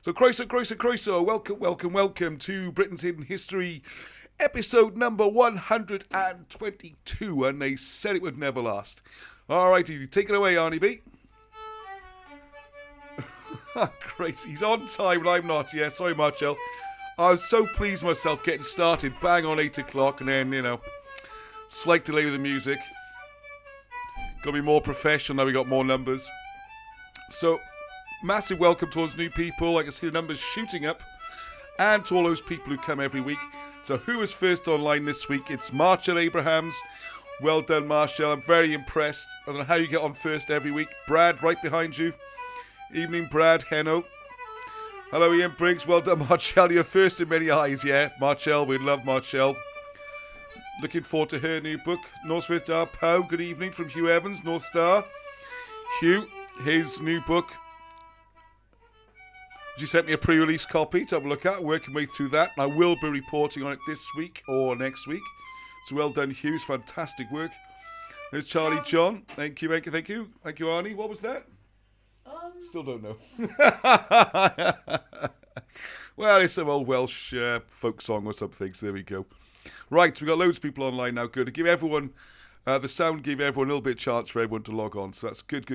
So, Croeso, welcome to Britain's Hidden History, episode number 122, and they said it would never last. Alrighty, take it away, Arnie B. Great, he's on time and I'm not. Yeah, sorry, Marcel. I was so pleased with myself getting started, bang on 8 o'clock, and then, slight delay with the music. Gotta be more professional now we got more numbers. So, massive welcome to all those new people. I can see the numbers shooting up. And to all those people who come every week. So who is first online this week? It's Marshall Abrahams. Well done, Marshall. I'm very impressed. I don't know how you get on first every week. Brad, right behind you. Evening, Brad. Henno. Hello, Ian Briggs. Well done, Marshall. You're first in many eyes, yeah. Marshall, we love Marshall. Looking forward to her new book. Northwest Star Pow. Good evening from Hugh Evans, North Star. Hugh, his new book. She sent me a pre-release copy to have a look at, working my way through that. I will be reporting on it this week or next week. So well done, Hugh. It's fantastic work. There's Charlie John. Thank you. Thank you, Arnie. What was that? Still don't know. Well, it's some old Welsh folk song or something, so there we go. Right, we've got loads of people online now. Good. To give everyone, the sound gave everyone a little bit of chance for everyone to log on. So that's good.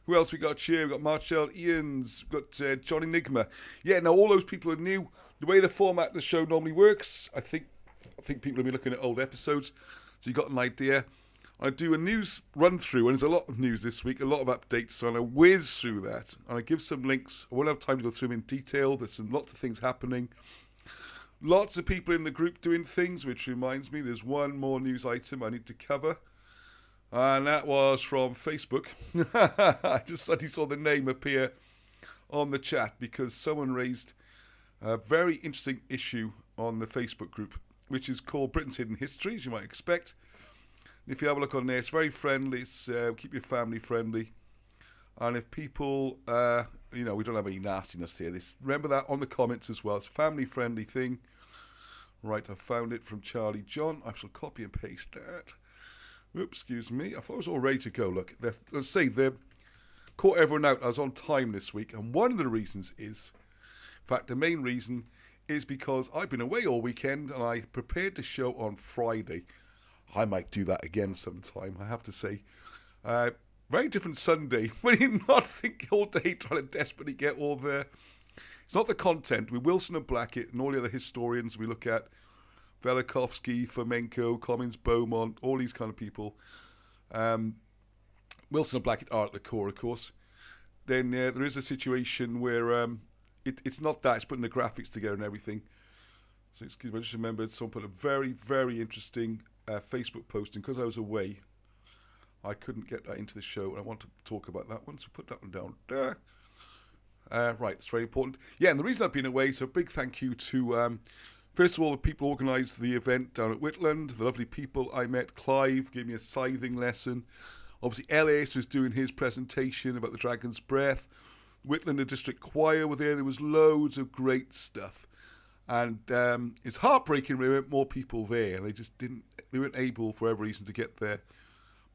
Who else we got here? We've got Marshall Ians, we've got John Enigma. Yeah, now all those people are new. The way the format of the show normally works, I think people will be looking at old episodes, so you got an idea. I do a news run through, and there's a lot of news this week, a lot of updates, so I whiz through that, and I give some links. I won't have time to go through them in detail. There's lots of things happening. Lots of people in the group doing things, which reminds me, there's one more news item I need to cover. And that was from Facebook. I just suddenly saw the name appear on the chat because someone raised a very interesting issue on the Facebook group, which is called Britain's Hidden History, as you might expect. And if you have a look on there, it's very friendly. It's keep your family friendly. And if people, we don't have any nastiness here. Remember that on the comments as well. It's a family friendly thing. Right, I found it from Charlie John. I shall copy and paste that. Oops, excuse me. I thought I was all ready to go. Look, let's say they caught everyone out. I was on time this week, and one of the reasons is, in fact, the main reason is because I've been away all weekend, and I prepared the show on Friday. I might do that again sometime, I have to say. Very different Sunday. When you not think all day trying to desperately get all the... It's not the content. With Wilson and Blackett and all the other historians we look at, Velikovsky, Fomenko, Cummins, Beaumont, all these kind of people. Wilson and Blackett are at the core, of course. Then there is a situation where it's not that, it's putting the graphics together and everything. So excuse me, I just remembered someone put a very, very interesting Facebook post, and because I was away, I couldn't get that into the show, and I want to talk about that one, so put that one down there. Right, it's very important. Yeah, and the reason I've been away, so a big thank you to... First of all, the people who organised the event down at Whitland, the lovely people I met. Clive gave me a scything lesson. Obviously, Elias was doing his presentation about the Dragon's Breath. Whitland, the district choir were there. There was loads of great stuff. And it's heartbreaking there weren't more people there. And they weren't able, for whatever reason, to get their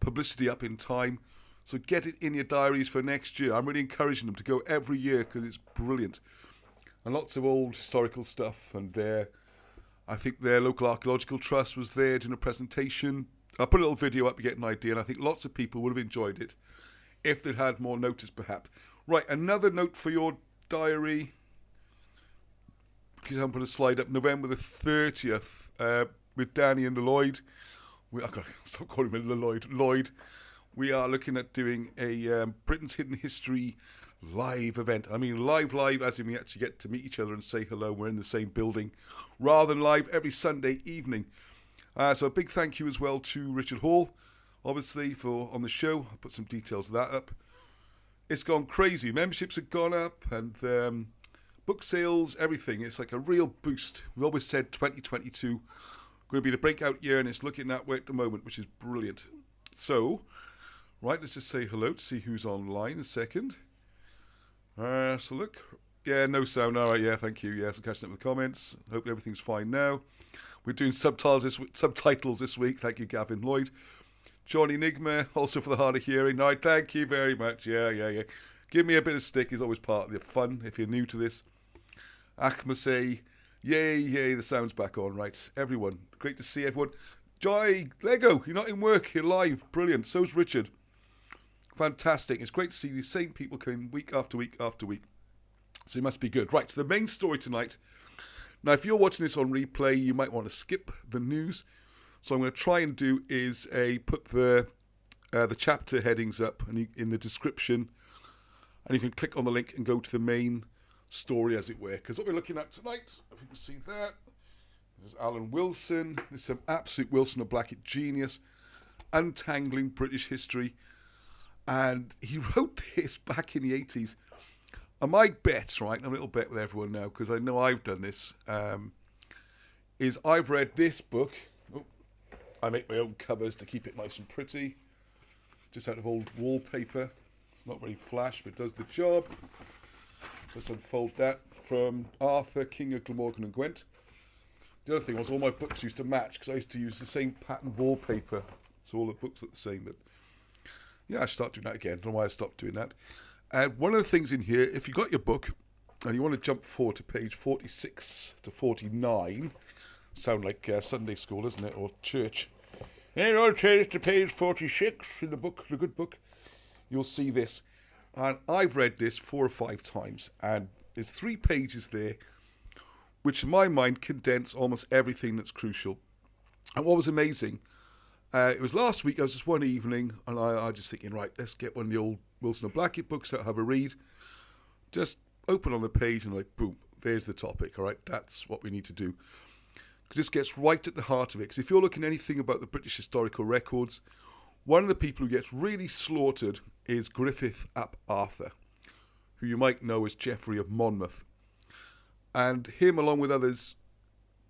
publicity up in time. So get it in your diaries for next year. I'm really encouraging them to go every year because it's brilliant. And lots of old historical stuff. And I think their local archaeological trust was there doing a presentation. I'll put a little video up to get an idea, and I think lots of people would have enjoyed it if they'd had more notice, perhaps. Right, another note for your diary, because I'm going to slide up November the 30th with Danny and Lloyd. I've got to stop calling him Lloyd. We are looking at doing a Britain's Hidden History live event. I mean live as in we actually get to meet each other and say hello. We're in the same building rather than live every Sunday evening. So a big thank you as well to Richard Hall, obviously, for on the show. I'll put some details of that up. It's gone crazy. Memberships have gone up, and book sales, everything. It's like a real boost. We always said 2022 going to be the breakout year, and it's looking that way at the moment, which is brilliant. So, right, let's just say hello to see who's online a second. So look, yeah, no sound. All right, yeah, thank you. Yeah, so catching up with the comments. Hope everything's fine now. We're doing subtitles this week. Thank you, Gavin Lloyd. John Enigma, also for the hard of hearing. All right, thank you very much. Yeah. Give me a bit of stick is always part of the fun if you're new to this. Achmasay, yay, the sound's back on, right? Everyone, great to see everyone. Joy, Lego, you're not in work, you're live, brilliant. So's Richard. Fantastic. It's great to see these same people coming week after week after week. So it must be good. Right, so the main story tonight. Now, if you're watching this on replay, you might want to skip the news. So I'm going to try and do is put the chapter headings up and in the description, and you can click on the link and go to the main story, as it were. Because what we're looking at tonight, if you can see that, this is Alan Wilson. There's some absolute Wilson of Blackett genius, untangling British history, and he wrote this back in the 80s. And my bet, right, I'm a little bet with everyone now, because I know I've done this, is I've read this book. Oh, I make my own covers to keep it nice and pretty, just out of old wallpaper. It's not very flash, but it does the job. Just unfold that from Arthur, King of Glamorgan and Gwent. The other thing was all my books used to match, because I used to use the same pattern wallpaper, so all the books look the same. But yeah, I start doing that again. I don't know why I stopped doing that. And one of the things in here, if you got your book and you want to jump forward to page 46 to 49, sound like Sunday school, doesn't it, or church? And I'll change to page 46 in the book, the good book. You'll see this. And I've read this 4 or 5 times, and there's 3 pages there, which in my mind condense almost everything that's crucial. And what was amazing, it was last week, I was just one evening, and I was just thinking, right, let's get one of the old Wilson and Blackett books out, have a read. Just open on the page and like, boom, there's the topic, all right? That's what we need to do. Because this gets right at the heart of it. Because if you're looking at anything about the British historical records, one of the people who gets really slaughtered is Griffith ap Arthur, who you might know as Geoffrey of Monmouth. And him, along with others,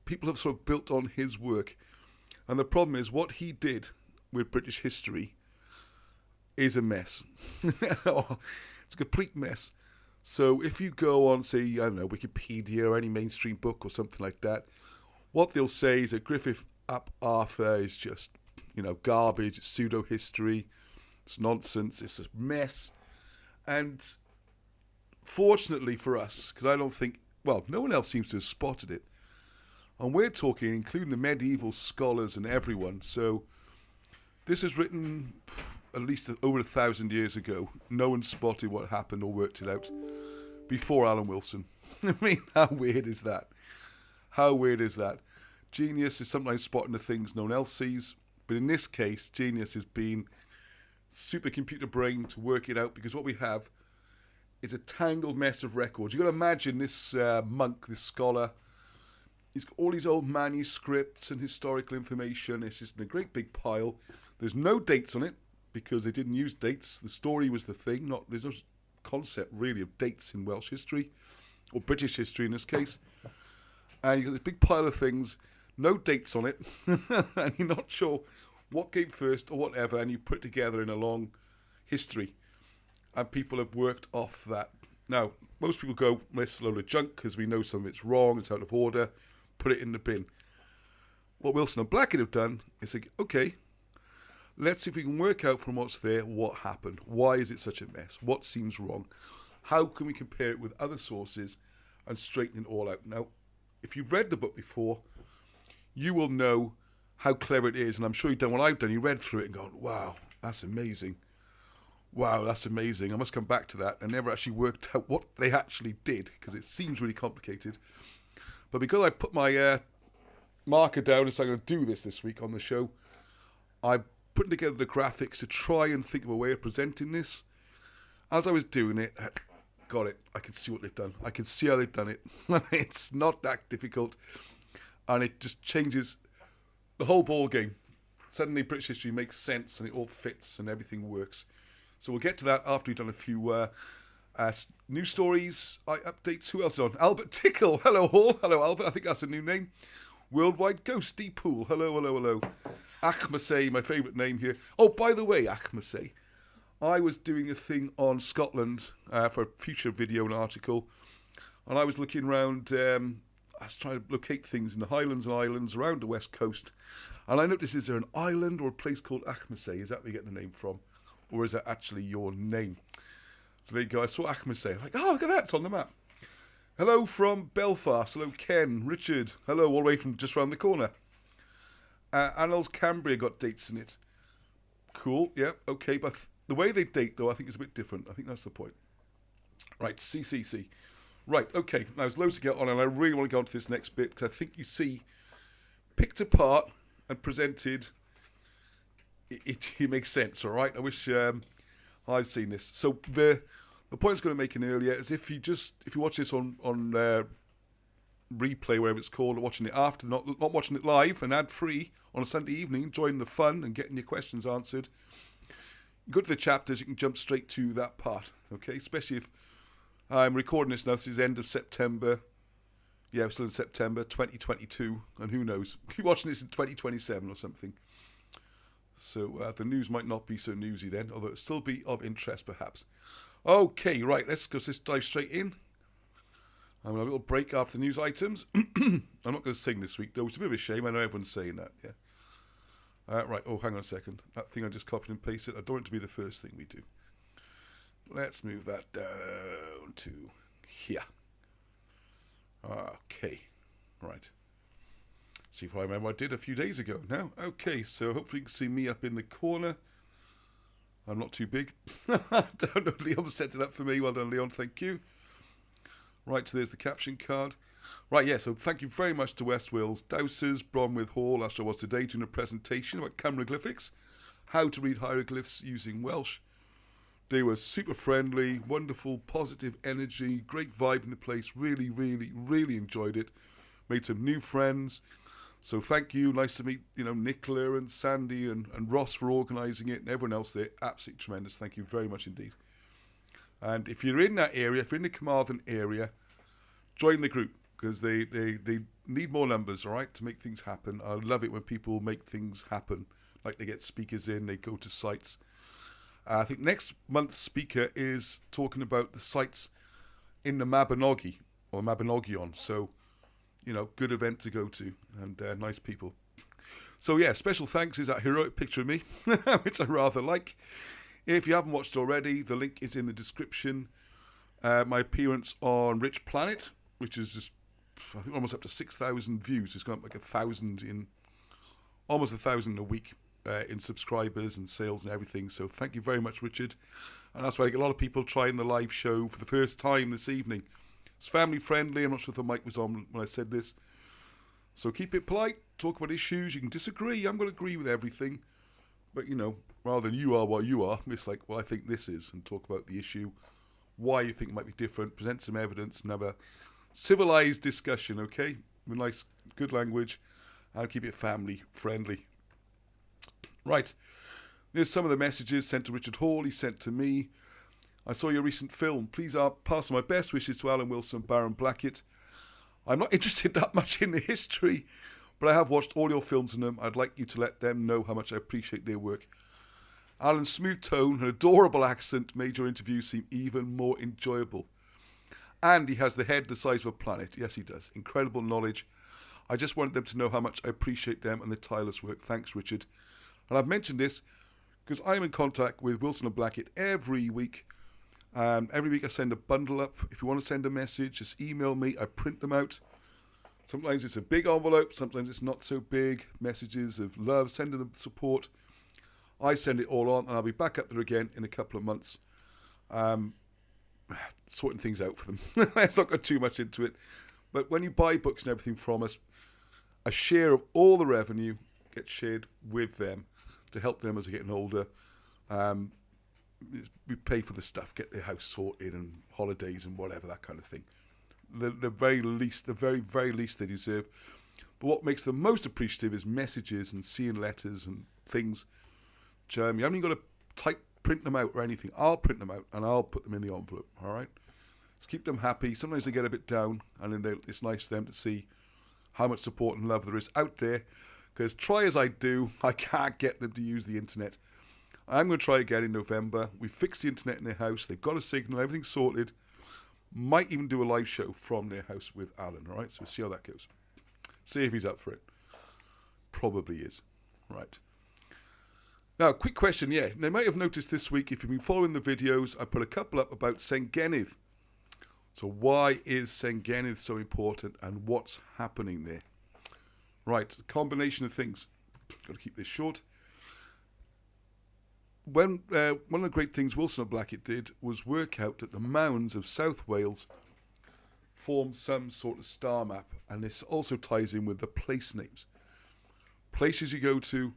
people have sort of built on his work. And the problem is what he did with British history is a mess. It's a complete mess. So if you go on, say, I don't know, Wikipedia or any mainstream book or something like that, what they'll say is that Griffith ap Arthur is just, garbage, it's pseudo-history, it's nonsense, it's a mess. And fortunately for us, because I don't think, no one else seems to have spotted it, and we're talking, including the medieval scholars and everyone, so this is written at least over 1,000 years ago. No one spotted what happened or worked it out before Alan Wilson. I mean, how weird is that? How weird is that? Genius is sometimes spotting the things no one else sees, but in this case, genius has been supercomputer brain to work it out, because what we have is a tangled mess of records. You've got to imagine this monk, this scholar, he's got all these old manuscripts and historical information. It's just in a great big pile. There's no dates on it, because they didn't use dates. The story was the thing. There's no concept really of dates in Welsh history, or British history in this case. And you've got this big pile of things, no dates on it, and you're not sure what came first or whatever, and you put it together in a long history. And people have worked off that. Now, most people go, let's load of junk, because we know some of it's wrong, it's out of order, put it in the bin. What Wilson and Blackett have done is say, okay, let's see if we can work out from what's there what happened. Why is it such a mess? What seems wrong? How can we compare it with other sources and straighten it all out? Now, if you've read the book before, you will know how clever it is. And I'm sure you've done what I've done. You read through it and gone, wow, that's amazing. Wow, that's amazing. I must come back to that. I never actually worked out what they actually did, because it seems really complicated. But because I put my marker down and said I'm going to do this week on the show, I putting together the graphics to try and think of a way of presenting this. As I was doing it, I got it. I can see what they've done. I can see how they've done it. It's not that difficult. And it just changes the whole ball game. Suddenly British history makes sense and it all fits and everything works. So we'll get to that after we've done a few news stories, updates. Who else is on? Albert Tickle. Hello, all. Hello, Albert. I think that's a new name. Worldwide Ghosty Pool. Hello. Achmasay, my favourite name here. Oh, by the way, Achmasay, I was doing a thing on Scotland for a future video and article, and I was looking around, I was trying to locate things in the Highlands and Islands around the west coast, and I noticed, is there an island or a place called Achmasay? Is that where you get the name from? Or is that actually your name? There you go. I saw Ahmed say, like, oh, look at that, it's on the map. Hello from Belfast. Hello, Ken, Richard. Hello, all the way from just round the corner. Annals Cambria got dates in it. Cool, yeah, okay, but the way they date, though, I think is a bit different. I think that's the point. Right, CCC. Right, okay, now there's loads to get on, and I really want to go on to this next bit, because I think you see, picked apart and presented, it makes sense, all right? I wish I'd seen this. So the point I was going to make in earlier is if you watch this on replay, wherever it's called, or watching it after, not watching it live and ad-free on a Sunday evening, enjoying the fun and getting your questions answered, you go to the chapters, you can jump straight to that part, okay? Especially if I'm recording this now, this is end of September. Yeah, we're still in September 2022, and who knows? You're watching this in 2027 or something. So the news might not be so newsy then, although it'll still be of interest perhaps. Okay, right, let's dive straight in. I'm going to have a little break after the news items. I'm not going to sing this week, though. It's a bit of a shame. I know everyone's saying that, yeah. Right, oh, hang on a second. That thing I just copied and pasted, I don't want it to be the first thing we do. Let's move that down to here. Okay, right. See if I remember what I did a few days ago now. Okay, so hopefully you can see me up in the corner. I'm not too big. Don't know, Leon set it up for me. Well done, Leon, thank you. Right, so there's the caption card. Right, yeah, so thank you very much to West Wales Dowsers, Bromwith Hall, as I was today, doing a presentation about Cymroglyphics, how to read hieroglyphs using Welsh. They were super friendly, wonderful, positive energy, great vibe in the place. Really, really, really enjoyed it. Made some new friends. So thank you. Nice to meet, Nicola and Sandy and Ross for organising it and everyone else there. Absolutely tremendous. Thank you very much indeed. And if you're in that area, if you're in the Carmarthen area, join the group because they need more numbers, all right, to make things happen. I love it when people make things happen, like they get speakers in, they go to sites. I think next month's speaker is talking about the sites in the Mabinogi, or Mabinogion. So, good event to go to and nice people. So, yeah, special thanks is that heroic picture of me, which I rather like. If you haven't watched already, the link is in the description. My appearance on Rich Planet, which is just, I think, almost up to 6,000 views. It's gone up like 1,000 almost 1,000 a week in subscribers and sales and everything. So thank you very much, Richard. And that's why I get a lot of people trying the live show for the first time this evening. It's family friendly. I'm not sure if the mic was on when I said this. So keep it polite. Talk about issues. You can disagree. I'm going to agree with everything. But, rather than you are what you are, it's like, well, I think this is, and talk about the issue, why you think it might be different, present some evidence, and have a civilised discussion, okay? With nice, good language, and keep it family friendly. Right, there's some of the messages sent to Richard Hall, he sent to me. I saw your recent film. Please pass on my best wishes to Alan Wilson, Baron Blackett. I'm not interested that much in the history, but I have watched all your films in them. I'd like you to let them know how much I appreciate their work. Alan's smooth tone and adorable accent made your interview seem even more enjoyable. And he has the head the size of a planet. Yes, he does. Incredible knowledge. I just wanted them to know how much I appreciate them and their tireless work. Thanks, Richard. And I've mentioned this because I'm in contact with Wilson and Blackett every week. Every week I send a bundle up. If you want to send a message, just email me. I print them out. Sometimes it's a big envelope. Sometimes it's not so big. Messages of love, sending them support. I send it all on, and I'll be back up there again in a couple of months, sorting things out for them. Let's not go too much into it. But when you buy books and everything from us, a share of all the revenue gets shared with them to help them as they're getting older. We pay for the stuff, get their house sorted and holidays and whatever, that kind of thing. The very least, the very, very least they deserve. But what makes them most appreciative is messages and seeing letters and things. You haven't even got to print them out or anything. I'll print them out and I'll put them in the envelope, all right? Let's keep them happy. Sometimes they get a bit down, and then it's nice for them to see how much support and love there is out there. Because try as I do, I can't get them to use the internet. I'm going to try again in November. We fixed the internet in their house. They've got a signal, everything's sorted. Might even do a live show from their house with Alan, all right? So we'll see how that goes. See if he's up for it. Probably is. Right. Now, quick question, yeah. Now, you might have noticed this week, if you've been following the videos, I put a couple up about St. Gennydd. So why is St. Gennydd so important and what's happening there? Right, a combination of things. Got to keep this short. When one of the great things Wilson of Blackett did was work out that the mounds of South Wales form some sort of star map, and this also ties in with the place names. Places you go to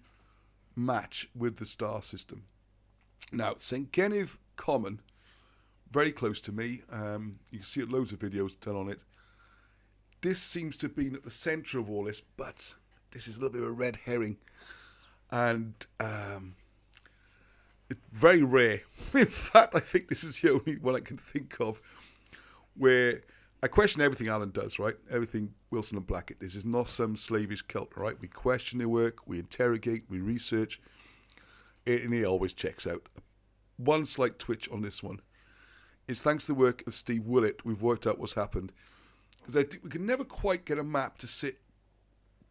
match with the star system. Now, St. Gennydd Common, very close to me. You can see loads of videos done on it. This seems to have been at the centre of all this, but this is a little bit of a red herring. And it's very rare. In fact, I think this is the only one I can think of where I question everything Alan does, right? Everything Wilson and Blackett. This is not some slavish cult, right? We question their work, we interrogate, we research, and he always checks out. One slight twitch on this one. It's thanks to the work of Steve Willett we've worked out what's happened. Because I think we can never quite get a map to sit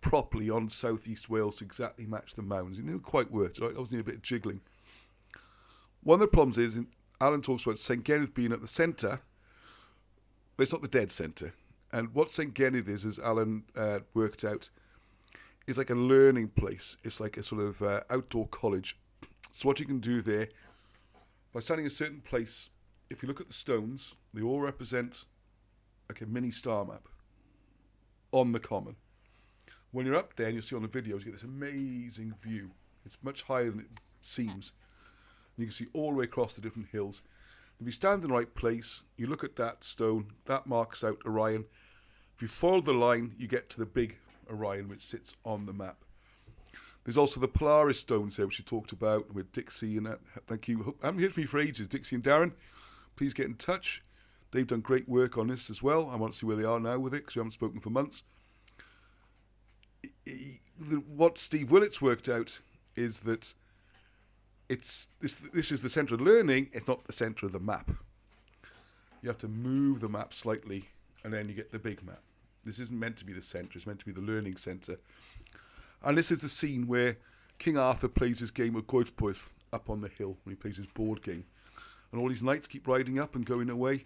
properly on southeast Wales to exactly match the mounds. It never quite worked, right? I was needing a bit of jiggling. One of the problems is, Alan talks about St. Gennydd being at the centre, but it's not the dead centre. And what St. Gennydd is, as Alan worked out, is like a learning place. It's like a sort of outdoor college. So what you can do there, by standing in a certain place, if you look at the stones, they all represent like a mini star map on the common. When you're up there and you'll see on the videos, you get this amazing view. It's much higher than it seems. And you can see all the way across the different hills. If you stand in the right place, you look at that stone, that marks out Orion. If you follow the line, you get to the big Orion, which sits on the map. There's also the Polaris stones there, which you talked about with Dixie and that. Thank you. I haven't heard from you for ages, Dixie and Darren. Please get in touch. They've done great work on this as well. I want to see where they are now with it, because we haven't spoken for months. What Steve Willett's worked out is that this is the centre of learning, it's not the centre of the map. You have to move the map slightly, and then you get the big map. This isn't meant to be the centre, it's meant to be the learning centre. And this is the scene where King Arthur plays his game of Gwyddbwyll up on the hill, when he plays his board game. And all these knights keep riding up and going away.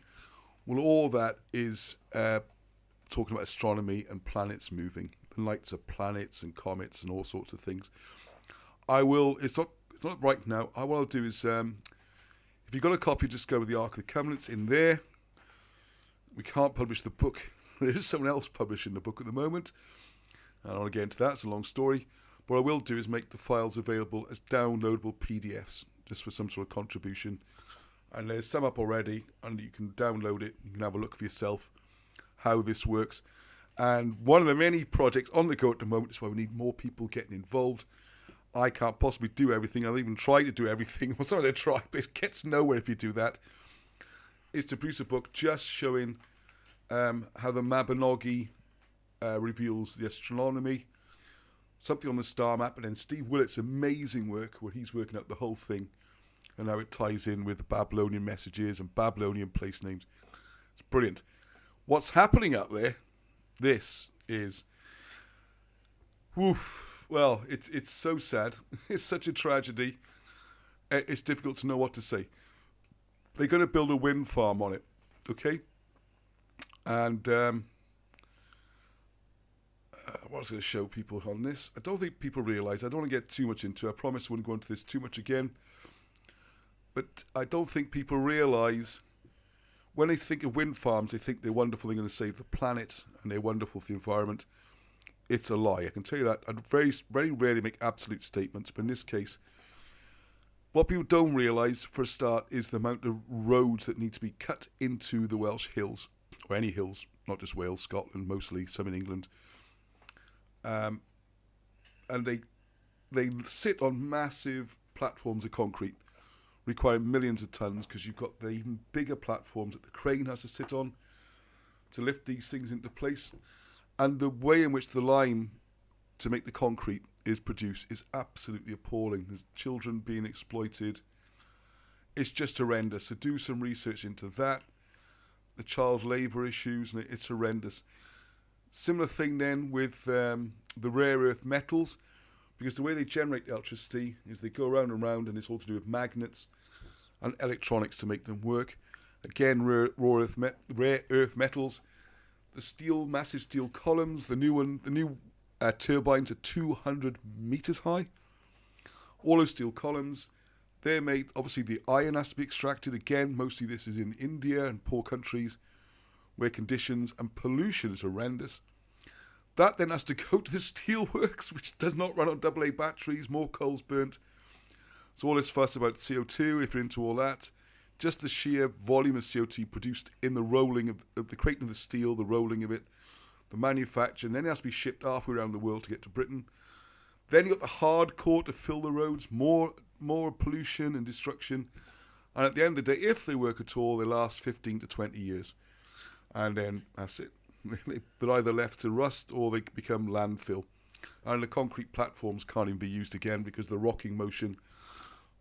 Well, all that is talking about astronomy and planets moving. The lights are planets and comets and all sorts of things. It's not right now. What I'll do is, if you've got a copy, just go with the Ark of the Covenants in there. We can't publish the book. There is someone else publishing the book at the moment. I don't want to get into that. It's a long story. What I will do is make the files available as downloadable PDFs, just for some sort of contribution. And there's some up already, and you can download it. You can have a look for yourself how this works. And one of the many projects on the go at the moment is why we need more people getting involved. I can't possibly do everything. I'll even try to do everything. Well, sorry to try, but it gets nowhere if you do that. Is to produce a book just showing how the Mabinogi reveals the astronomy, something on the star map, and then Steve Willett's amazing work where he's working out the whole thing and how it ties in with the Babylonian messages and Babylonian place names. It's brilliant. What's happening up there? This is... Woof. Well, it's so sad. It's such a tragedy. It's difficult to know what to say. They're going to build a wind farm on it, okay? And what I was going to show people on this, I don't think people realise, I don't want to get too much into it. I promise I wouldn't go into this too much again. But I don't think people realise, when they think of wind farms, they think they're wonderful, they're going to save the planet, and they're wonderful for the environment. It's a lie. I can tell you that. I very, very rarely make absolute statements, but in this case, what people don't realise, for a start, is the amount of roads that need to be cut into the Welsh hills, or any hills, not just Wales, Scotland, mostly, some in England. And they sit on massive platforms of concrete, requiring millions of tons, because you've got the even bigger platforms that the crane has to sit on to lift these things into place. And the way in which the lime to make the concrete is produced is absolutely appalling. There's children being exploited. It's just horrendous. So do some research into that. The child labour issues, and it's horrendous. Similar thing then with the rare earth metals. because the way they generate electricity is they go round and round, and it's all to do with magnets and electronics to make them work. Again, rare earth metals. The steel, massive steel columns. The new turbines are 200 meters high. All those steel columns. They're made. Obviously, the iron has to be extracted. Again, mostly this is in India and poor countries where conditions and pollution is horrendous. That then has to go to the steelworks, which does not run on AA batteries. More coal's burnt. So all this fuss about CO2, if you're into all that, just the sheer volume of CO2 produced in the rolling of the creating of the steel, the rolling of it, the manufacture, and then it has to be shipped halfway around the world to get to Britain. Then you got the hardcore to fill the roads, more pollution and destruction. And at the end of the day, if they work at all, they last 15 to 20 years. And then that's it. They're either left to rust or they become landfill. And the concrete platforms can't even be used again because of the rocking motion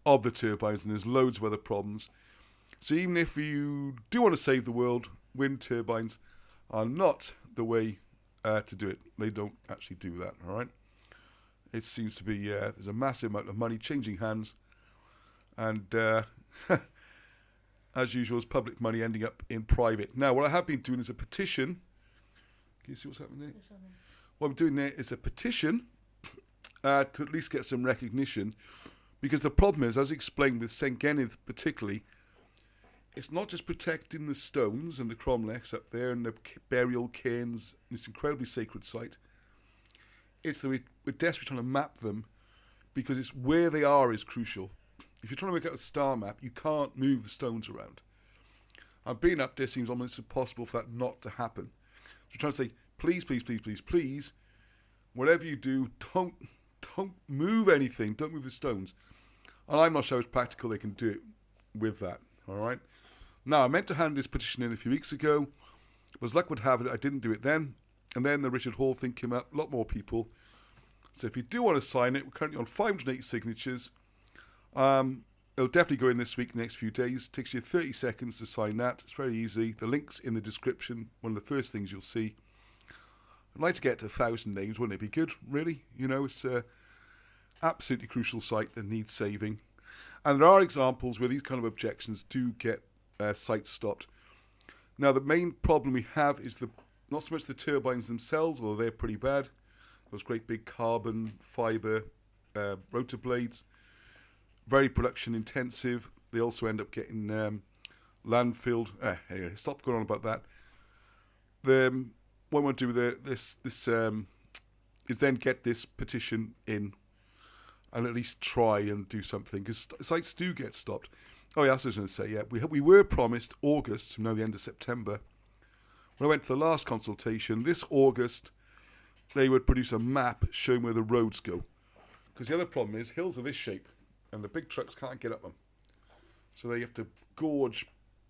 of the turbines, and there's loads of other problems. So even if you do want to save the world, wind turbines are not the way to do it. They don't actually do that, all right? It seems to be, there's a massive amount of money changing hands, and as usual, it's public money ending up in private. Now, what I have been doing is a petition. Can you see what's happening there? What I'm doing there is a petition to at least get some recognition, because the problem is, as explained with St. Gennydd particularly, it's not just protecting the stones and the cromlechs up there and the burial cairns, this incredibly sacred site. It's that we're desperately trying to map them, because it's where they are is crucial. If you're trying to work out a star map, you can't move the stones around. And being up there seems almost impossible for that not to happen. So we're trying to say, please, please, please, please, please, whatever you do, don't move anything. Don't move the stones. And I'm not sure it's practical they can do it with that. All right. Now, I meant to hand this petition in a few weeks ago, but as luck would have it, I didn't do it then. And then the Richard Hall thing came up, a lot more people. So if you do want to sign it, we're currently on 580 signatures. It'll definitely go in this week, next few days. It takes you 30 seconds to sign that. It's very easy. The link's in the description, one of the first things you'll see. I'd like to get to 1,000 names, wouldn't it be good, really? You know, it's an absolutely crucial site that needs saving. And there are examples where these kind of objections do get sites stopped. Now, the main problem we have is not so much the turbines themselves, although they're pretty bad. Those great big carbon fibre rotor blades, very production intensive. They also end up getting landfilled. Anyway, stop going on about that. What I want to do with this is then get this petition in and at least try and do something, because sites do get stopped. Oh, yeah, that's what I was going to say. Yeah, we were promised August, now the end of September. When I went to the last consultation, this August, they would produce a map showing where the roads go. Because the other problem is hills are this shape, and the big trucks can't get up them. So they have to gorge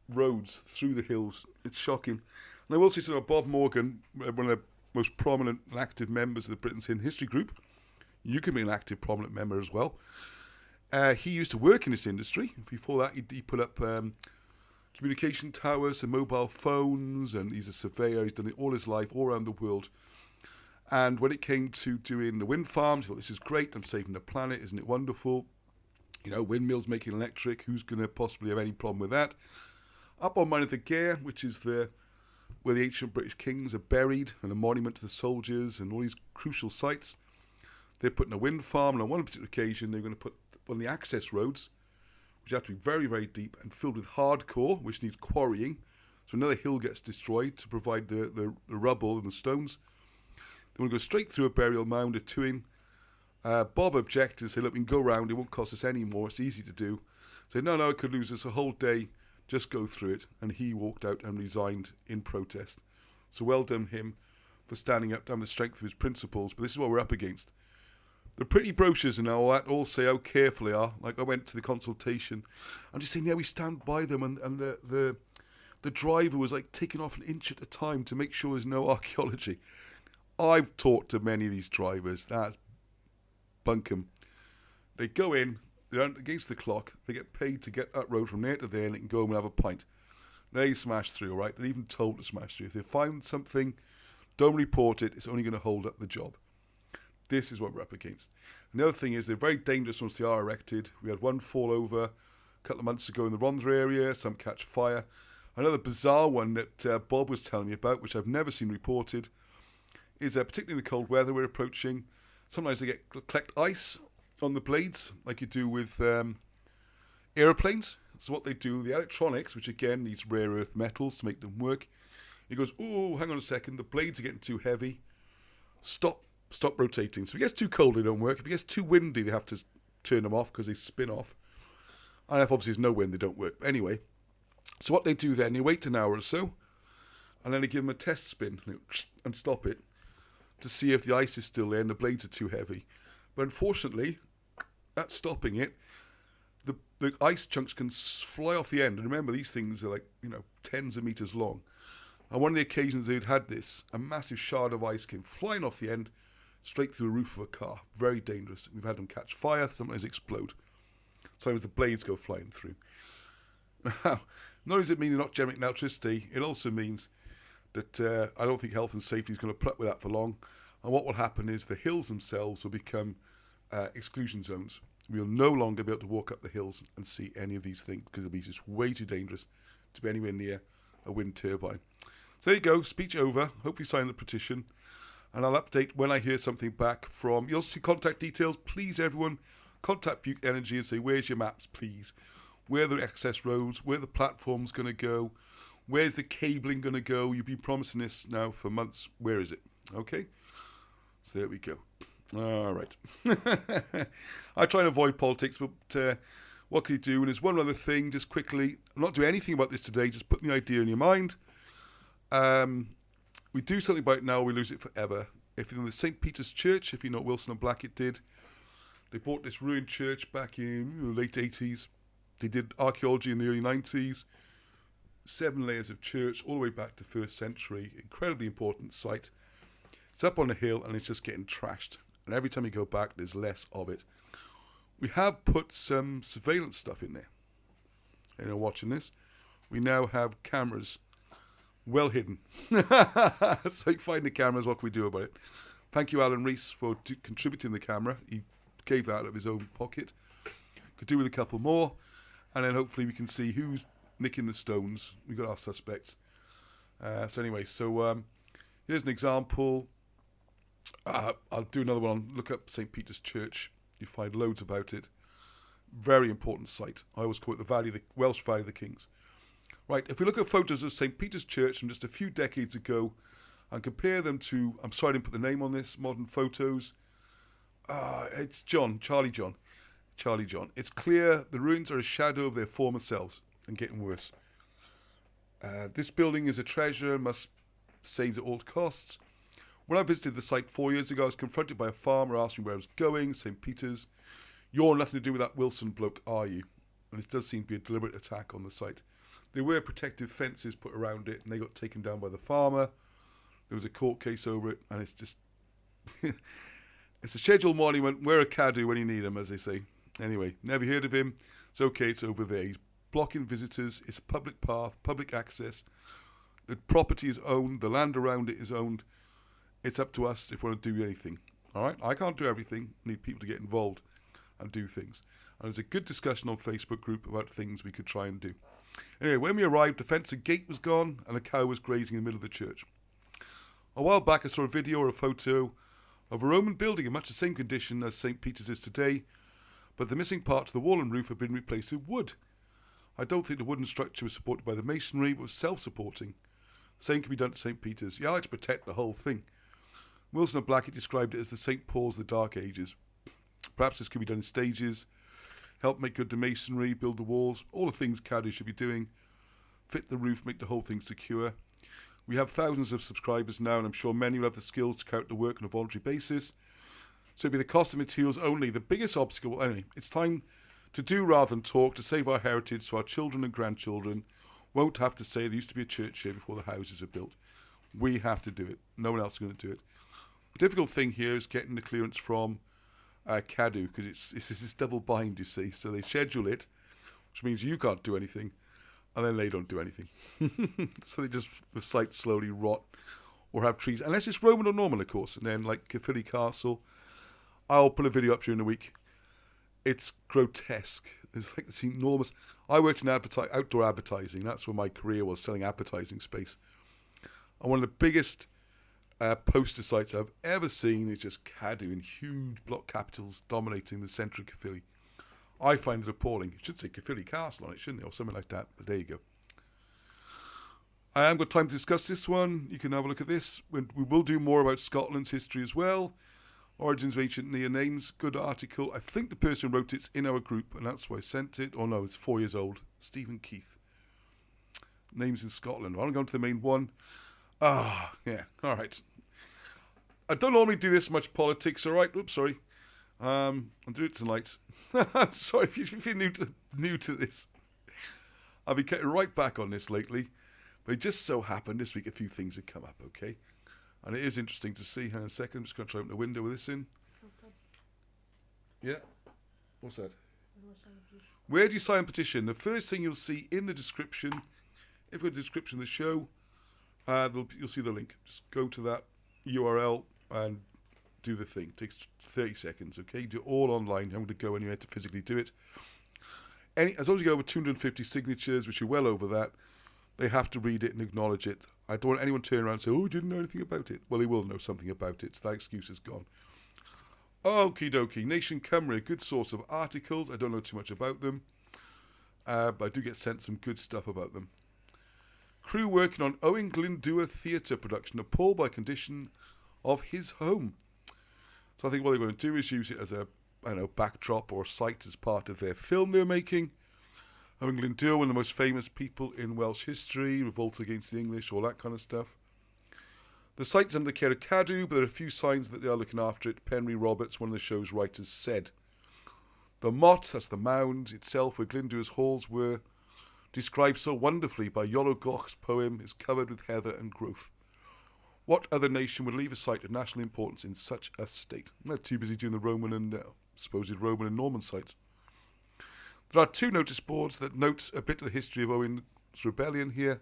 roads through the hills. It's shocking. And I will say, sort of Bob Morgan, one of the most prominent and active members of the Britain's Hidden History group. You can be an active, prominent member as well. He used to work in this industry. Before that, he put up communication towers and mobile phones, and he's a surveyor. He's done it all his life, all around the world. And when it came to doing the wind farms, he thought, this is great. I'm saving the planet. Isn't it wonderful? You know, windmills making electric. Who's going to possibly have any problem with that? Up on Mine of the Gair, which is where the ancient British kings are buried, and a monument to the soldiers and all these crucial sites. They're putting a wind farm, and on one particular occasion, they're going to put on the access roads, which have to be very, very deep and filled with hardcore, which needs quarrying. So another hill gets destroyed to provide the rubble and the stones. They want to go straight through a burial mound at Tuin. Bob objected and said, look, we can go round, it won't cost us any more, it's easy to do. Said, no, it could lose us a whole day, just go through it. And he walked out and resigned in protest. So well done him for standing up, down the strength of his principles. But this is what we're up against. The pretty brochures and all that all say how careful they are. Like I went to the consultation, I'm just saying, yeah, we stand by them, and the driver was like taking off an inch at a time to make sure there's no archaeology. I've talked to many of these drivers. That's bunkum. They go in, they're against the clock, they get paid to get that road from there to there, and they can go home and have a pint. They smash through, all right? They're even told to smash through. If they find something, don't report it. It's only going to hold up the job. This is what we're up against. And the other thing is they're very dangerous once they are erected. We had one fall over a couple of months ago in the Rhondda area. Some catch fire. Another bizarre one that Bob was telling me about, which I've never seen reported, is particularly in the cold weather we're approaching, sometimes they collect ice on the blades, like you do with aeroplanes. So what they do, the electronics, which again needs rare earth metals to make them work, he goes, oh, hang on a second, the blades are getting too heavy. Stop rotating. So if it gets too cold, they don't work. If it gets too windy, they have to turn them off because they spin off. And if obviously there's no wind, they don't work. But anyway, so what they do then, they wait an hour or so, and then they give them a test spin and stop it to see if the ice is still there and the blades are too heavy. But unfortunately, at stopping it, the ice chunks can fly off the end. And remember, these things are like, tens of meters long. On one of the occasions they'd had this, a massive shard of ice came flying off the end, straight through the roof of a car. Very dangerous. We've had them catch fire, sometimes explode. Sometimes the blades go flying through. Now, not only does it mean they're not generating electricity, it also means that I don't think health and safety is going to put up with that for long. And what will happen is the hills themselves will become exclusion zones. We'll no longer be able to walk up the hills and see any of these things because it'll be just way too dangerous to be anywhere near a wind turbine. So there you go, speech over. Hopefully sign the petition. And I'll update when I hear something back from... You'll see contact details. Please, everyone, contact Butte Energy and say, where's your maps, please? Where are the access roads? Where the platform's going to go? Where's the cabling going to go? You've been promising this now for months. Where is it? Okay? So there we go. All right. I try and avoid politics, but what can you do? And there's one other thing, just quickly. I'm not doing anything about this today, just putting the idea in your mind. We do something about it now, we lose it forever. If you're in the St. Peter's Church, if you know what Wilson and Blackett did, they bought this ruined church back in the late 80s. They did archaeology in the early 90s. 7 layers of church, all the way back to 1st century. Incredibly important site. It's up on a hill and it's just getting trashed. And every time you go back, there's less of it. We have put some surveillance stuff in there. Anyone watching this? We now have cameras well hidden. So you find the cameras, what can we do about it? Thank you, Alan Rees, for contributing the camera. He gave that out of his own pocket. Could do with a couple more. And then hopefully we can see who's nicking the stones. We've got our suspects. So here's an example. I'll do another one. Look up St. Peter's Church. You find loads about it. Very important site. I always call it the Welsh Valley of the Kings. Right, if we look at photos of St. Peter's Church from just a few decades ago and compare them to, I'm sorry I didn't put the name on this, modern photos. It's Charlie John. It's clear the ruins are a shadow of their former selves and getting worse. This building is a treasure, must saved at all costs. When I visited the site 4 years ago, I was confronted by a farmer asking where I was going, St. Peter's. You're nothing to do with that Wilson bloke, are you? And it does seem to be a deliberate attack on the site. There were protective fences put around it, and they got taken down by the farmer. There was a court case over it, and it's just... it's a scheduled monument. Wear a CADW when you need them, as they say. Anyway, never heard of him. It's okay, it's over there. He's blocking visitors. It's a public path, public access. The property is owned. The land around it is owned. It's up to us if we want to do anything. All right? I can't do everything. I need people to get involved and do things. And there's a good discussion on Facebook group about things we could try and do. Anyway, when we arrived, the fence and gate was gone and a cow was grazing in the middle of the church. A while back, I saw a video or a photo of a Roman building in much the same condition as St. Peter's is today, but the missing parts of the wall and roof have been replaced with wood. I don't think the wooden structure was supported by the masonry, but was self-supporting. The same can be done to St. Peter's. Yeah, I like to protect the whole thing. Wilson and Blackett described it as the St. Paul's of the Dark Ages. Perhaps this can be done in stages, help make good the masonry, build the walls, all the things CADW should be doing, fit the roof, make the whole thing secure. We have thousands of subscribers now, and I'm sure many will have the skills to carry out the work on a voluntary basis. So it'll be the cost of materials only. The biggest obstacle, anyway, it's time to do rather than talk, to save our heritage so our children and grandchildren won't have to say there used to be a church here before the houses are built. We have to do it. No one else is going to do it. The difficult thing here is getting the clearance from CADW, because it's this double bind, you see. So they schedule it, which means you can't do anything, and then they don't do anything. So the sites slowly rot or have trees, unless it's Roman or Norman, of course. And then like Caerphilly Castle, I'll put a video up during the week. It's grotesque. It's like this enormous... I worked in outdoor advertising. That's where my career was, selling advertising space. And one of the biggest poster sites I've ever seen is just CADW in huge block capitals dominating the centre of Caerphilly. I find it appalling. It should say Caerphilly Castle on it, shouldn't it? Or something like that. But there you go. I haven't got time to discuss this one. You can have a look at this. We will do more about Scotland's history as well. Origins of Ancient Near Names. Good article. I think the person who wrote it's in our group, and that's why I sent it. Oh no, it's 4 years old. Stephen Keith. Names in Scotland. I want to go on to the main one. Yeah. All right. I don't normally do this much politics. All right. Oops, sorry. I'll do it tonight. I'm sorry if you're new to this. I've been getting right back on this lately. But it just so happened this week a few things had come up, okay? And it is interesting to see. Hang on a second. I'm just going to try to open the window with this in. Yeah? What's that? Where do you sign a petition? The first thing you'll see in the description, if you go to the description of the show, you'll see the link. Just go to that URL and do the thing. It takes 30 seconds, okay? You do it all online. You haven't got to go anywhere to physically do it. As long as you get over 250 signatures, which you're well over that, they have to read it and acknowledge it. I don't want anyone to turn around and say, oh, you didn't know anything about it. Well, they will know something about it, so that excuse is gone. Okie dokie. Nation Cymru, a good source of articles. I don't know too much about them, but I do get sent some good stuff about them. Crew working on Owen Glyndŵr theatre production appalled by condition of his home. So I think what they're going to do is use it as a backdrop or site as part of their film they're making. Owen Glyndŵr, one of the most famous people in Welsh history, revolted against the English, all that kind of stuff. The site's under the care of CADW, but there are a few signs that they are looking after it. Penry Roberts, one of the show's writers, said. The motte, that's the mound itself where Glyndŵr's halls were, described so wonderfully by Iolo Goch's poem, is covered with heather and growth. What other nation would leave a site of national importance in such a state? They're too busy doing the Roman and supposed Roman and Norman sites. There are 2 notice boards that note a bit of the history of Owen's rebellion here,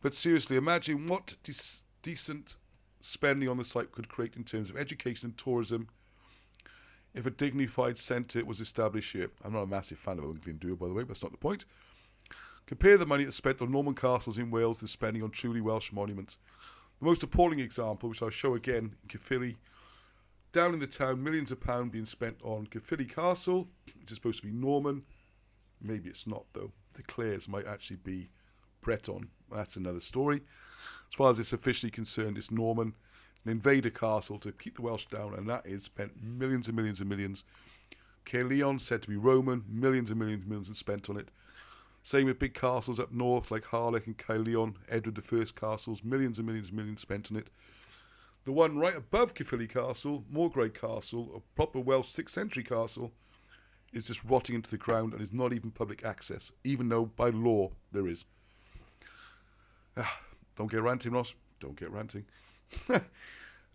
but seriously, imagine what decent spending on the site could create in terms of education and tourism if a dignified centre was established here. I'm not a massive fan of Owen Glyndŵr, by the way, but that's not the point. Compare the money that's spent on Norman castles in Wales with spending on truly Welsh monuments. The most appalling example, which I'll show again in Caerphilly, down in the town, millions of pounds being spent on Caerphilly Castle, which is supposed to be Norman. Maybe it's not, though. The Clares might actually be Breton. That's another story. As far as it's officially concerned, it's Norman. An invader castle to keep the Welsh down, and that is spent millions and millions and millions. Caerleon, said to be Roman, millions and millions and millions spent on it. Same with big castles up north, like Harlech and Caerleon, Edward I castles, millions and millions and millions spent on it. The one right above Caerphilly Castle, Morgrave Castle, a proper Welsh 6th century castle, is just rotting into the ground and is not even public access, even though by law there is. Don't get ranting, Ross. Don't get ranting.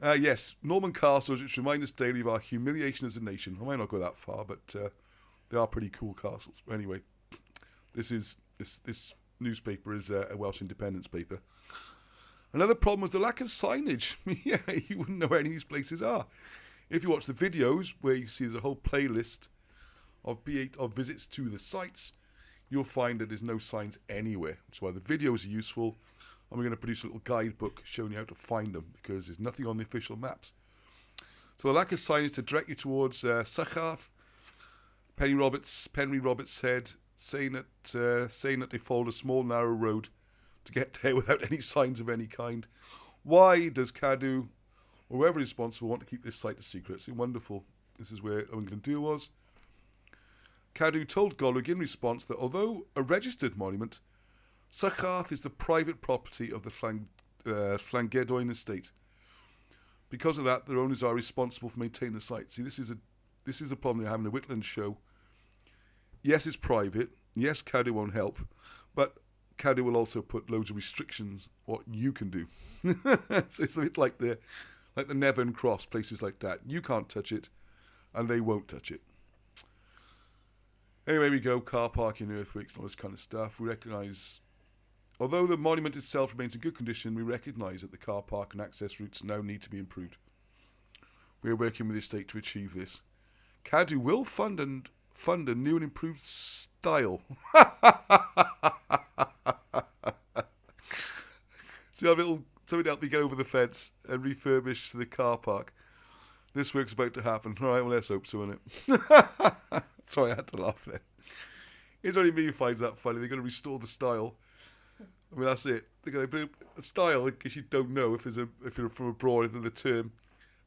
Yes, Norman castles, which remind us daily of our humiliation as a nation. I might not go that far, but they are pretty cool castles. Anyway, this newspaper is a Welsh independence paper. Another problem was the lack of signage. Yeah, you wouldn't know where any of these places are. If you watch the videos, where you see there's a whole playlist of visits to the sites, you'll find that there's no signs anywhere. That's why the videos are useful, and we're going to produce a little guidebook showing you how to find them, because there's nothing on the official maps. So the lack of signage to direct you towards Sycharth, Penry Roberts said, saying that they followed a small narrow road to get there without any signs of any kind. Why does CADW, or whoever is responsible, want to keep this site a secret? It's wonderful. This is where Owen Glyndŵr was. CADW told Golwg in response that although a registered monument, Sycharth is the private property of the Llangedoin estate. Because of that, their owners are responsible for maintaining the site. See, this is a problem they have in the Whitland show. Yes, it's private. Yes, CADW won't help, but CADW will also put loads of restrictions what you can do. So it's a bit like the Nevern Cross, places like that. You can't touch it, and they won't touch it. Anyway, we go, car parking, earthquakes, and all this kind of stuff. We recognise, although the monument itself remains in good condition, we recognise that the car park and access routes now need to be improved. We're working with the estate to achieve this. CADW will fund a new and improved style. So something to help me get over the fence and refurbish the car park. This work's about to happen. All right, well, let's hope so, innit? Sorry, I had to laugh there. It's only me who finds that funny. They're going to restore the style. I mean, that's it. They're going to put a style, in case you don't know, if you're from abroad, the term.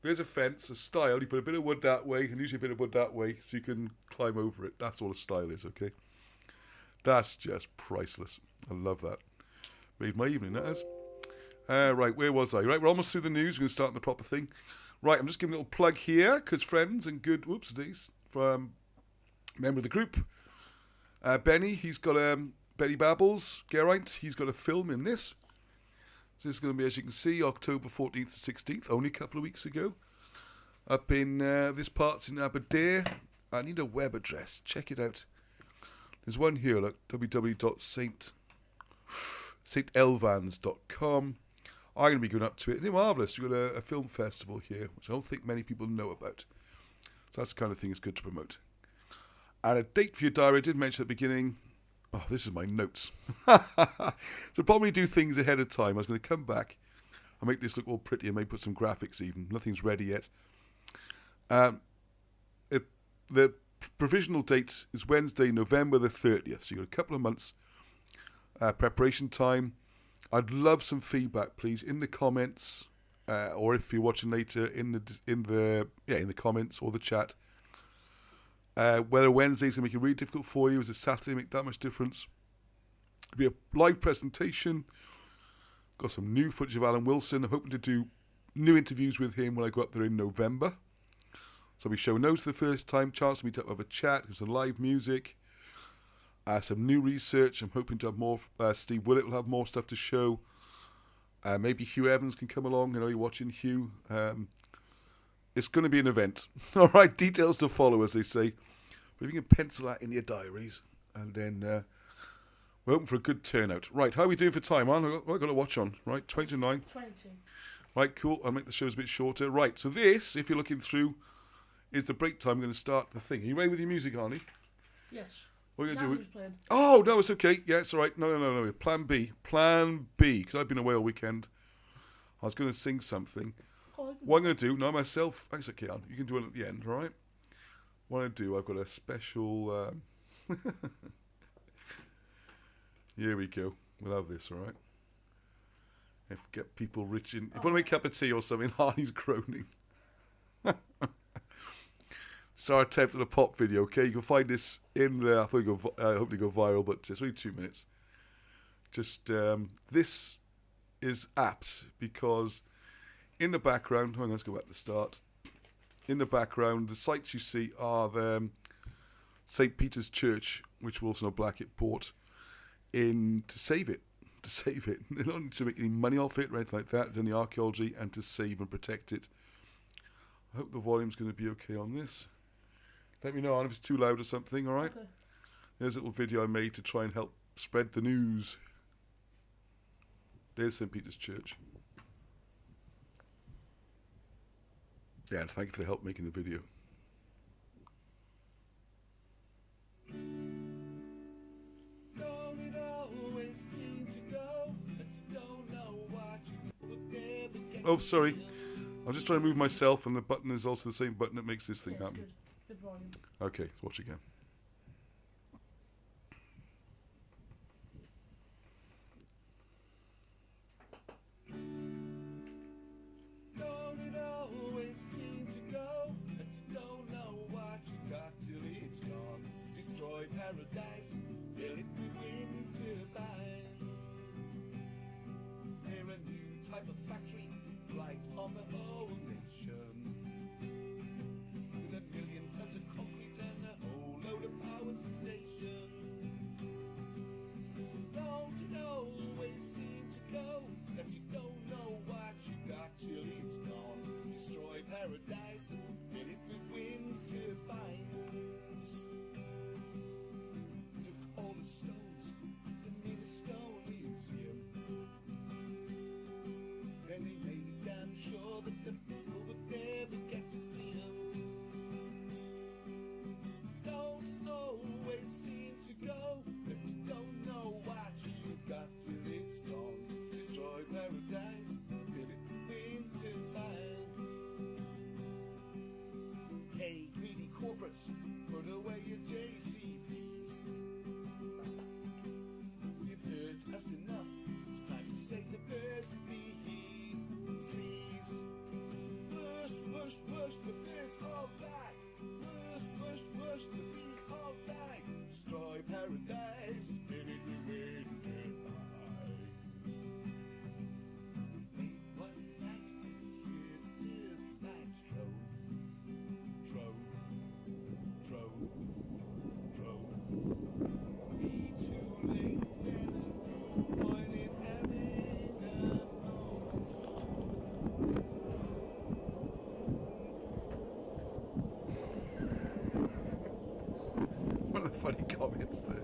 There's a fence, a style. You put a bit of wood that way, and usually a bit of wood that way, so you can climb over it. That's all a style is, okay? That's just priceless. I love that. Made my evening, that has. Right, where was I? Right, we're almost through the news. We're going to start on the proper thing. Right, I'm just giving a little plug here, because friends and good, whoopsie-days, from a member of the group, Benny, he's got Benny Babbles, Geraint, he's got a film in this. So this is going to be, as you can see, October 14th to 16th, only a couple of weeks ago. Up in, this part's in Aberdare. I need a web address, check it out. There's one here, look, www.saintelvans.com. I'm going to be going up to it. It's marvellous. We've got a film festival here, which I don't think many people know about. So that's the kind of thing it's good to promote. And a date for your diary, I did mention at the beginning. Oh, this is my notes. So probably do things ahead of time. I was going to come back and make this look all pretty and maybe put some graphics even. Nothing's ready yet. The provisional date is Wednesday, November the 30th. So you've got a couple of months preparation time. I'd love some feedback, please, in the comments, or if you're watching later, in the comments or the chat. Whether Wednesday's going to make it really difficult for you, is it Saturday make that much difference? It'll be a live presentation. Got some new footage of Alan Wilson. I'm hoping to do new interviews with him when I go up there in November. So I'll be showing those for the first time. Chance to meet up, have a chat, have some live music. Some new research. I'm hoping to have more. Steve Willett will have more stuff to show. Maybe Hugh Evans can come along. I know you're watching Hugh. It's going to be an event. All right, details to follow, as they say. But if you can pencil that in your diaries, and then we're hoping for a good turnout. Right, how are we doing for time, man? I've got to watch on. Right, 29. 22. Right, cool. I'll make the shows a bit shorter. Right, so this, if you're looking through, is the break time. I'm going to start the thing. Are you ready with your music, Arnie? Yes. What are you going to do? Playing. Oh, no, it's okay. Yeah, it's all right. No. Plan B. Plan B. Because I've been away all weekend. I was going to sing something. What I'm going to do, not myself. Thanks, okay, Anne. You can do it at the end, all right? What I do, I've got a special... Here we go. We'll have this, all right? Get people rich in... If you want to make a cup of tea or something, Arnie's groaning. So I attempted a pop video, okay? You can find this in there. I thought hopefully go viral, but it's only 2 minutes. Just, this is apt because in the background, let's go back to the start. In the background, the sites you see are the St. Peter's Church, which Wilson Blackett bought to save it. They don't need to make any money off it or anything like that. It's only archaeology and to save and protect it. I hope the volume's going to be okay on this. Let me know if it's too loud or something, all right? Okay. There's a little video I made to try and help spread the news. There's St. Peter's Church. Yeah, and thank you for the help making the video. Oh, sorry. I'm just trying to move myself, and the button is also the same button that makes this thing happen. Good. Good volume. Okay, let's watch again. Don't it always seem to go that you don't know what you got till it's gone? Destroy paradise, fill it with winter vine. They're a new type of factory, right on the whole nation. With 1 million tons of concrete and a whole load of power station. Don't it always seem to go that you don't know what you got till it's gone? Destroy paradise, fill it with wind turbines. Took all the stones, they made a stone museum. Then they made damn sure that the people would never get to see birds, put away your JCBs. You've heard us enough, it's time to say the birds be please. Rush, rush, rush, the birds all die. Rush, rush, rush, the bees all die. Destroy paradise, did it remain goodbye. Late one night, hear the turbines troll. Be too late, then no point in having a moan. One of the funny comments there.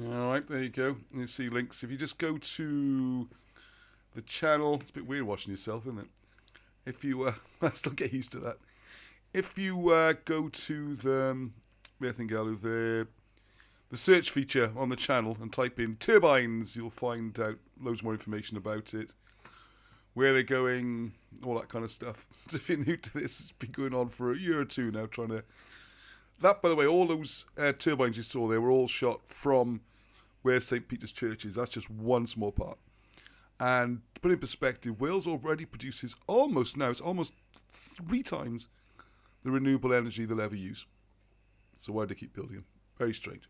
Alright, there you go. You see links. If you just go to the channel, it's a bit weird watching yourself, isn't it? If you, I still get used to that. If you go to the search feature on the channel and type in turbines, you'll find out loads more information about it, where they're going, all that kind of stuff. So if you're new to this, it's been going on for a year or two now, trying to... That, by the way, all those turbines you saw there were all shot from where St. Peter's Church is. That's just one small part. And to put it in perspective, Wales already produces almost 3 times the renewable energy they'll ever use. So why do they keep building them? Very strange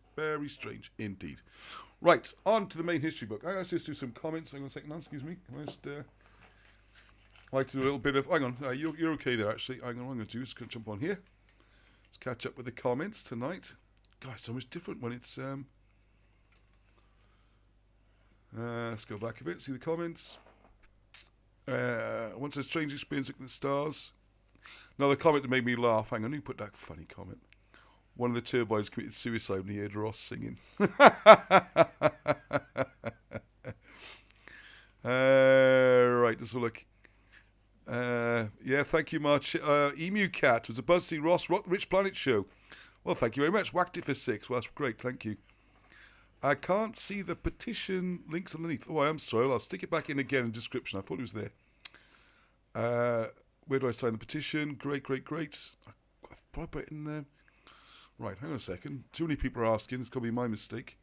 indeed. Right, on to the main history book. Let's just do some comments. Hang on a second, excuse me. Can I just... I'd like to do a little bit of... Hang on, you're okay there, actually. Hang on, what I'm going to do is jump on here. Let's catch up with the comments tonight. God, it's so much different when it's... let's go back a bit, see the comments. Once a strange experience looking at the stars. Another comment that made me laugh. Hang on, who put that funny comment? One of the turbines committed suicide when he heard Ross singing. Right, let's have a look. Yeah, thank you much. Emu Cat was a buzz to see Ross rock the Rich Planet show. Well, thank you very much. Whacked it for 6. Well, that's great, thank you. I can't see the petition links underneath. Oh, I am sorry. I'll stick it back in again in the description. I thought it was there. Where do I sign the petition? Great. I've probably put it in there. Right, hang on a second. Too many people are asking. It's got to be my mistake.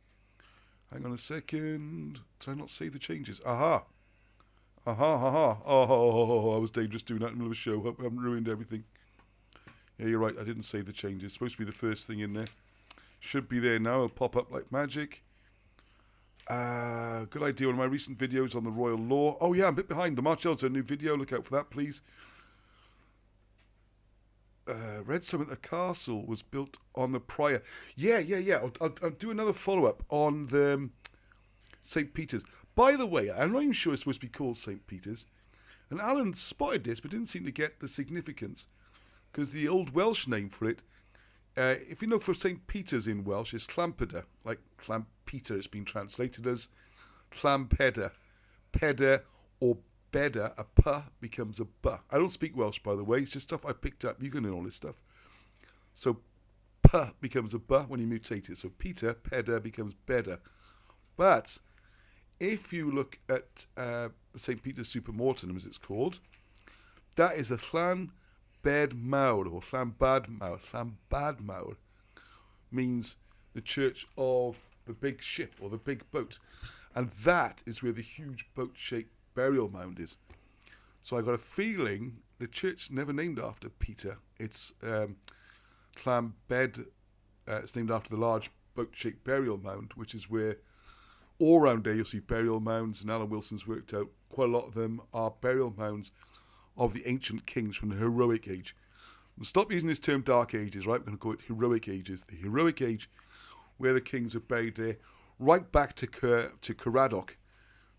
Hang on a second. Did I not save the changes? Aha. Oh, I was dangerous doing that in the middle of a show. Hope I haven't ruined everything. Yeah, you're right. I didn't save the changes. It's supposed to be the first thing in there. Should be there now. It'll pop up like magic. Good idea. One of my recent videos on the royal law. Oh, yeah, I'm a bit behind. The Marchel's a new video. Look out for that, please. Read something. The castle was built on the prior. Yeah. I'll do another follow-up on the St. Peter's. By the way, I'm not even sure it's supposed to be called St. Peter's. And Alan spotted this, but didn't seem to get the significance. Because the old Welsh name for it, if you know for St. Peter's in Welsh, it's Llampeder. Like Llampeter, it's been translated as Llampeder. Peder or beda, a p becomes a b. I don't speak Welsh, by the way. It's just stuff I picked up. You can know all this stuff. So p becomes a b when you mutate it. So Peter, peder, becomes beda. But if you look at St. Peter's Supermortem, as it's called, that is a Llan Bed Mawr, or Llanbad Mawr. Llanbad Mawr means the church of the big ship, or the big boat. And that is where the huge boat-shaped burial mound is. So I got a feeling the church's never named after Peter. It's Llanbed. It's named after the large boat-shaped burial mound, which is where all around there you'll see burial mounds, and Alan Wilson's worked out quite a lot of them are burial mounds of the ancient kings from the heroic age. We'll stop using this term Dark Ages, right? We're going to call it heroic ages. The heroic age where the kings are buried there, right back to CADW,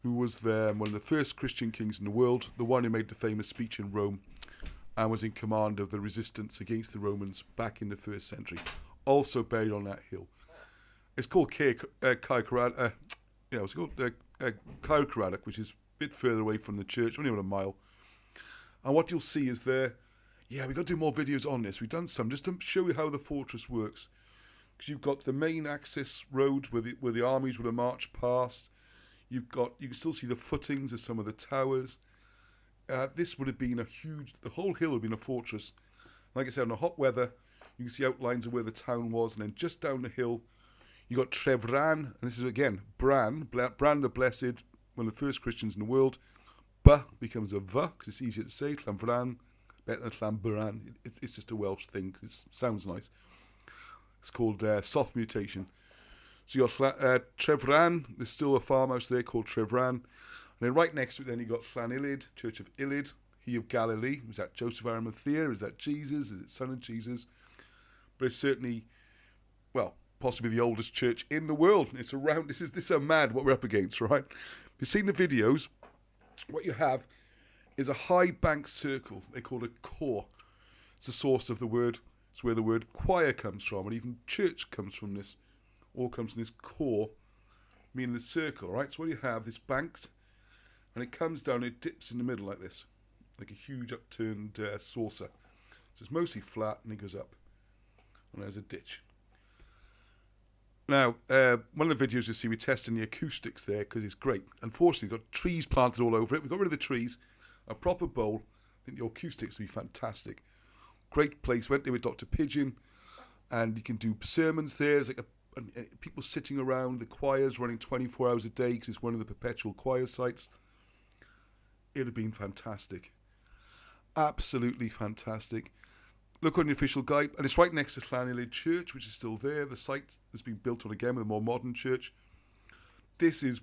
who was one of the first Christian kings in the world, the one who made the famous speech in Rome and was in command of the resistance against the Romans back in the 1st century, also buried on that hill. It's called Caercaradoc, which is a bit further away from the church, only about a mile. And what you'll see is there, we've got to do more videos on this. We've done some just to show you how the fortress works. because you've got the main access road where the armies would have marched past. You can still see the footings of some of the towers. This would have been the whole hill would have been a fortress. Like I said, in the hot weather, you can see outlines of where the town was, and then just down the hill, you got Trefran, and this is again Bran the Blessed, one of the first Christians in the world. B becomes a V, because it's easier to say, Llanfran, better than Llanbran. It's just a Welsh thing, it sounds nice. It's called soft mutation. So you got Trefran, there's still a farmhouse there called Trefran. And then right next to it, then you got Llanilid, Church of Ilid, he of Galilee. Was that Joseph Arimathea? Is that Jesus? Is it son of Jesus? But it's certainly, well, possibly the oldest church in the world. It's around, this is mad what we're up against, right? If you've seen the videos, what you have is a high bank circle. They call it core. It's the source of the word. It's where the word choir comes from, and even church comes from this. All comes from this core, meaning the circle, right? So what you have, this banks, and it comes down, it dips in the middle like this, like a huge upturned saucer. So it's mostly flat, and it goes up, and there's a ditch. Now, one of the videos you see, we're testing the acoustics there, because it's great. Unfortunately, we've got trees planted all over it. We got rid of the trees, a proper bowl. I think the acoustics will be fantastic. Great place. Went there with Dr. Pigeon, and you can do sermons there. There's like people sitting around, the choir's running 24 hours a day, because it's one of the perpetual choir sites. It would have been fantastic. Absolutely fantastic. Look on the official guide, and it's right next to Llanilid Church, which is still there. The site has been built on again with a more modern church. This is,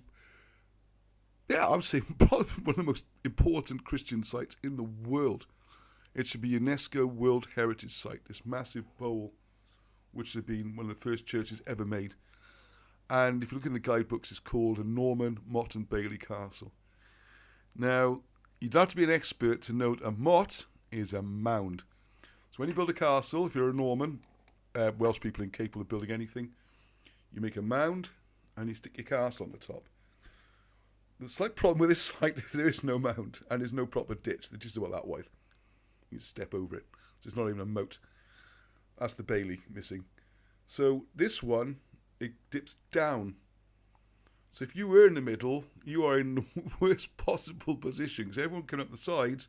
I would say, probably one of the most important Christian sites in the world. It should be UNESCO World Heritage Site, this massive bowl, which should have been one of the first churches ever made. And if you look in the guidebooks, it's called a Norman Motte and Bailey Castle. Now, you don't have to be an expert to note a motte is a mound. So when you build a castle, if you're a Norman, Welsh people incapable of building anything, you make a mound and you stick your castle on the top. The slight problem with this site is there is no mound and there's no proper ditch. They're just about that wide. You step over it. So it's not even a moat. That's the Bailey missing. So this one, it dips down. So if you were in the middle, you are in the worst possible position, because everyone coming up the sides,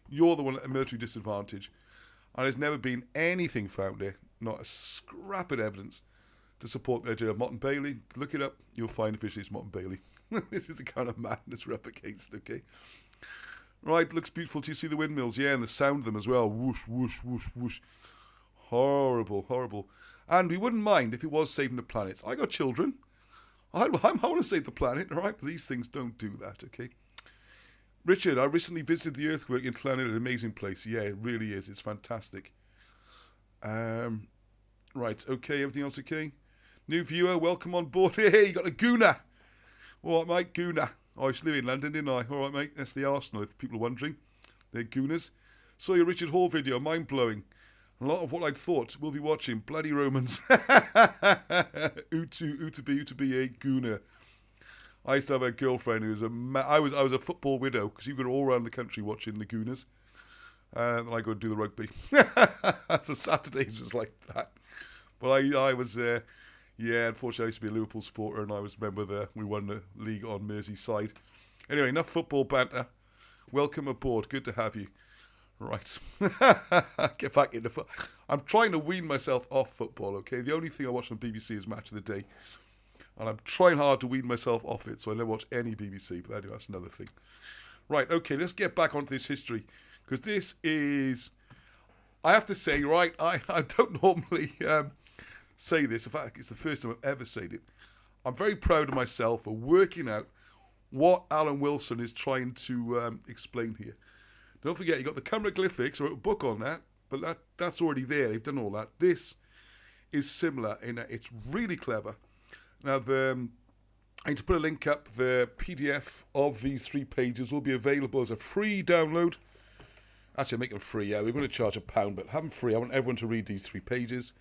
you're the one at a military disadvantage. And there's never been anything found there, not a scrap of evidence, to support the idea of Motte and Bailey. Look it up, you'll find officially it's Motte and Bailey. This is the kind of madness we're up against, okay? Right, looks beautiful. Do you see the windmills? Yeah, and the sound of them as well. Whoosh, whoosh, whoosh, whoosh. Horrible, horrible. And we wouldn't mind if it was saving the planet. I got children. I want to save the planet, all right? But these things don't do that, okay? Richard, I recently visited the earthwork in Llanilid, an amazing place. Yeah, it really is. It's fantastic. Right, okay, everything else okay? New viewer, welcome on board. Hey, you got a Gooner. All right, mate, Gooner. I used to live in London, didn't I? All right, mate, that's the Arsenal, if people are wondering. They're Gooners. Saw your Richard Hall video, mind-blowing. A lot of what I'd thought we'll be watching. Bloody Romans. Uta be a Gooner. I used to have a girlfriend who was I was a football widow, because you go all around the country watching the Gooners. And I go and do the rugby. So Saturdays was like that. But I was, unfortunately I used to be a Liverpool supporter, and I was a member we won the league on Merseyside. Anyway, enough football banter. Welcome aboard. Good to have you. Right. Get back into football. I'm trying to wean myself off football, okay? The only thing I watch on BBC is Match of the Day. And I'm trying hard to wean myself off it, so I never watch any BBC, but anyway, that's another thing. Right, okay, let's get back onto this history, because this is, I have to say, right, I don't normally say this. In fact, it's the first time I've ever said it. I'm very proud of myself for working out what Alan Wilson is trying to explain here. Don't forget, you got the Cymraglyphics, I wrote a book on that, but that's already there. They've done all that. This is similar in that it's really clever. Now, I need to put a link up. The PDF of these 3 pages will be available as a free download. Actually, make them free. Yeah, we're going to charge £1, but have them free. I want everyone to read these 3 pages.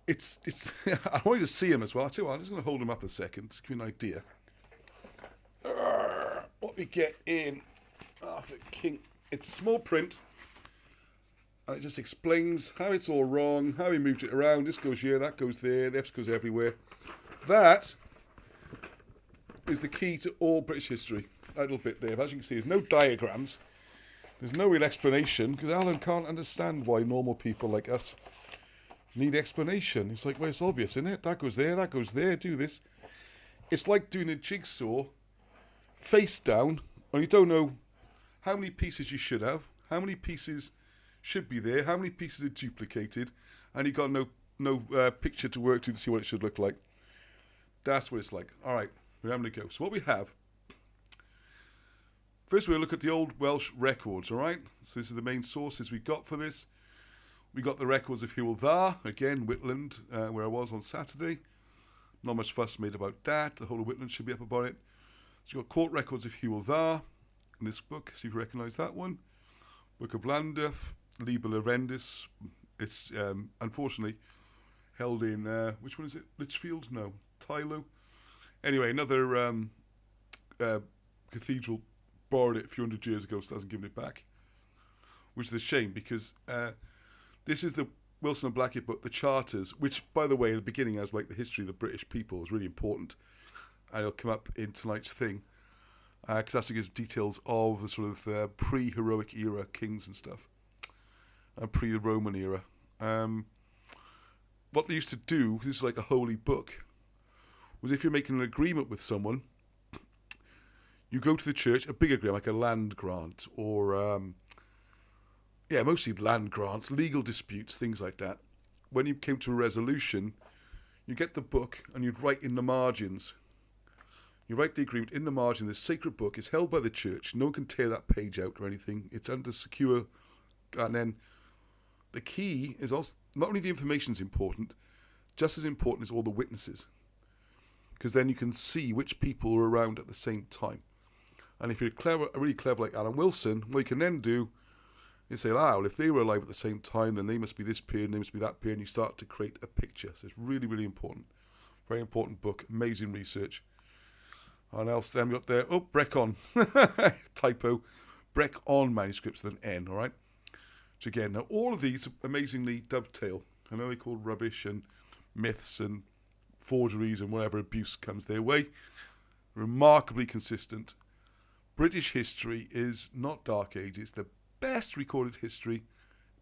It's. I want you to see them as well. I'll tell you what, I'm just going to hold them up a second to give you an idea. What we get in Arthur King. It's small print. And it just explains how it's all wrong, how he moved it around. This goes here, that goes there, the F goes everywhere. That is the key to all British history. That little bit there. But as you can see, there's no diagrams. There's no real explanation, because Alan can't understand why normal people like us need explanation. It's like, well, it's obvious, isn't it? That goes there, do this. It's like doing a jigsaw face down, and you don't know how many pieces you should have, how many pieces should be there, how many pieces are duplicated, and you've got no picture to work to see what it should look like. That's what it's like. All right, we're having a go. So what we have, first we'll look at the old Welsh records, all right? So this is the main sources we got for this. We got the records of Hywel Dda, again, Whitland, where I was on Saturday. Not much fuss made about that. The whole of Whitland should be up about it. So you've got court records of Hywel Dda in this book. See if you recognise that one. Book of Llandaff, Liber Lorendis. It's unfortunately held in, which one is it? Lichfield? No. Tylo? Anyway, another cathedral borrowed it a few hundred years ago, so hasn't given it back. Which is a shame, because this is the Wilson and Blackett book, the Charters, which, by the way, in the beginning, as like the history of the British people, is really important. And it'll come up in tonight's thing. Because that's to give details of the sort of pre-heroic era kings and stuff, and pre-Roman era. What they used to do, this is like a holy book, was if you're making an agreement with someone, you go to the church, a big agreement, like a land grant, or, mostly land grants, legal disputes, things like that. When you came to a resolution, you get the book and you'd write in the margins. You write the agreement in the margin. This sacred book is held by the church. No one can tear that page out or anything. It's under secure. And then the key is also, not only the information is important, just as important is all the witnesses. Because then you can see which people are around at the same time. And if you're really clever like Alan Wilson, what you can then do is say, well, if they were alive at the same time, then they must be this period, and they must be that period, and you start to create a picture. So it's really, really important. Very important book. Amazing research. And else then we got there, Brecon, typo, Brecon manuscripts with an N, all right? So again, now all of these amazingly dovetail. I know they're called rubbish and myths and forgeries and whatever abuse comes their way. Remarkably consistent. British history is not Dark Ages. It's the best recorded history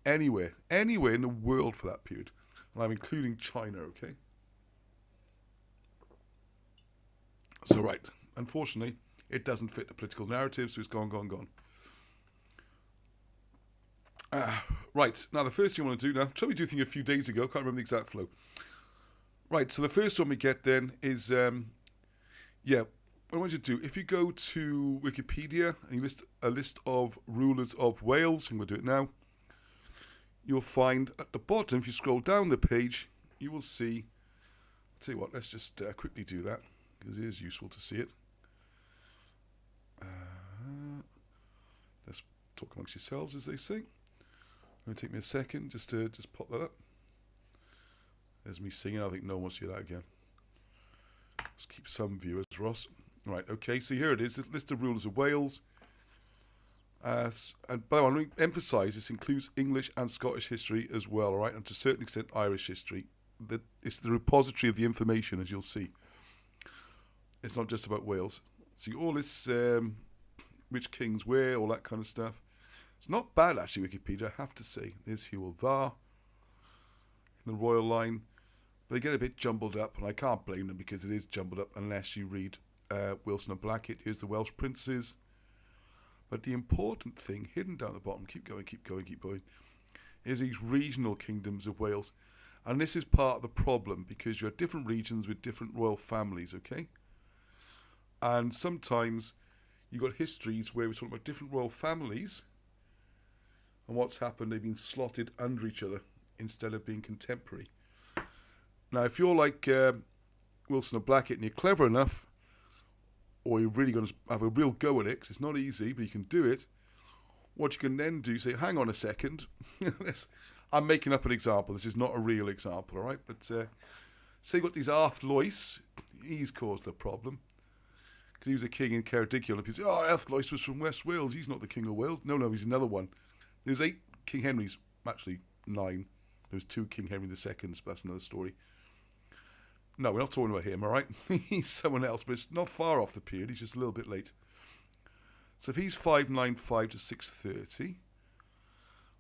anywhere in the world for that period. And I'm including China, okay? So right, unfortunately, it doesn't fit the political narrative, so it's gone. Right, now the first thing I want to do now, try to do a thing a few days ago, can't remember the exact flow. Right, so the first one we get then is, what I want you to do, if you go to Wikipedia and you list a list of rulers of Wales, and we'll do it now, you'll find at the bottom, if you scroll down the page, you will see, I'll tell you what, let's just quickly do that, because it is useful to see it. Let's talk amongst yourselves, as they say. It'll take me a second just to pop that up. There's me singing. I think no one wants to hear that again. Let's keep some viewers, Ross. Right, okay, so here it is, the list of rulers of Wales. And by the way, let me emphasise, this includes English and Scottish history as well, all right, and to a certain extent Irish history. It's the repository of the information, as you'll see. It's not just about Wales. See, all this, which kings were, all that kind of stuff. It's not bad, actually, Wikipedia, I have to say. There's Hywel Dda in the royal line. They get a bit jumbled up, and I can't blame them because it is jumbled up unless you read Wilson and Blackett. Here's the Welsh princes. But the important thing, hidden down at the bottom, keep going, is these regional kingdoms of Wales. And this is part of the problem, because you have different regions with different royal families, okay? And sometimes you've got histories where we're talking about different royal families, and what's happened, they've been slotted under each other instead of being contemporary. Now, if you're like Wilson and Blackett and you're clever enough, or you're really going to have a real go at it, because it's not easy, but you can do it, what you can then do, say, hang on a second, I'm making up an example, this is not a real example, all right? But say you've got these Arthlois, he's caused the problem, because he was a king in Ceredigion, and people say, Arthlois was from West Wales, he's not the king of Wales. No, he's another one. There's 8 King Henrys, actually 9. There was 2 King Henry II's, but that's another story. No, we're not talking about him, all right? He's someone else, but it's not far off the period. He's just a little bit late. So if he's 595 to 630,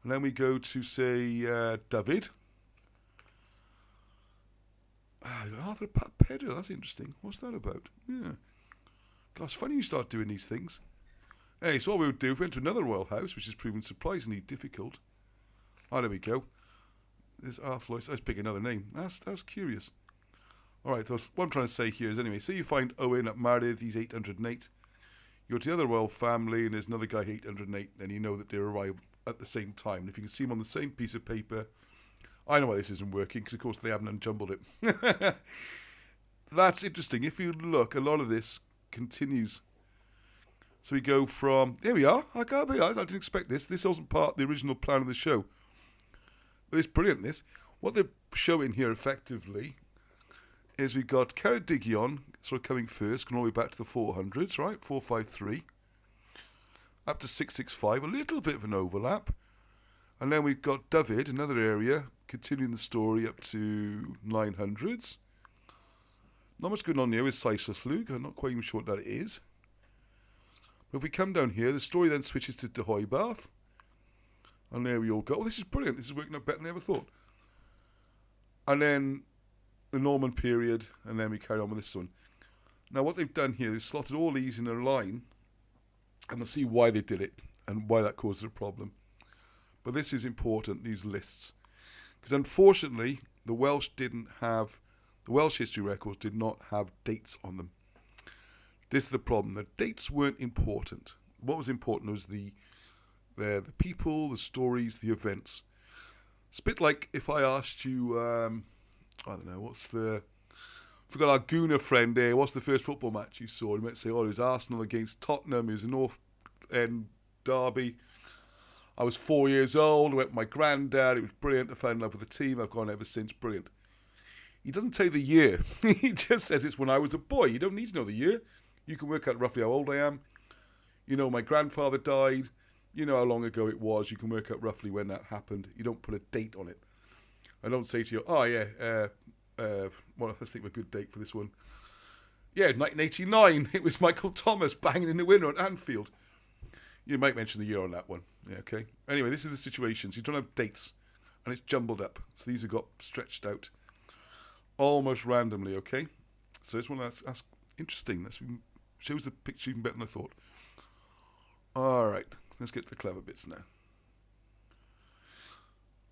and then we go to, say, David. Arthur Pedro, that's interesting. What's that about? Yeah. Gosh, funny you start doing these things. Hey, so what we would do, we went to another royal house, which has proven surprisingly difficult. Oh, there we go. There's Arthur Lloyd. Let's pick another name. That's curious. All right, so what I'm trying to say here is, anyway, say you find Owen at Mardydd, he's 808. You go to the other royal family, and there's another guy 808, and you know that they arrive at the same time. And if you can see them on the same piece of paper, I know why this isn't working, because of course they haven't unjumbled it. That's interesting. If you look, a lot of this continues. So we go from, here we are. I didn't expect this. This wasn't part of the original plan of the show. But it's brilliant, this. What they're showing here, effectively, is we've got Ceredigion sort of coming first, going all the way back to the 400s, right? 453. Up to 665, a little bit of an overlap. And then we've got David, another area, continuing the story up to 900s. Not much going on here with Seiserflug. I'm not quite even sure what that is. But if we come down here, the story then switches to De Hoybath. And there we all go. Oh, this is brilliant. This is working out better than I ever thought. And then the Norman period, and then we carry on with this one. Now, what they've done here is slotted all these in a line, and we'll see why they did it and why that causes a problem. But this is important, these lists. Because unfortunately, the Welsh history records did not have dates on them. This is the problem. The dates weren't important. What was important was the people, the stories, the events. It's a bit like if I asked you, I don't know, we've got our Gooner friend there, what's the first football match you saw? You might say, oh, it was Arsenal against Tottenham, it was a North End derby. I was 4 years old, I went with my granddad, it was brilliant, I fell in love with the team, I've gone ever since, brilliant. He doesn't tell you the year, he just says it's when I was a boy. You don't need to know the year. You can work out roughly how old I am. You know, my grandfather died, you know how long ago it was, you can work out roughly when that happened. You don't put a date on it. I don't say to you, oh yeah, well, let's think of a good date for this one. Yeah, 1989, it was Michael Thomas banging in the winner at Anfield. You might mention the year on that one. Yeah, okay. Anyway, this is the situation. So you don't have dates, and it's jumbled up. So these have got stretched out almost randomly, okay? So this one, that's interesting. That shows the picture even better than I thought. All right, let's get to the clever bits now.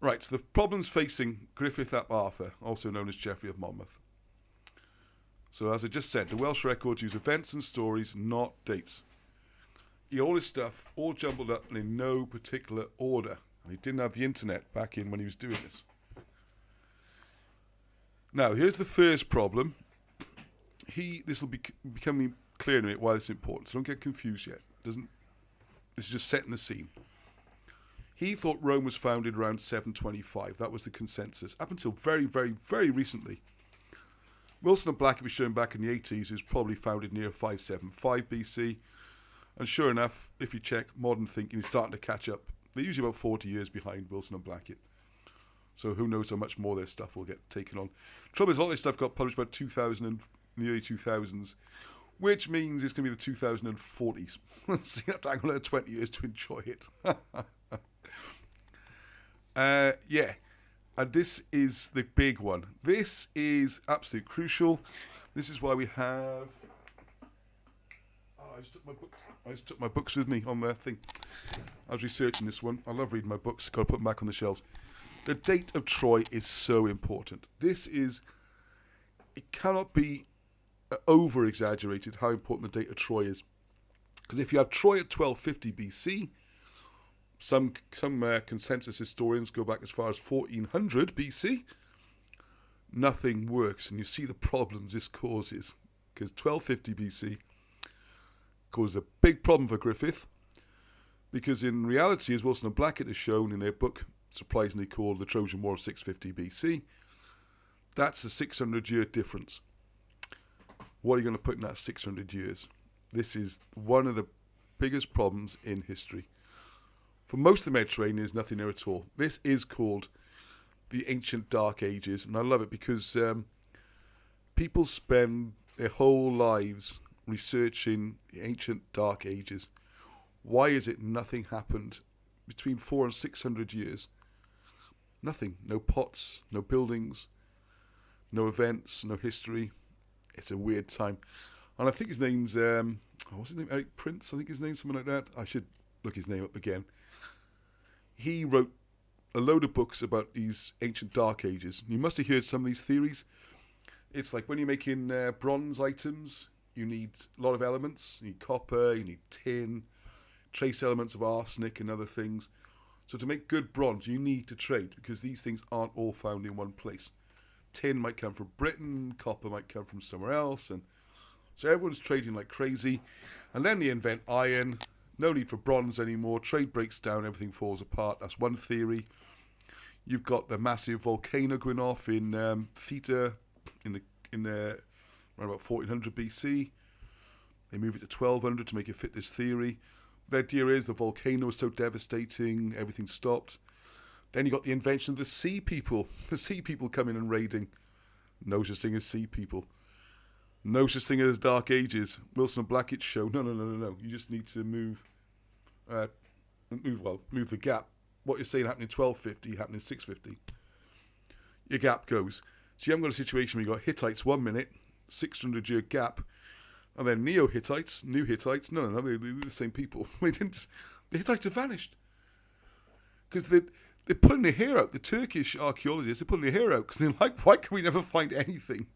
Right, so the problems facing Griffith ap Arthur, also known as Geoffrey of Monmouth. So as I just said, the Welsh records use events and stories, not dates. He had all this stuff all jumbled up and in no particular order. And he didn't have the internet back in when he was doing this. Now, here's the first problem. This will be becoming clear in a minute why this is important, so don't get confused yet. This is just setting the scene. He thought Rome was founded around 725. That was the consensus. Up until very, very, very recently. Wilson and Blackett was shown back in the 80s. It was probably founded near 575 BC. And sure enough, if you check, modern thinking is starting to catch up. They're usually about 40 years behind Wilson and Blackett. So who knows how much more their stuff will get taken on. Trouble is, a lot of this stuff got published about 2000 and in the early 2000s, which means it's going to be the 2040s. So you have to hang on another 20 years to enjoy it. Yeah, and this is the big one. This is absolutely crucial. This is why we have... I just took my books with me on the thing. I was researching this one. I love reading my books. Got to put them back on the shelves. The date of Troy is so important. It cannot be over-exaggerated how important the date of Troy is. Because if you have Troy at 1250 BC, some consensus historians go back as far as 1400 BC, nothing works. And you see the problems this causes. Because 1250 BC caused a big problem for Griffith. Because in reality, as Wilson and Blackett has shown in their book, surprisingly called The Trojan War of 650 BC, that's a 600-year difference. What are you going to put in that 600 years? This is one of the biggest problems in history. For most of the Mediterranean, there's nothing there at all. This is called the Ancient Dark Ages, and I love it because people spend their whole lives researching the Ancient Dark Ages. Why is it nothing happened between 400 and 600 years? Nothing. No pots, no buildings, no events, no history. It's a weird time. And I think his name's, what's his name? Eric Prince, I think his name, something like that. I should look his name up again. He wrote a load of books about these ancient dark ages. You must have heard some of these theories. It's like when you're making bronze items, you need a lot of elements. You need copper, you need tin, trace elements of arsenic and other things. So to make good bronze, you need to trade because these things aren't all found in one place. Tin might come from Britain, copper might come from somewhere else, and so everyone's trading like crazy. And then they invent iron, no need for bronze anymore, trade breaks down, everything falls apart. That's one theory. You've got the massive volcano going off in Theta in around about 1400 BC. They move it to 1200 to make it fit this theory. The idea is the volcano was so devastating, everything stopped. Then you got the invention of the sea people. The sea people coming and raiding. No such thing as sea people. No such thing as Dark Ages. Wilson and Blackett's show. No. You just need to move the gap. What you're saying happened in 1250, happened in 650. Your gap goes. So you haven't got a situation where you've got Hittites 1 minute, 600 year gap, and then Neo-Hittites, new Hittites. No, they're the same people. The Hittites have vanished. Because they're pulling their hair out. The Turkish archaeologists are pulling their hair out because they're like, why can we never find anything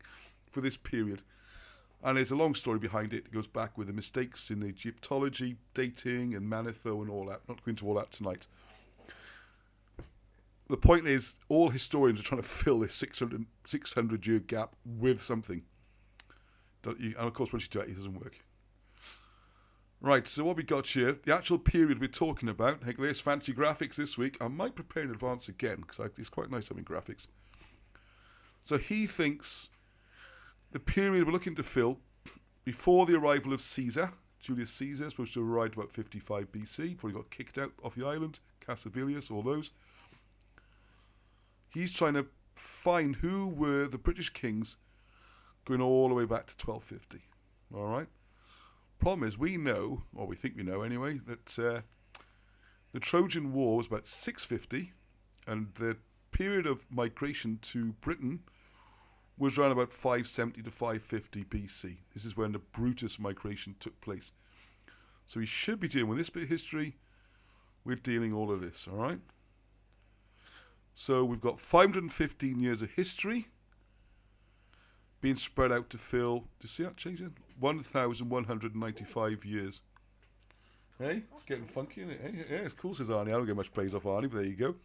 for this period? And there's a long story behind it. It goes back with the mistakes in Egyptology, dating, and Manetho and all that. Not going into all that tonight. The point is, all historians are trying to fill this 600 year gap with something. And of course, once you do that, it doesn't work. Right, so what we got here, the actual period we're talking about. Hey, there's fancy graphics this week. I might prepare in advance again, because it's quite nice having graphics. So he thinks the period we're looking to fill before the arrival of Caesar, Julius Caesar, supposed to have arrived about 55 BC, before he got kicked out off the island, Cassavelius, all those. He's trying to find who were the British kings going all the way back to 1250. All right? Problem is, we know, or we think we know anyway, that the Trojan War was about 650, and the period of migration to Britain was around about 570 to 550 BC. This is when the Brutus migration took place. So we should be dealing with this bit of history. We're dealing all of this, all right? So we've got 515 years of history being spread out to fill, do you see that changing? 1,195 years. Hey, it's getting funky, isn't it? Hey, yeah, it's cool, says Arnie. I don't get much praise off Arnie, but there you go.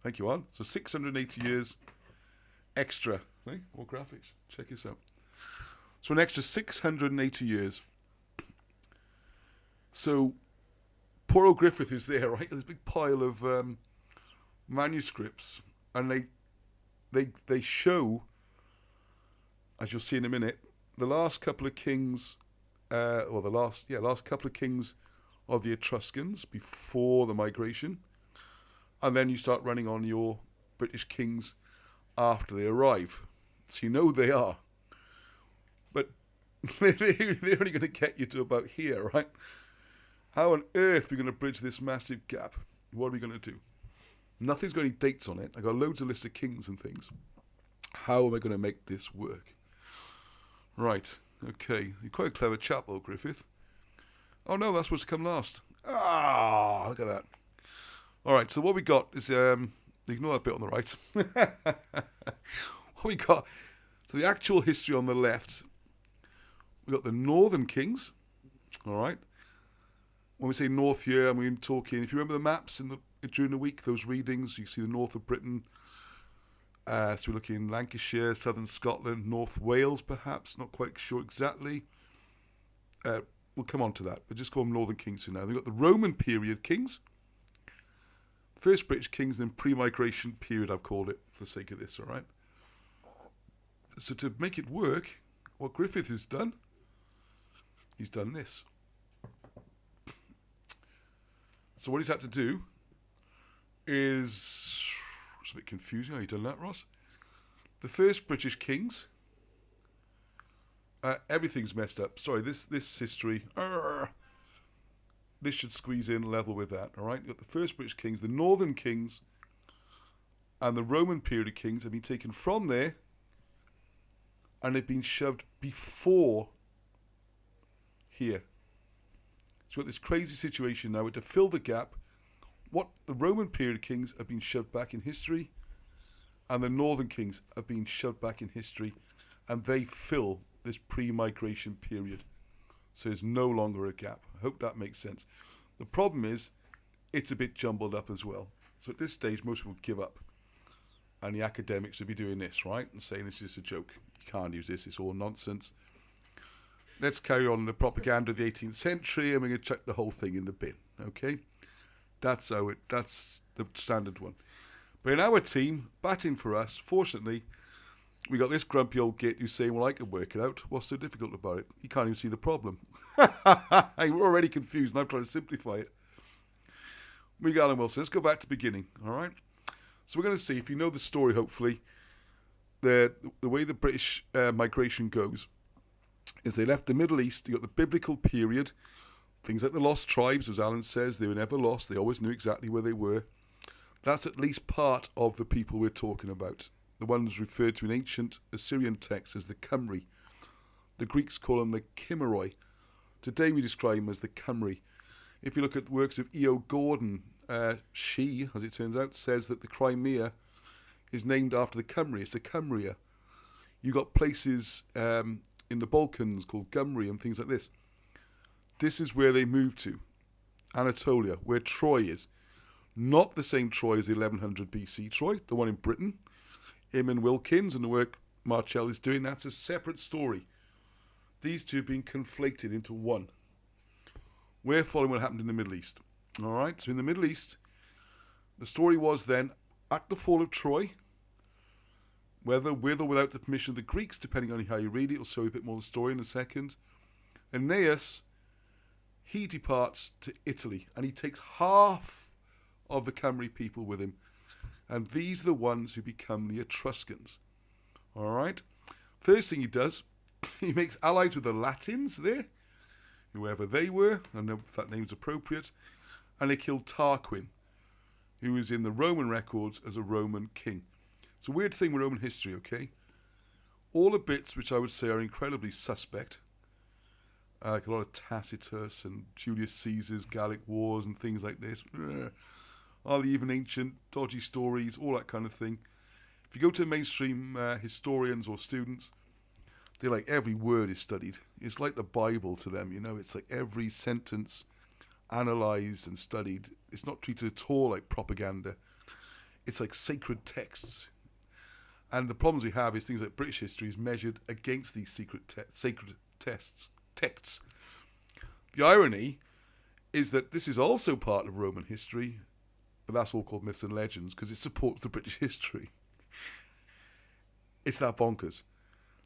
Thank you, Arnie. So 680 years extra. See? More graphics. Check this out. So an extra 680 years. So poor old Griffith is there, right? There's a big pile of manuscripts, and they show, as you'll see in a minute, the last couple of kings, last couple of kings of the Etruscans before the migration, and then you start running on your British kings after they arrive. So you know they are, but they're only going to get you to about here, right? How on earth are we going to bridge this massive gap? What are we going to do? Nothing's got any dates on it. I got loads of lists of kings and things. How am I going to make this work? Right, okay. You're quite a clever chap, though, Griffith. Oh no, that's supposed to come last. Ah, look at that. Alright, so what we got is, ignore that bit on the right. What we got, so the actual history on the left, we got the northern kings, alright. When we say north here, I mean talking, if you remember the maps during the week, those readings, you see the north of Britain. So we're looking in Lancashire, southern Scotland, North Wales perhaps, not quite sure exactly. We'll come on to that, but just call them Northern Kings for now. We've got the Roman period kings, first British kings, and pre-migration period, I've called it for the sake of this, all right? So to make it work, what Griffith has done, he's done this. So what he's had to do is... It's a bit confusing. How you done that, Ross? The first British kings. Everything's messed up. Sorry, this history... This should squeeze in level with that, all right? You've got the first British kings, the northern kings, and the Roman period of kings have been taken from there, and they've been shoved before here. So we've got this crazy situation now. To fill the gap, what the Roman period of kings have been shoved back in history, and the northern kings have been shoved back in history, and they fill this pre-migration period. So there's no longer a gap. I hope that makes sense. The problem is, it's a bit jumbled up as well. So at this stage, most people give up. And the academics will be doing this, right? And saying this is a joke. You can't use this, it's all nonsense. Let's carry on the propaganda of the 18th century, and we're going to chuck the whole thing in the bin, okay? That's the standard one. But in our team, batting for us, fortunately, we got this grumpy old git who's saying, well, I can work it out. What's so difficult about it? He can't even see the problem. We're already confused, and I'm trying to simplify it. We got him, Wilson. Let's go back to the beginning, all right? So we're going to see, if you know the story, hopefully, the way the British migration goes is they left the Middle East. You got the biblical period, things like the lost tribes, as Alan says, they were never lost. They always knew exactly where they were. That's at least part of the people we're talking about. The ones referred to in ancient Assyrian texts as the Cymri. The Greeks call them the Cimmeroi. Today we describe them as the Cymri. If you look at the works of E.O. Gordon, she, as it turns out, says that the Crimea is named after the Cymri. It's the Cymria. You got places in the Balkans called Gymri and things like this. This is where they moved to. Anatolia, where Troy is. Not the same Troy as the 1100 BC Troy, the one in Britain. Eamon Wilkins and the work Marchell is doing, that's a separate story. These two have been conflated into one. We're following what happened in the Middle East. Alright, so in the Middle East, the story was then, at the fall of Troy, whether with or without the permission of the Greeks, depending on how you read it, I'll show you a bit more of the story in a second, Aeneas, he departs to Italy, and he takes half of the Cymri people with him. And these are the ones who become the Etruscans. All right? First thing he does, he makes allies with the Latins there, whoever they were, I don't know if that name's appropriate, and they killed Tarquin, who was in the Roman records as a Roman king. It's a weird thing with Roman history, okay? All the bits which I would say are incredibly suspect, like a lot of Tacitus and Julius Caesar's Gallic Wars and things like this, are even ancient, dodgy stories, all that kind of thing. If you go to mainstream historians or students, they're like, every word is studied. It's like the Bible to them, you know. It's like every sentence analysed and studied. It's not treated at all like propaganda. It's like sacred texts. And the problems we have is things like British history is measured against these sacred texts. The irony is that this is also part of Roman history, but that's all called myths and legends because it supports the British history. It's that bonkers.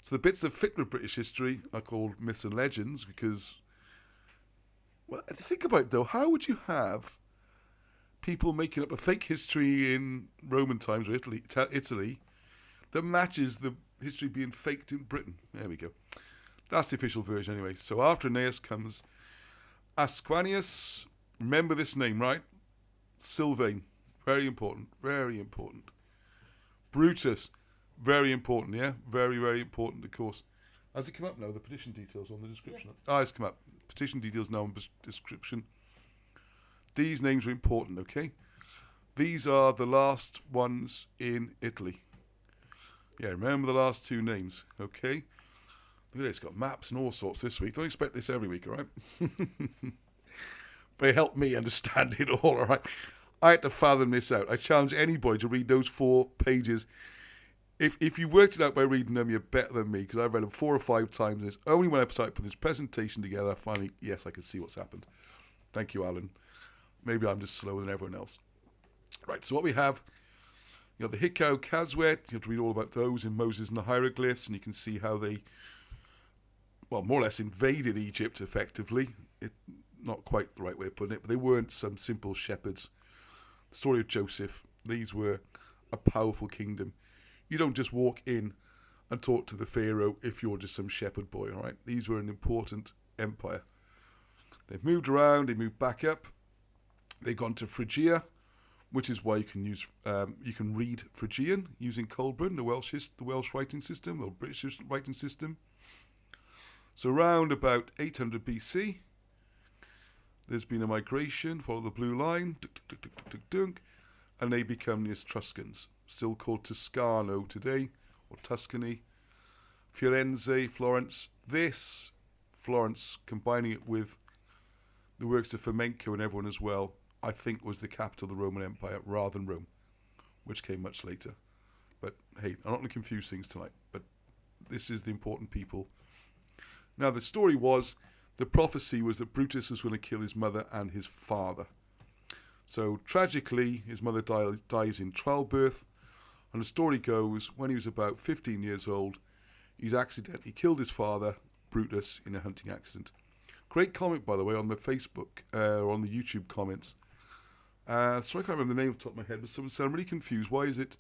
So the bits that fit with British history are called myths and legends because, well, think about it though, how would you have people making up a fake history in Roman times or Italy that matches the history being faked in Britain? There we go. That's the official version anyway. So after Aeneas comes Ascanius. Remember this name, right? Sylvain, very important, very important. Brutus, very important, yeah? Very, very important, of course. Has it come up now, the petition details on the description? Yeah. It's come up. Petition details now on the description. These names are important, okay? These are the last ones in Italy. Yeah, remember the last two names, okay? Look at this, it's got maps and all sorts this week. Don't expect this every week, all right? But it helped me understand it all right? I had to fathom this out. I challenge anybody to read those 4 pages. If you worked it out by reading them, you're better than me, because I've read them 4 or 5 times. It's only when I started putting this presentation together, I finally, yes, I can see what's happened. Thank you, Alan. Maybe I'm just slower than everyone else. Right, so what we have, you got the Hikau Khazwet. You have to read all about those in Moses and the hieroglyphs, and you can see how they, well, more or less invaded Egypt effectively. Not quite the right way of putting it, but they weren't some simple shepherds. The story of Joseph. These were a powerful kingdom. You don't just walk in and talk to the Pharaoh if you're just some shepherd boy, all right? These were an important empire. They've moved around, they moved back up. They've gone to Phrygia, which is why you can read Phrygian using Colburn, the Welsh writing system, or British writing system. So around about 800 BC, there's been a migration, follow the blue line, and they become the Etruscans, still called Toscano today, or Tuscany. Firenze, Florence. This, Florence, combining it with the works of Flamenco and everyone as well, I think was the capital of the Roman Empire rather than Rome, which came much later. But hey, I'm not going to confuse things tonight, but this is the important people. Now, the story was, the prophecy was that Brutus was going to kill his mother and his father. So, tragically, his mother dies in childbirth, and the story goes, when he was about 15 years old, he's accidentally killed his father, Brutus, in a hunting accident. Great comment, by the way, on the Facebook, or on the YouTube comments. Sorry, I can't remember the name off the top of my head, but someone said, I'm really confused. Why is it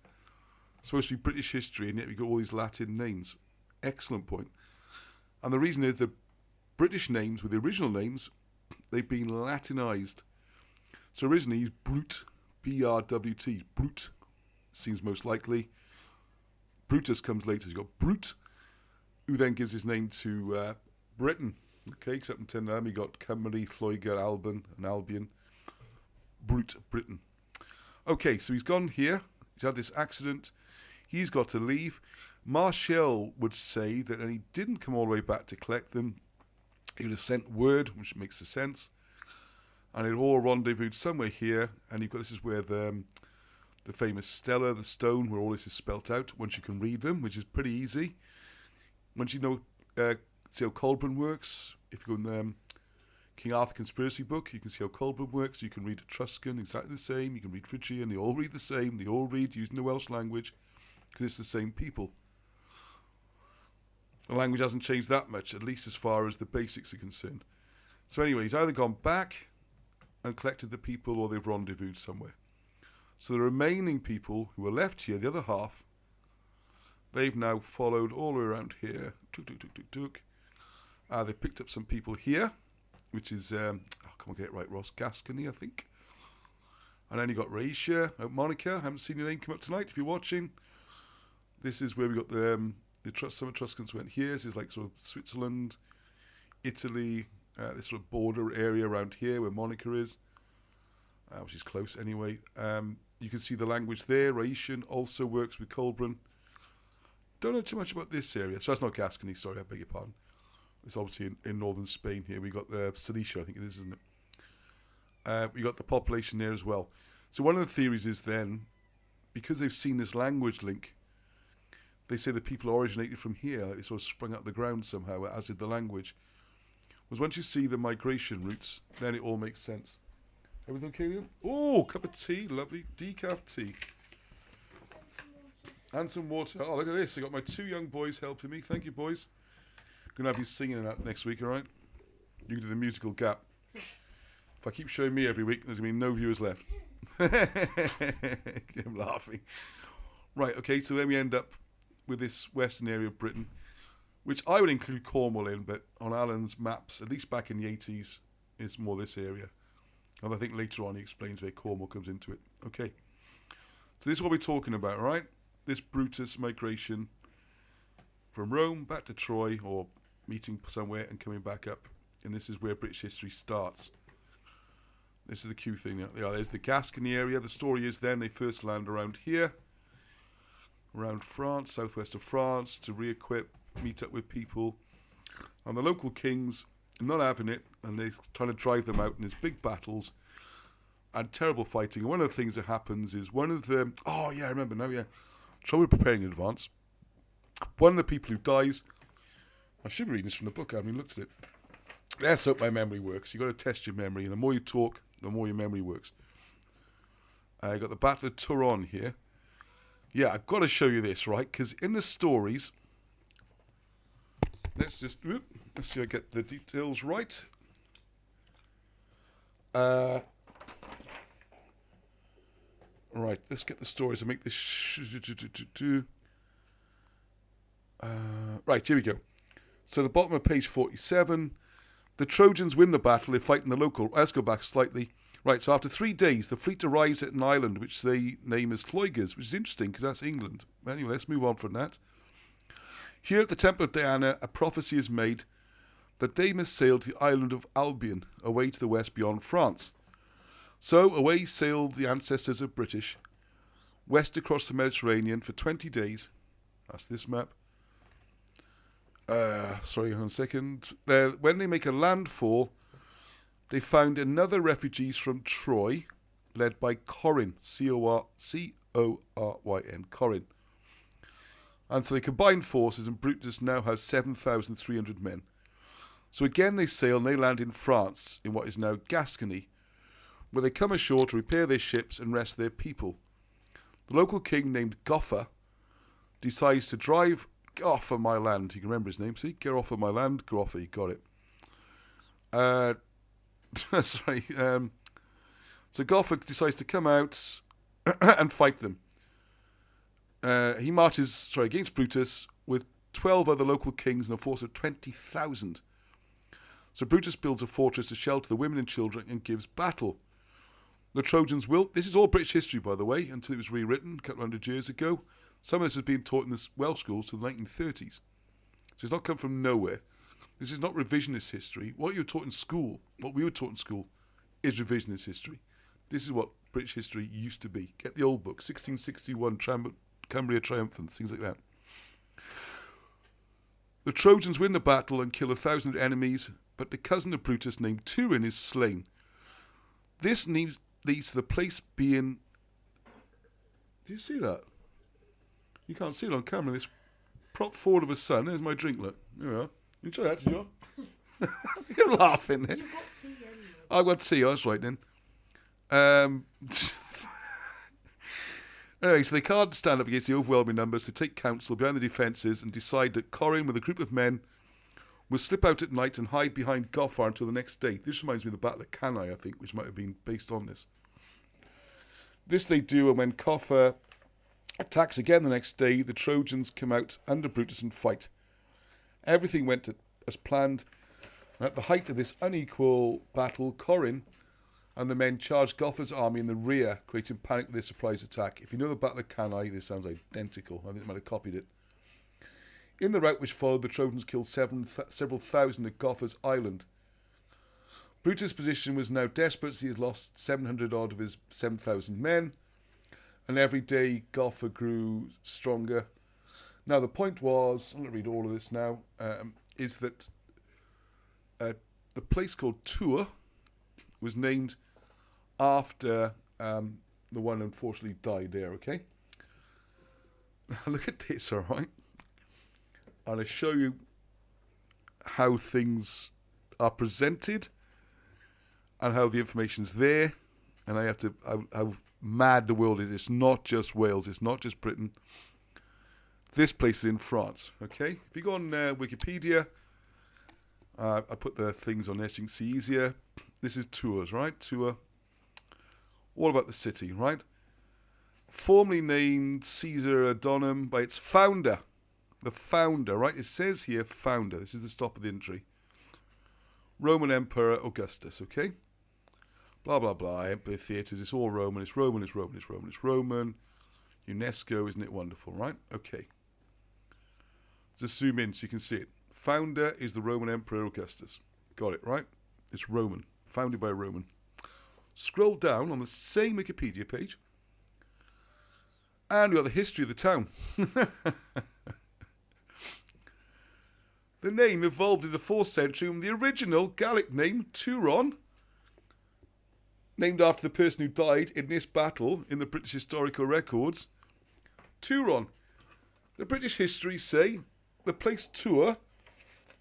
supposed to be British history, and yet we've got all these Latin names? Excellent point. And the reason is the British names were the original names, they've been Latinized. So originally he's Brute, B-R-W-T, Brute, seems most likely. Brutus comes later, he's got Brute, who then gives his name to Britain. Okay, except until now he got Cymru, Lloegr, Alban, and Albion. Brute, Britain. Okay, so he's gone here, he's had this accident, he's got to leave. Martial would say that, and he didn't come all the way back to collect them, he would have sent word, which makes sense, and it all rendezvoused somewhere here, and you've got, this is where the famous stela, the stone, where all this is spelt out, once you can read them, which is pretty easy. Once you know, see how Colburn works, if you go in King Arthur Conspiracy book, you can see how Colburn works, you can read Etruscan, exactly the same, you can read Phrygian, they all read the same, they all read using the Welsh language, because it's the same people. The language hasn't changed that much, at least as far as the basics are concerned. So anyway, he's either gone back and collected the people, or they've rendezvoused somewhere. So the remaining people who were left here, the other half, they've now followed all the way around here. They picked up some people here, which is, come on, get it right, Ross, Gascony, I think. And then you got Raetia, Monica, I haven't seen your name come up tonight if you're watching. This is where we got some Etruscans went here. This is like sort of Switzerland, Italy, this sort of border area around here where Monica is, which is close anyway. You can see the language there. Raetian also works with Colburn. Don't know too much about this area. So that's not Gascony, sorry, I beg your pardon. It's obviously in northern Spain here. We got Cilicia, I think it is, isn't it? We got the population there as well. So one of the theories is then, because they've seen this language link, they say the people originated from here, like they sort of sprung out of the ground somehow, as did the language. Was once you see the migration routes, then it all makes sense. Everything okay, Leon? Oh, cup of tea, lovely. Decaf tea. And some water. Oh, look at this. I got my two young boys helping me. Thank you, boys. Going to have you singing that next week, all right? You can do the musical gap. If I keep showing me every week, there's going to be no viewers left. I'm laughing. Right, okay, so then we end up with this western area of Britain, which I would include Cornwall in, but on Alan's maps, at least back in the 80s, it's more this area. And I think later on he explains where Cornwall comes into it. Okay, so this is what we're talking about, all right? This Brutus migration from Rome back to Troy, or meeting somewhere and coming back up. And this is where British history starts. This is the cue thing. There's the Gascony area. The story is then they first land around here, around France, southwest of France, to re-equip, meet up with people. And the local kings are not having it, and they're trying to drive them out, and there's big battles and terrible fighting. And one of the things that happens is one of the... Oh, yeah, I remember now, yeah. Trouble with preparing in advance. One of the people who dies... I should be reading this from the book, I haven't even looked at it. Let's hope my memory works. You've got to test your memory, and the more you talk, the more your memory works. I got the Battle of Turon here. Yeah, I've got to show you this, right? Because in the stories... Let's see if I get the details right. Right, let's get the stories and make this... right, here we go. So the bottom of page 47, the Trojans win the battle. They fight in the local... Let's go back slightly. Right, so after 3 days, the fleet arrives at an island which they name as Lloegrs, which is interesting because that's England. Anyway, let's move on from that. Here at the Temple of Diana, a prophecy is made that they must sail to the island of Albion, away to the west beyond France. So away sailed the ancestors of British, west across the Mediterranean for 20 days. That's this map. Sorry, hang on a second. When they make a landfall, they found another refugees from Troy, led by Corin, C-O-R-Y-N, Corin. And so they combined forces, and Brutus now has 7,300 men. So again they sail and they land in France, in what is now Gascony, where they come ashore to repair their ships and rest their people. The local king, named Goffa, decides to drive... Get off of my land. You can remember his name, see? Get off of my land. Goffa, you got it. Sorry. So Goffa decides to come out and fight them. He marches against Brutus with 12 other local kings and a force of 20,000. So Brutus builds a fortress to shelter the women and children and gives battle. The Trojans will... This is all British history, by the way, until it was rewritten a couple hundred years ago. Some of this has been taught in the Welsh schools to the 1930s. So it's not come from nowhere. This is not revisionist history. What you were taught in school, what we were taught in school, is revisionist history. This is what British history used to be. Get the old book, 1661, Cumbria Triumphant, things like that. The Trojans win the battle and kill 1,000 enemies, but the cousin of Brutus named Turin is slain. This leads to the place being... Do you see that? You can't see it on camera. This prop forward of a sun. There's my drink, look. There we are. You enjoy that, did you? You're laughing there. You've got tea anyway. I've got tea, that's right then. Anyway, so they can't stand up against the overwhelming numbers. They take counsel behind the defences and decide that Corin, with a group of men, will slip out at night and hide behind Goffa until the next day. This reminds me of the Battle of Cannae, I think, which might have been based on this. This they do, and when Goffa attacks again the next day, the Trojans come out under Brutus and fight. Everything went as planned. And at the height of this unequal battle, Corin and the men charged Goffa's army in the rear, creating panic with their surprise attack. If you know the Battle of Cannae, this sounds identical. I think they might have copied it. In the rout which followed, the Trojans killed several thousand at Goffa's island. Brutus' position was now desperate, as he had lost 700 odd of his 7,000 men, and every day Goffa grew stronger. Now the point was, I'm going to read all of this now, is that the place called Tours was named after the one unfortunately died there, okay? Look at this, all right? And I show you how things are presented and how the information's there, and I have to how mad the world is. It's not just Wales, it's not just Britain. This place is in France, okay? If you go on Wikipedia, I put the things on there so you can see easier. This is Tours, right? Tours. All about the city, right? Formerly named Caesar Adonum by its founder. The founder, right? It says here founder. This is the stop of the entry. Roman Emperor Augustus, okay? Blah, blah, blah. Empire theatres. It's all Roman. It's Roman. It's Roman. It's Roman. It's Roman. UNESCO. Isn't it wonderful, right? Okay. Just zoom in so you can see it. Founder is the Roman Emperor Augustus. Got it, right? It's Roman. Founded by a Roman. Scroll down on the same Wikipedia page. And we've got the history of the town. The name evolved in the 4th century from the original Gallic name, Turon, named after the person who died in this battle in the British historical records. Turon. The British histories say the place Tours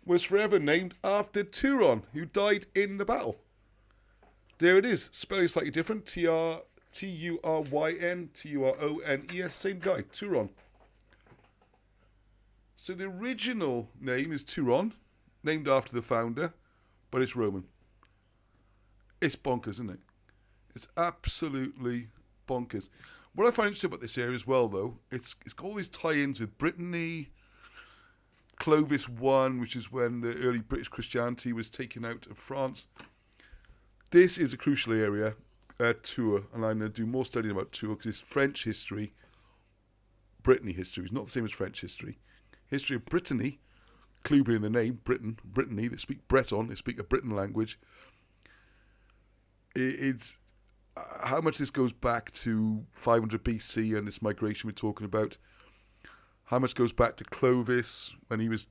was forever named after Turon, who died in the battle. There it is. Spelling slightly different. Turyn, Turones, same guy, Turon. So the original name is Turon, named after the founder, but it's Roman. It's bonkers, isn't it? It's absolutely bonkers. What I find interesting about this area as well, though, it's got all these tie-ins with Brittany, Clovis I, which is when the early British Christianity was taken out of France. This is a crucial area, Tours, and I'm going to do more studying about Tours because it's French history, Brittany history. It's not the same as French history. History of Brittany, clue being the name, Brittany, they speak Breton, they speak a Britain language. It's how much this goes back to 500 BC and this migration we're talking about. How much goes back to Clovis when he was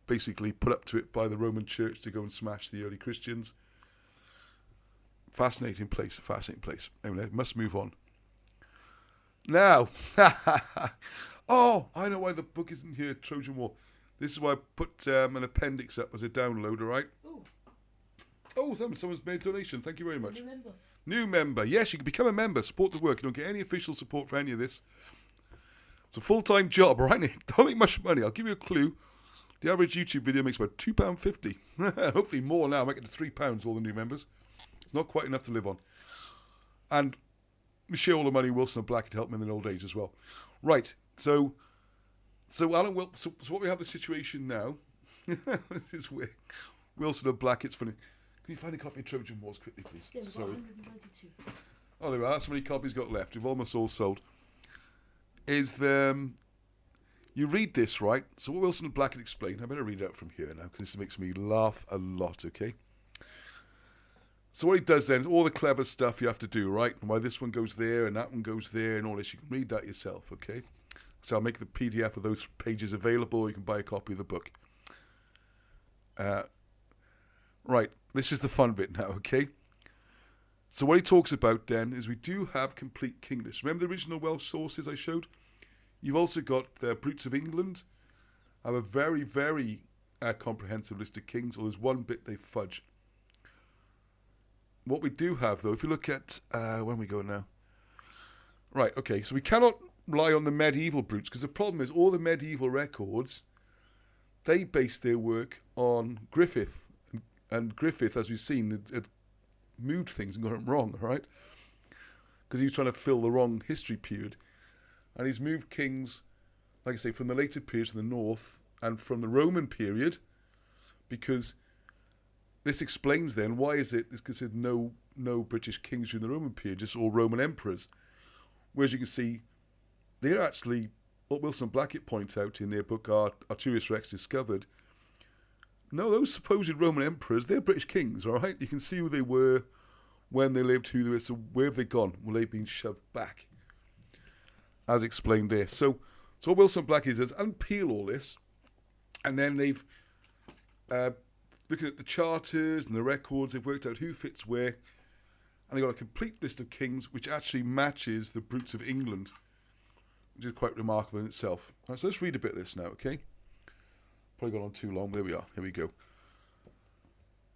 basically put up to it by the Roman Church to go and smash the early Christians. Fascinating place. Anyway, must move on. Now, oh, I know why the book isn't here, Trojan War. This is why I put an appendix up as a download, all right? Ooh, Oh, someone's made a donation. Thank you very much. remember. New member. Yes, you can become a member. Support the work. You don't get any official support for any of this. It's a full-time job, all right? Don't make much money. I'll give you a clue. The average YouTube video makes about £2.50. Hopefully more now. I might get to £3, all the new members. It's not quite enough to live on. And we share all the money Wilson and Blackett help me in the old age as well. Right, so Alan, so what we have the situation now. This is weird. Wilson and Blackett's funny. Can you find a copy of Trojan Wars quickly, please? Yeah, we've got Sorry. 192. Oh, there we are. That's how many copies got left. We've almost all sold. You read this, right? So what Wilson and Blackett explain, I better read it out from here now because this makes me laugh a lot, okay? So what he does then is all the clever stuff you have to do, right? And why this one goes there and that one goes there and all this. You can read that yourself, okay? So I'll make the PDF of those pages available. You can buy a copy of the book. Right, this is the fun bit now, okay? So what he talks about then is we do have complete king lists. Remember the original Welsh sources I showed? You've also got the Brutes of England. Have a very, very comprehensive list of kings, or there's one bit they fudge. What we do have, though, if you look at, when we go now? Right, okay, so we cannot rely on the medieval Brutes, because the problem is all the medieval records, they base their work on Griffith. And Griffith, as we've seen, had moved things and got them wrong, right? Because he was trying to fill the wrong history period. And he's moved kings, like I say, from the later periods to the north and from the Roman period, because this explains then why is it considered no British kings during the Roman period, just all Roman emperors. Whereas you can see, they're actually, what Wilson and Blackett point out in their book, Arturius Rex Discovered, no, those supposed Roman emperors, they're British kings, all right? You can see who they were, when they lived, who they were, so where have they gone? Well, they've been shoved back, as explained there. So what Wilson and Blackett does, unpeel all this, and then they've, looking at the charters and the records, they've worked out who fits where, and they've got a complete list of kings which actually matches the Brutes of England, which is quite remarkable in itself. All right, so let's read a bit of this now, okay? Probably gone on too long. There we are. Here we go.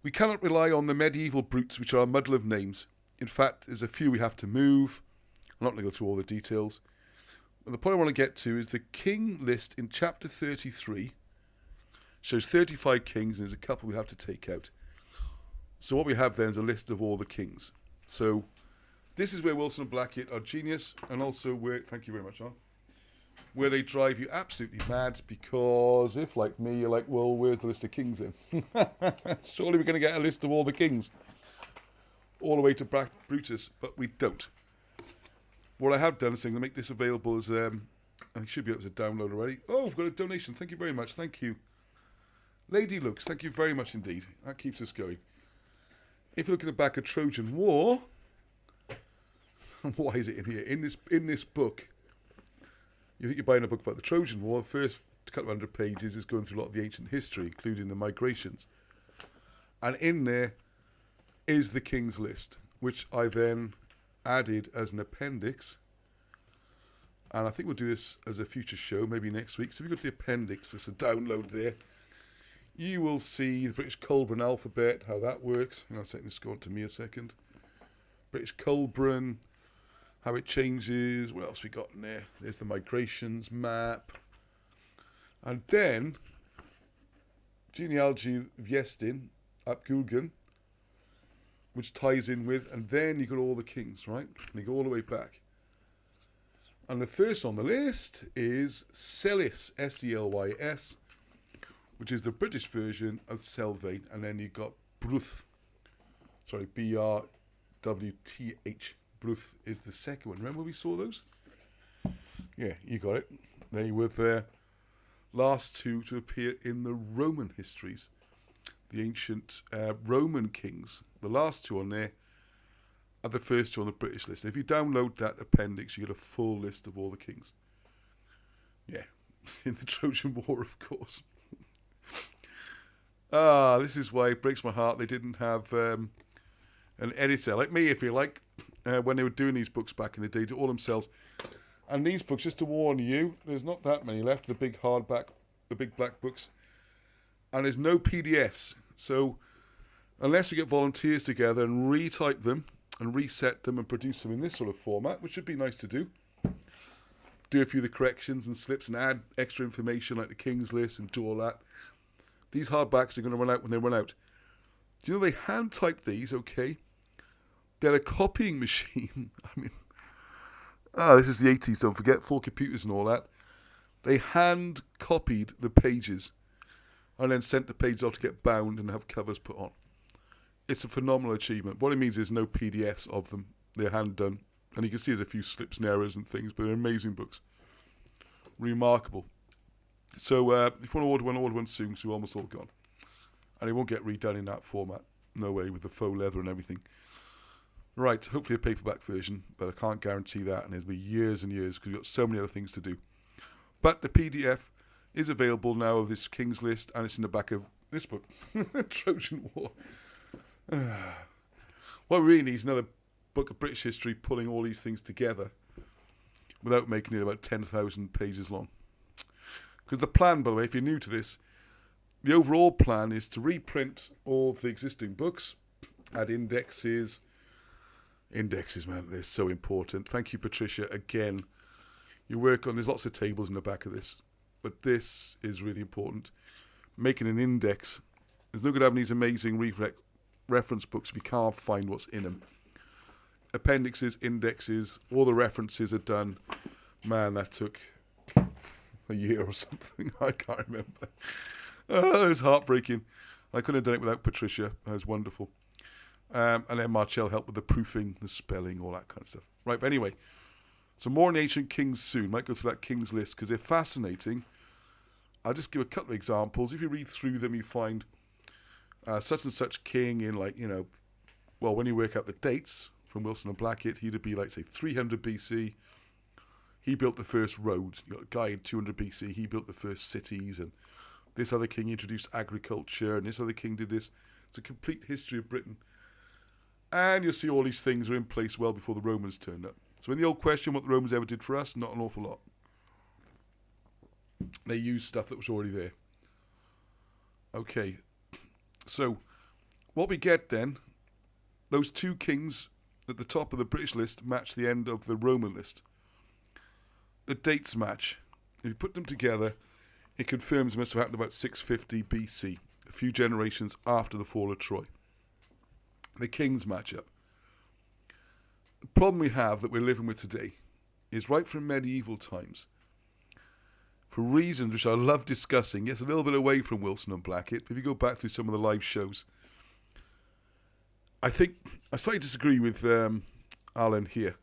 We cannot rely on the medieval Brutes, which are a muddle of names. In fact, there's a few we have to move. I'm not going to go through all the details. But the point I want to get to is the king list in chapter 33 shows 35 kings, and there's a couple we have to take out. So what we have then is a list of all the kings. So this is where Wilson and Blackett are genius, and also where, thank you very much, John, where they drive you absolutely mad, because if, like me, you're like, well, where's the list of kings then? Surely we're going to get a list of all the kings, all the way to Brutus, but we don't. What I have done is saying to make this available as, I should be able to download already. Oh, we've got a donation. Thank you very much. Thank you. Lady Lux, thank you very much indeed. That keeps us going. If you look at the back of Trojan War, why is it in here? In this book, you think you're buying a book about the Trojan War, the first couple of 100 pages is going through a lot of the ancient history, including the migrations. And in there is the king's list, which I then added as an appendix. And I think we'll do this as a future show, maybe next week. So if you go to the appendix, there's a download there. You will see the British Colburn alphabet, how that works. I'll take this go on to me a second. British Colburn, how it changes. What else we got in there? There's the migrations map. And then, genealogy of Yestin, up Gulgan, which ties in with, and then you got all the kings, right? And you go all the way back. And the first on the list is Selys, S-E-L-Y-S, which is the British version of Selvain. And then you've got Bruth, B-R-W-T-H. Bruth is the second one. Remember we saw those? Yeah, you got it. They were the last two to appear in the Roman histories. The ancient Roman kings. The last two on there are the first two on the British list. If you download that appendix, you get a full list of all the kings. Yeah, in the Trojan War, of course. This is why it breaks my heart they didn't have an editor, like me, if you like, when they were doing these books back in the day, do it all themselves. And these books, just to warn you, there's not that many left, the big hardback, the big black books. And there's no PDFs. So unless we get volunteers together and retype them and reset them and produce them in this sort of format, which should be nice to do a few of the corrections and slips and add extra information like the King's List and do all that. These hardbacks are going to run out when they run out. Do you know they hand type these, okay? They're a copying machine. I mean, this is the 80s, don't forget, 4 computers and all that. They hand copied the pages and then sent the pages off to get bound and have covers put on. It's a phenomenal achievement. What it means is no PDFs of them. They're hand done. And you can see there's a few slips and errors and things, but they're amazing books. Remarkable. So if you want to order one soon, because we're almost all gone. And it won't get redone in that format. No way, with the faux leather and everything. Right, hopefully a paperback version, but I can't guarantee that, and it'll be years and years, because we've got so many other things to do. But the PDF is available now of this King's List, and it's in the back of this book, Trojan War. What we really need is another book of British history pulling all these things together without making it about 10,000 pages long. Because the plan, by the way, if you're new to this, the overall plan is to reprint all the existing books, add indexes. Indexes, man, they're so important. Thank you, Patricia, again. You work on, there's lots of tables in the back of this, but this is really important. Making an index. There's no good having these amazing reference books if you can't find what's in them. Appendixes, indexes, all the references are done. Man, that took a year or something. I can't remember. It was heartbreaking. I couldn't have done it without Patricia. That was wonderful. And then Marcel helped with the proofing, the spelling, all that kind of stuff. Right, but anyway, so more on ancient kings soon. Might go through that king's list because they're fascinating. I'll just give a couple of examples. If you read through them, you find such and such king in when you work out the dates from Wilson and Blackett, he'd be like, say, 300 BC. He built the first roads. You got a guy in 200 BC, he built the first cities, and this other king introduced agriculture, and this other king did this. It's a complete history of Britain. And you'll see all these things are in place well before the Romans turned up. So in the old question, what the Romans ever did for us, not an awful lot. They used stuff that was already there. Okay, so what we get then, those two kings at the top of the British list match the end of the Roman list. The dates match. If you put them together, it confirms it must have happened about 650 BC, a few generations after the fall of Troy. The kings match up. The problem we have that we're living with today is right from medieval times, for reasons which I love discussing, yes, a little bit away from Wilson and Blackett, but if you go back through some of the live shows, I think I slightly disagree with Alan here.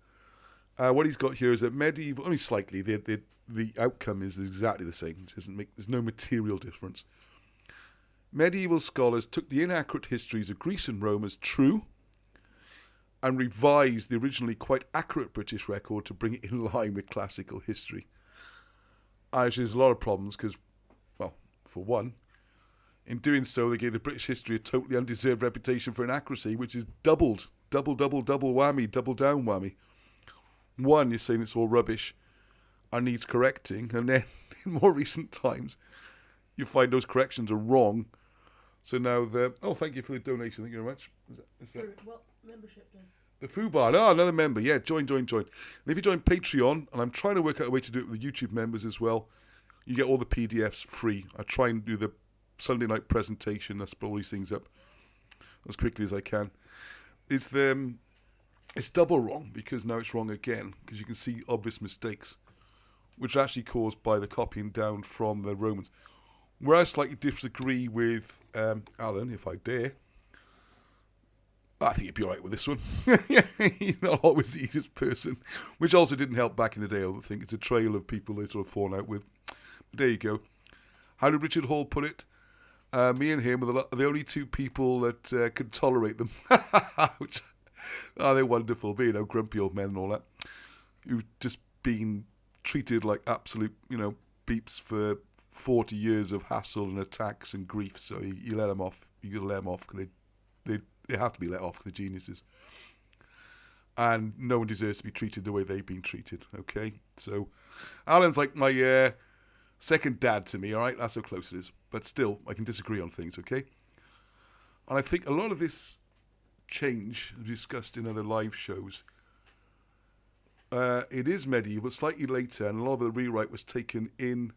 What he's got here is that medieval, only slightly, the outcome is exactly the same. There's no material difference. Medieval scholars took the inaccurate histories of Greece and Rome as true and revised the originally quite accurate British record to bring it in line with classical history. Actually, there's a lot of problems because, well, for one, in doing so, they gave the British history a totally undeserved reputation for inaccuracy, which is double whammy, double down whammy. One, you're saying it's all rubbish and needs correcting, and then in more recent times, you find those corrections are wrong. So now thank you for the donation. Thank you very much. Is that Well, membership then. the Foo Bar? Oh, another member. Yeah, join. And if you join Patreon, and I'm trying to work out a way to do it with the YouTube members as well, you get all the PDFs free. I try and do the Sunday night presentation. I split all these things up as quickly as I can. It's it's double wrong because now it's wrong again because you can see obvious mistakes, which are actually caused by the copying down from the Romans. Where I slightly disagree with Alan, if I dare, I think he'd be alright with this one. He's not always the easiest person, which also didn't help back in the day. I think it's a trail of people they sort of fallen out with. But there you go. How did Richard Hall put it? Me and him are the only two people that could tolerate them. Which, they're wonderful, being grumpy old men and all that, who've just been treated like absolute, beeps for 40 years of hassle and attacks and grief. So you let them off. You got to let them off because they have to be let off because they're geniuses. And no one deserves to be treated the way they've been treated, okay? So Alan's like my second dad to me, all right? That's how close it is. But still, I can disagree on things, okay? And I think a lot of this change discussed in other live shows, it is medieval, but slightly later, and a lot of the rewrite was taken in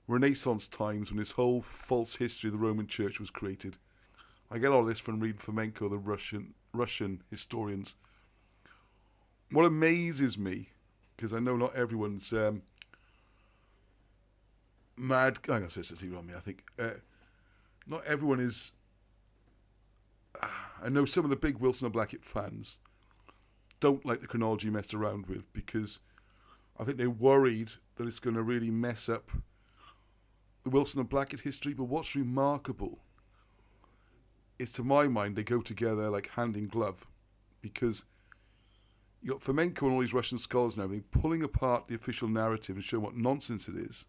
Renaissance times when this whole false history of the Roman Church was created. I get a lot of this from reading Fomenko, the Russian historians. What amazes me, because I know not everyone's mad. I'm going to say something on me. I think not everyone is. I know some of the big Wilson and Blackett fans don't like the chronology messed around with because I think they're worried that it's going to really mess up the Wilson and Blackett history. But what's remarkable is, to my mind, they go together like hand in glove, because you got Fomenko and all these Russian scholars and everything pulling apart the official narrative and showing what nonsense it is,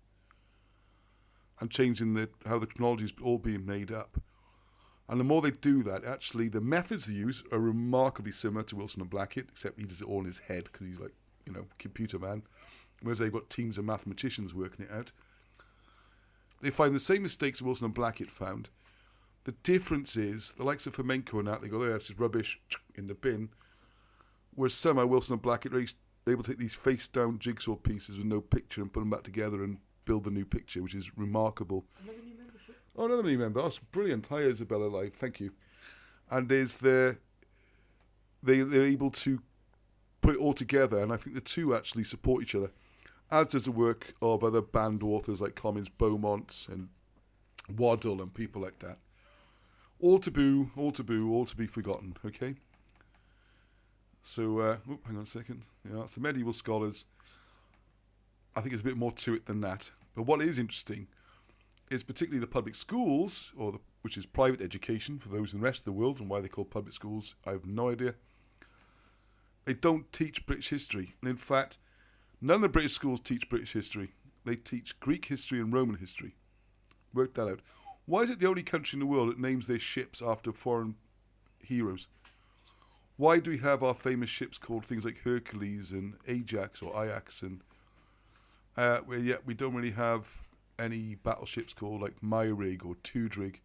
and changing how the chronology is all being made up. And the more they do that, actually, the methods they use are remarkably similar to Wilson and Blackett, except he does it all in his head because he's like, computer man, whereas they've got teams of mathematicians working it out. They find the same mistakes Wilson and Blackett found. The difference is, the likes of Fomenko and that, they go, this is rubbish, in the bin. Whereas somehow Wilson and Blackett are able to take these face-down jigsaw pieces with no picture and put them back together and build a new picture, which is remarkable. Another new membership? Oh, another new member. That's brilliant. Hi, Isabella Live. Thank you. And they're able to put it all together, and I think the two actually support each other, as does the work of other banned authors like Clemens Beaumont and Waddell and people like that. All taboo, all to be forgotten, okay? So, hang on a second. Yeah, it's the medieval scholars. I think there's a bit more to it than that. But what is interesting is particularly the public schools, which is private education for those in the rest of the world, and why they're called public schools, I have no idea. They don't teach British history. And in fact, none of the British schools teach British history. They teach Greek history and Roman history. Work that out. Why is it the only country in the world that names their ships after foreign heroes? Why do we have our famous ships called things like Hercules and Ajax or Ajax, and where yet we don't really have any battleships called like Meirig or Tudrig,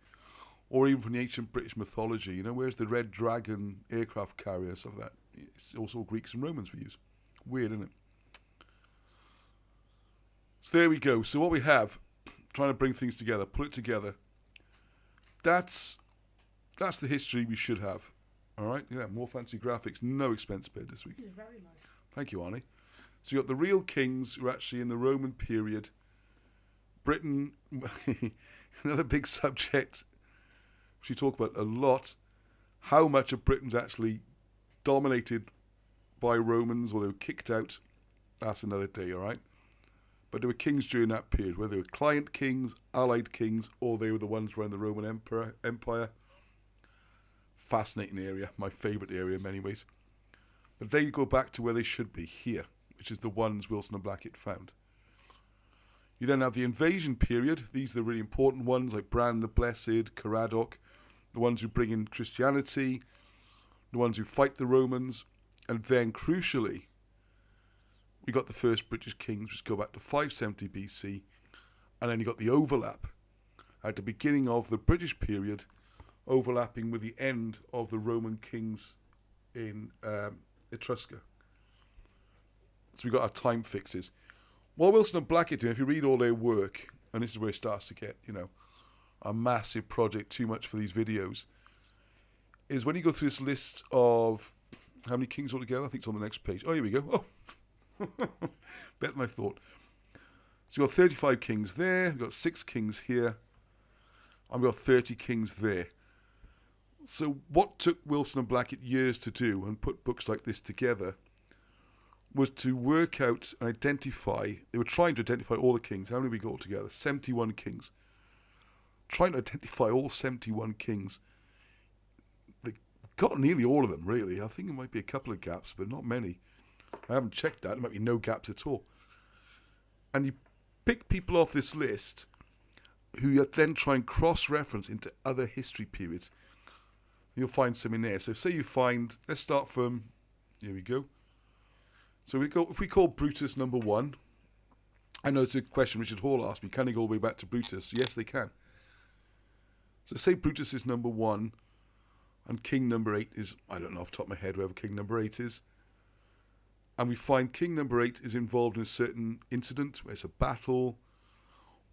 or even from the ancient British mythology? Where's the Red Dragon aircraft carrier, stuff like that? It's also Greeks and Romans we use. Weird, isn't it? So there we go. So what we have, trying to bring things together, put it together. That's the history we should have. All right? Yeah, more fancy graphics. No expense spared this week. These are very nice. Thank you, Arnie. So you got the real kings who are actually in the Roman period. Britain, another big subject, which we talk about a lot. How much of Britain's actually dominated by Romans, or they were kicked out. That's another day, all right? But there were kings during that period, whether they were client kings, allied kings, or they were the ones around the Roman Empire. Fascinating area, my favourite area in many ways. But there you go back to where they should be, here, which is the ones Wilson and Blackett found. You then have the invasion period. These are the really important ones, like Bran the Blessed, Caradoc, the ones who bring in Christianity, the ones who fight the Romans, and then, crucially, we got the first British kings, which go back to 570 BC, and then you got the overlap at the beginning of the British period, overlapping with the end of the Roman kings in Etrusca. So we got our time fixes. What Wilson and Blackett do, if you read all their work, and this is where it starts to get, a massive project, too much for these videos, is when you go through this list of How many kings altogether? I think it's on the next page. Oh, here we go. Oh, better than I thought. So we've got 35 kings there. We've got 6 kings here. And we've got 30 kings there. So what took Wilson and Blackett years to do and put books like this together was to work out and identify. They were trying to identify all the kings. How many we got altogether? 71 kings. Trying to identify all 71 kings. They got nearly all of them, really. I think there might be a couple of gaps, but not many. I haven't checked that. There might be no gaps at all. And you pick people off this list who you then try and cross-reference into other history periods. You'll find some in there. So say you find, let's start from, here we go. So if we call Brutus number 1, I know it's a question Richard Hall asked me, can they go all the way back to Brutus? Yes, they can. So say Brutus is number 1, and king number 8 is, I don't know off the top of my head, whoever king number 8 is. And we find king number 8 is involved in a certain incident, where it's a battle,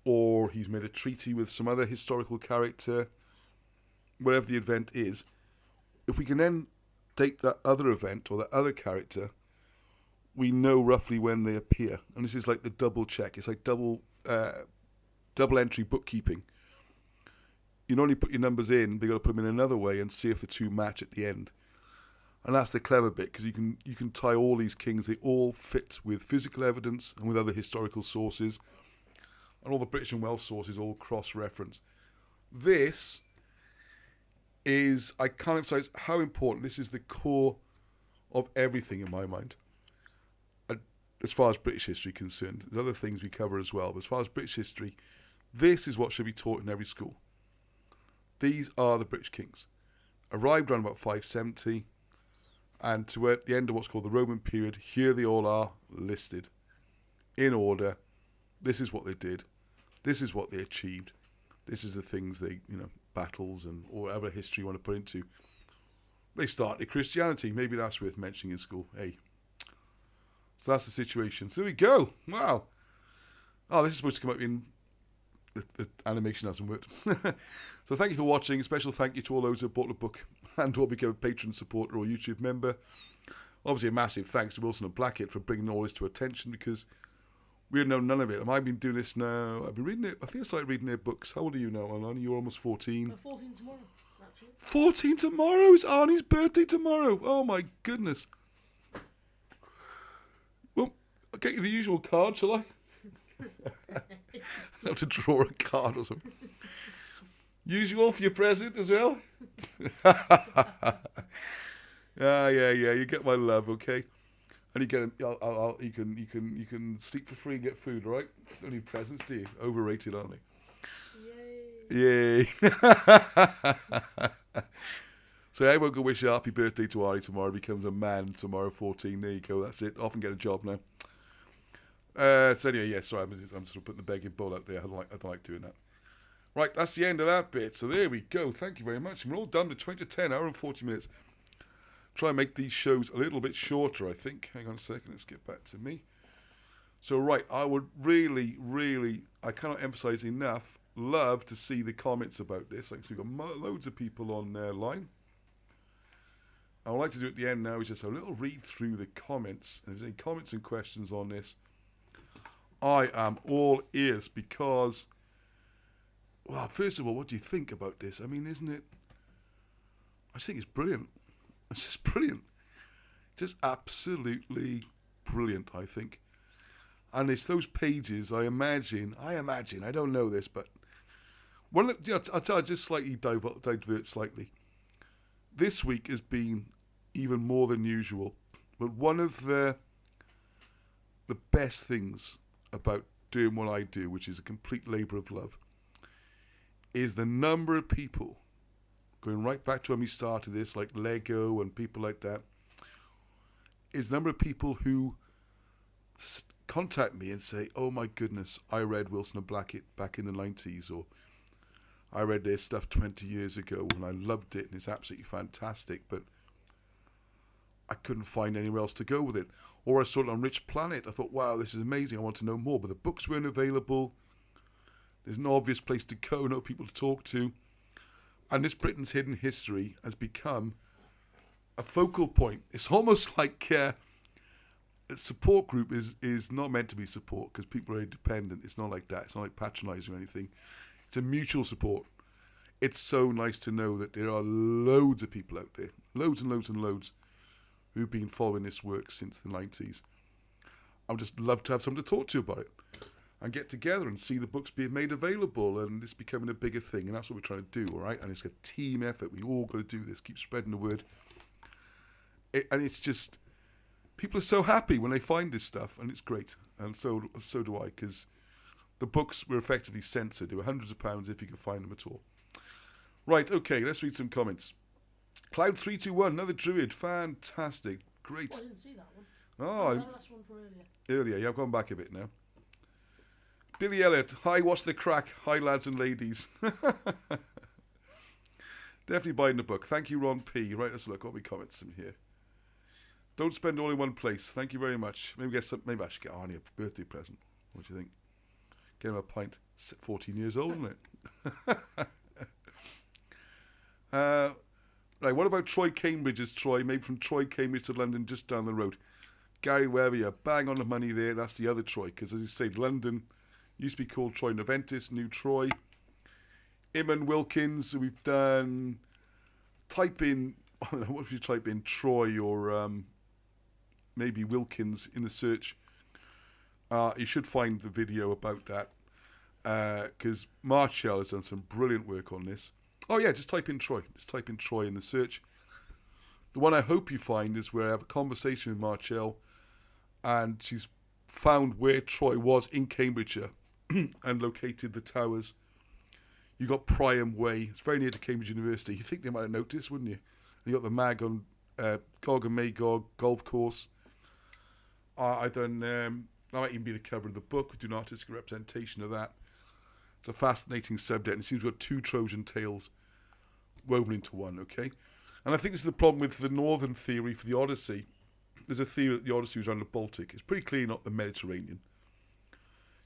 or he's made a treaty with some other historical character, whatever the event is. If we can then date that other event or that other character, we know roughly when they appear. And this is like the double check. It's like double entry bookkeeping. You not only put your numbers in, but you've got to put them in another way and see if the two match at the end. And that's the clever bit, because you can tie all these kings. They all fit with physical evidence and with other historical sources. And all the British and Welsh sources all cross-reference. This is, I can't emphasize how important, this is the core of everything in my mind. As far as British history is concerned, there's other things we cover as well, but as far as British history, this is what should be taught in every school. These are the British kings. Arrived around about 570, and to at the end of what's called the Roman period, here they all are listed in order. This is what they did. This is what they achieved. This is the things they, battles and or whatever history you want to put into. They started Christianity. Maybe that's worth mentioning in school. Hey. So that's the situation. So there we go. Wow. Oh, this is supposed to come up in... The animation hasn't worked. So thank you for watching. A special thank you to all those who bought the book and or became a patron supporter or YouTube member. Obviously a massive thanks to Wilson and Blackett for bringing all this to attention, because we had known none of it. And I've been doing this now. I've been reading it. I think I started reading their books. How old are you now, Arnie? You're almost 14. 14 tomorrow, actually. 14 tomorrow? It's Arnie's birthday tomorrow. Oh my goodness. Well, I'll get you the usual card, shall I? I have to draw a card or something. Usual for your present as well. Yeah. You get my love, okay? And you get, you can sleep for free and get food, all right? Don't need presents, do you? Overrated, aren't they? Yay! So everyone can wish a happy birthday to Ari tomorrow. He becomes a man tomorrow, 14. There you go. That's it. Off and get a job now. So anyway, yeah, sorry, I'm sort of putting the begging bowl out there. I don't like doing that. Right, that's the end of that bit. So there we go. Thank you very much. And we're all done with 20 to 10, hour and 40 minutes. Try and make these shows a little bit shorter, I think. Hang on a second. Let's get back to me. So, right, I would really, I cannot emphasize enough, love to see the comments about this. Like, so we've got loads of people online. I would like to do at the end now is just a little read through the comments. And if there's any comments and questions on this, I am all ears, because, well, first of all, what do you think about this? I mean, isn't it? I just think it's brilliant. It's just brilliant. Just absolutely brilliant, I think. And it's those pages, I imagine, I don't know this, but one of the, I'll tell you, just slightly divert slightly. This week has been even more than usual, but one of the best things about doing what I do, which is a complete labour of love, is the number of people, going right back to when we started this, like Lego and people like that, is the number of people who contact me and say, oh my goodness, I read Wilson and Blackett back in the 90s, or I read their stuff 20 years ago and I loved it and it's absolutely fantastic, but I couldn't find anywhere else to go with it. Or I saw it on Rich Planet. I thought, wow, this is amazing. I want to know more. But the books weren't available. There's no obvious place to go, no people to talk to. And this Britain's Hidden History has become a focal point. It's almost like a support group is not meant to be support because people are independent. It's not like that. It's not like patronising or anything. It's a mutual support. It's so nice to know that there are loads of people out there, loads and loads and loads, who've been following this work since the 90s. I would just love to have someone to talk to about it and get together and see the books being made available and this becoming a bigger thing. And that's what we're trying to do, all right? And it's a team effort. We all got to do this, keep spreading the word. And it's just, people are so happy when they find this stuff, and it's great. And so do I, because the books were effectively censored. They were hundreds of pounds if you could find them at all. Right, okay, let's read some comments. Cloud321, another druid, fantastic, great. Oh, I didn't see that one. Oh, That's one from earlier. earlier, yeah, I've gone back a bit now. Billy Elliott, hi, what's the crack? Hi, lads and ladies. Definitely buying the book. Thank you, Ron P. Right, let's look. What we comments in here? Don't spend all in one place. Thank you very much. Maybe I should get Arnie a birthday present. What do you think? Get him a pint. 14 years old, isn't it? Right, what about Troy Cambridge's Troy? Made from Troy Cambridge to London, just down the road. Gary, wherever you're bang on the money there. That's the other Troy, because as you say, London used to be called Troy Noventis, New Troy. Iman Wilkins, we've done. Type in, I don't know, what if you type in Troy or maybe Wilkins in the search? You should find the video about that, because Marshall has done some brilliant work on this. Oh yeah, just type in Troy. Just type in Troy in the search. The one I hope you find is where I have a conversation with Marshall, and she's found where Troy was in Cambridgeshire and located the towers. You got Priam Way. It's very near to Cambridge University. You think they might have noticed, wouldn't you? You got the Mag on Gog and Magog golf course. That might even be the cover of the book. We do an artistic representation of that. It's a fascinating subject, and it seems we've got two Trojan tales woven into one, okay? And I think this is the problem with the northern theory for the Odyssey. There's a theory that the Odyssey was around the Baltic. It's pretty clearly not the Mediterranean.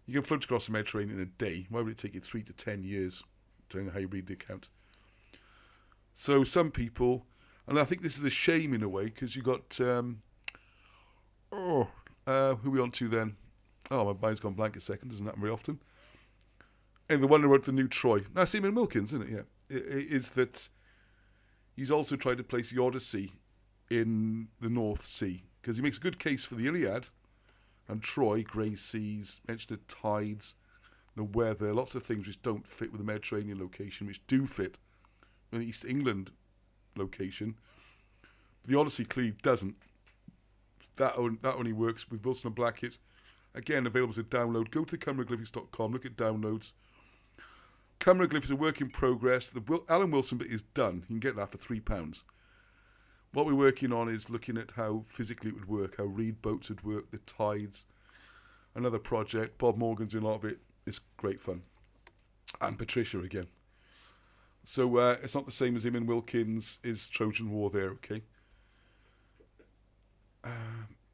You can float across the Mediterranean in a day. Why would it take you 3 to 10 years, depending on how you read the account? So some people, and I think this is a shame in a way, because you got, who are we on to then? Oh, my mind's gone blank a second, doesn't happen very often. And the one who wrote the new Troy, that's Eamon Wilkins, isn't it? Yeah. Is that he's also tried to place the Odyssey in the North Sea, because he makes a good case for the Iliad and Troy, grey seas, mention of tides, the weather, lots of things which don't fit with the Mediterranean location, which do fit with the East England location. The Odyssey clearly doesn't. That only works with Wilson and Blackett's. Again, available as a download. Go to cymraglyphics.com, look at downloads. Cymraglyph is a work in progress. The Alan Wilson bit is done. You can get that for £3. What we're working on is looking at how physically it would work, how reed boats would work, the tides. Another project. Bob Morgan's doing a lot of it. It's great fun. And Patricia again. So it's not the same as him in Wilkins' is Trojan War there, okay?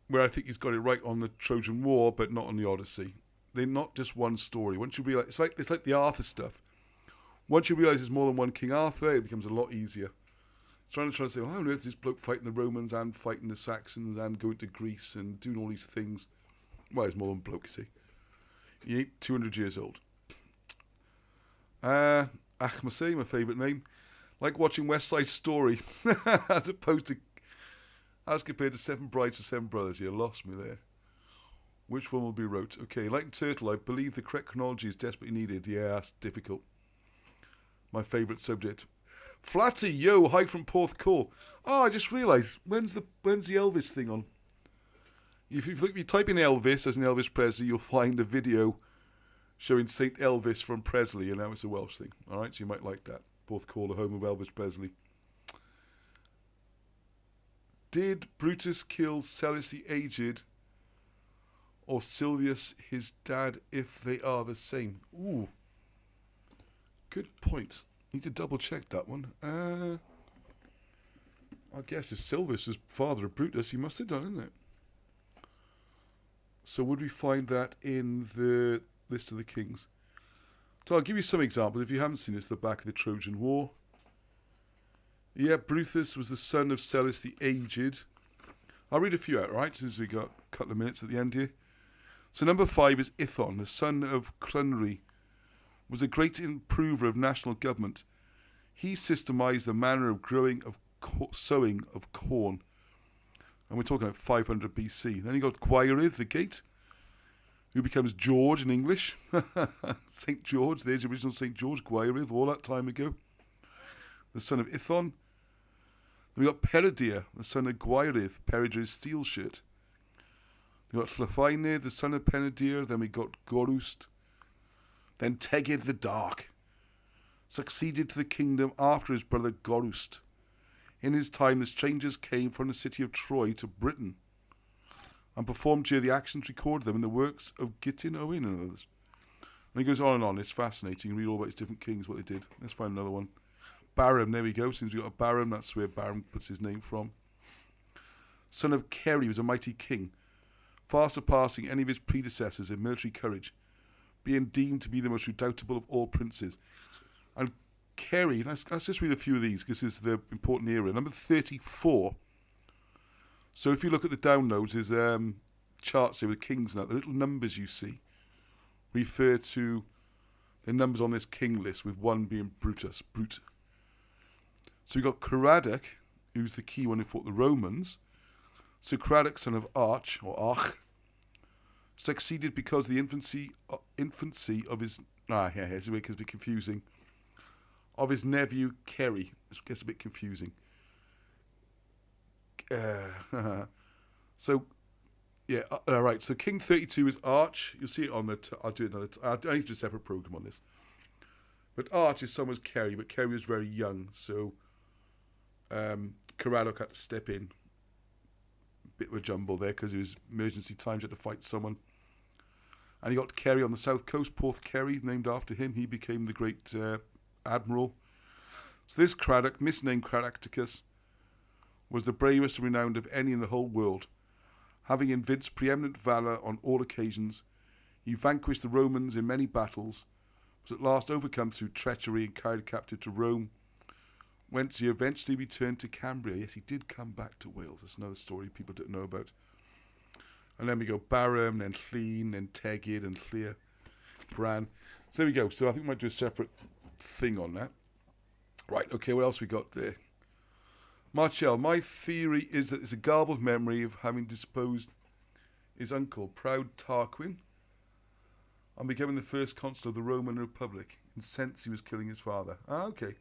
Where I think he's got it right on the Trojan War, but not on the Odyssey. They're not just one story. Once you realise, it's like the Arthur stuff. Once you realise there's more than one King Arthur, it becomes a lot easier. It's trying to say, well, how on earth is this bloke fighting the Romans and fighting the Saxons and going to Greece and doing all these things? Well, there's more than bloke, you see. He ain't 200 years old. Ahmasay, my favourite name. Like watching West Side Story, as compared to Seven Brides and Seven Brothers. You lost me there. Which one will be wrote? Okay, like Turtle, I believe the correct chronology is desperately needed. Yeah, that's difficult. My favourite subject. Flatty, yo, hi from Porthcawl. Oh, I just realised, when's the Elvis thing on? If you type in Elvis as in Elvis Presley, you'll find a video showing St. Elvis from Presley, and now it's a Welsh thing. Alright, so you might like that. Porthcawl, the home of Elvis Presley. Did Brutus kill Cellus the Aged or Silvius his dad if they are the same? Ooh. Good point. Need to double check that one. I guess if Silvius is father of Brutus, he must have done, isn't it? So would we find that in the list of the kings? So I'll give you some examples. If you haven't seen this, the back of the Trojan War. Yeah, Brutus was the son of Celis the Aged. I'll read a few out, right, since we got a couple of minutes at the end here. So number 5 is Ithon, the son of Clunry, was a great improver of national government. He systemised the manner of sowing of corn. And we're talking about 500 BC. Then you got Gwaerydd, the gate, who becomes George in English. St. George, there's the original St. George, Gwaerydd, all that time ago. The son of Ithon. Then we got Peredur, the son of Gwaerydd, Peredur's steel shirt. We got Llafine, the son of Peredur. Then we got Gorwst. Then Tegid the Dark succeeded to the kingdom after his brother Gorwst. In his time, the strangers came from the city of Troy to Britain and performed here the actions recorded them in the works of Gitin Owen and others. And he goes on and on. It's fascinating. You read all about his different kings, what they did. Let's find another one. Barham, there we go. Since we got a Barham, that's where Barham puts his name from. Son of Kerry was a mighty king, far surpassing any of his predecessors in military courage, being deemed to be the most redoubtable of all princes. And Kerry, let's just read a few of these because this is the important era. Number 34. So if you look at the downloads, there's charts here with kings now. The little numbers you see refer to the numbers on this king list, with one being Brutus, Brute. So we've got Caradoc, who's the key one who fought the Romans. So Caradoc, son of Arch, or Arch, succeeded because of the infancy of his... here's where it gets a bit confusing. Of his nephew, Kerry. This gets a bit confusing. So, yeah, right. So King 32 is Arch. You'll see it on the... I'll do another... I need to do a separate program on this. But Arch is someone's Kerry, but Kerry was very young, so Caradoc had to step in. Bit of a jumble there because it was emergency times, had to fight someone. And he got Kerry on the south coast, Porth Kerry, named after him. He became the great admiral. So this Caradoc, misnamed Caractacus, was the bravest and renowned of any in the whole world. Having evinced preeminent valour on all occasions, he vanquished the Romans in many battles, was at last overcome through treachery and carried captive to Rome, whence he eventually returned to Cambria. Yes, he did come back to Wales. That's another story people don't know about. And then we go Barham, then Llyn, then Tegid, and Llyr, Bran. So there we go. So I think we might do a separate thing on that. Right, okay, what else we got there? Martial, my theory is that it's a garbled memory of having disposed his uncle, proud Tarquin, on becoming the first consul of the Roman Republic, incensed he was killing his father. Okay.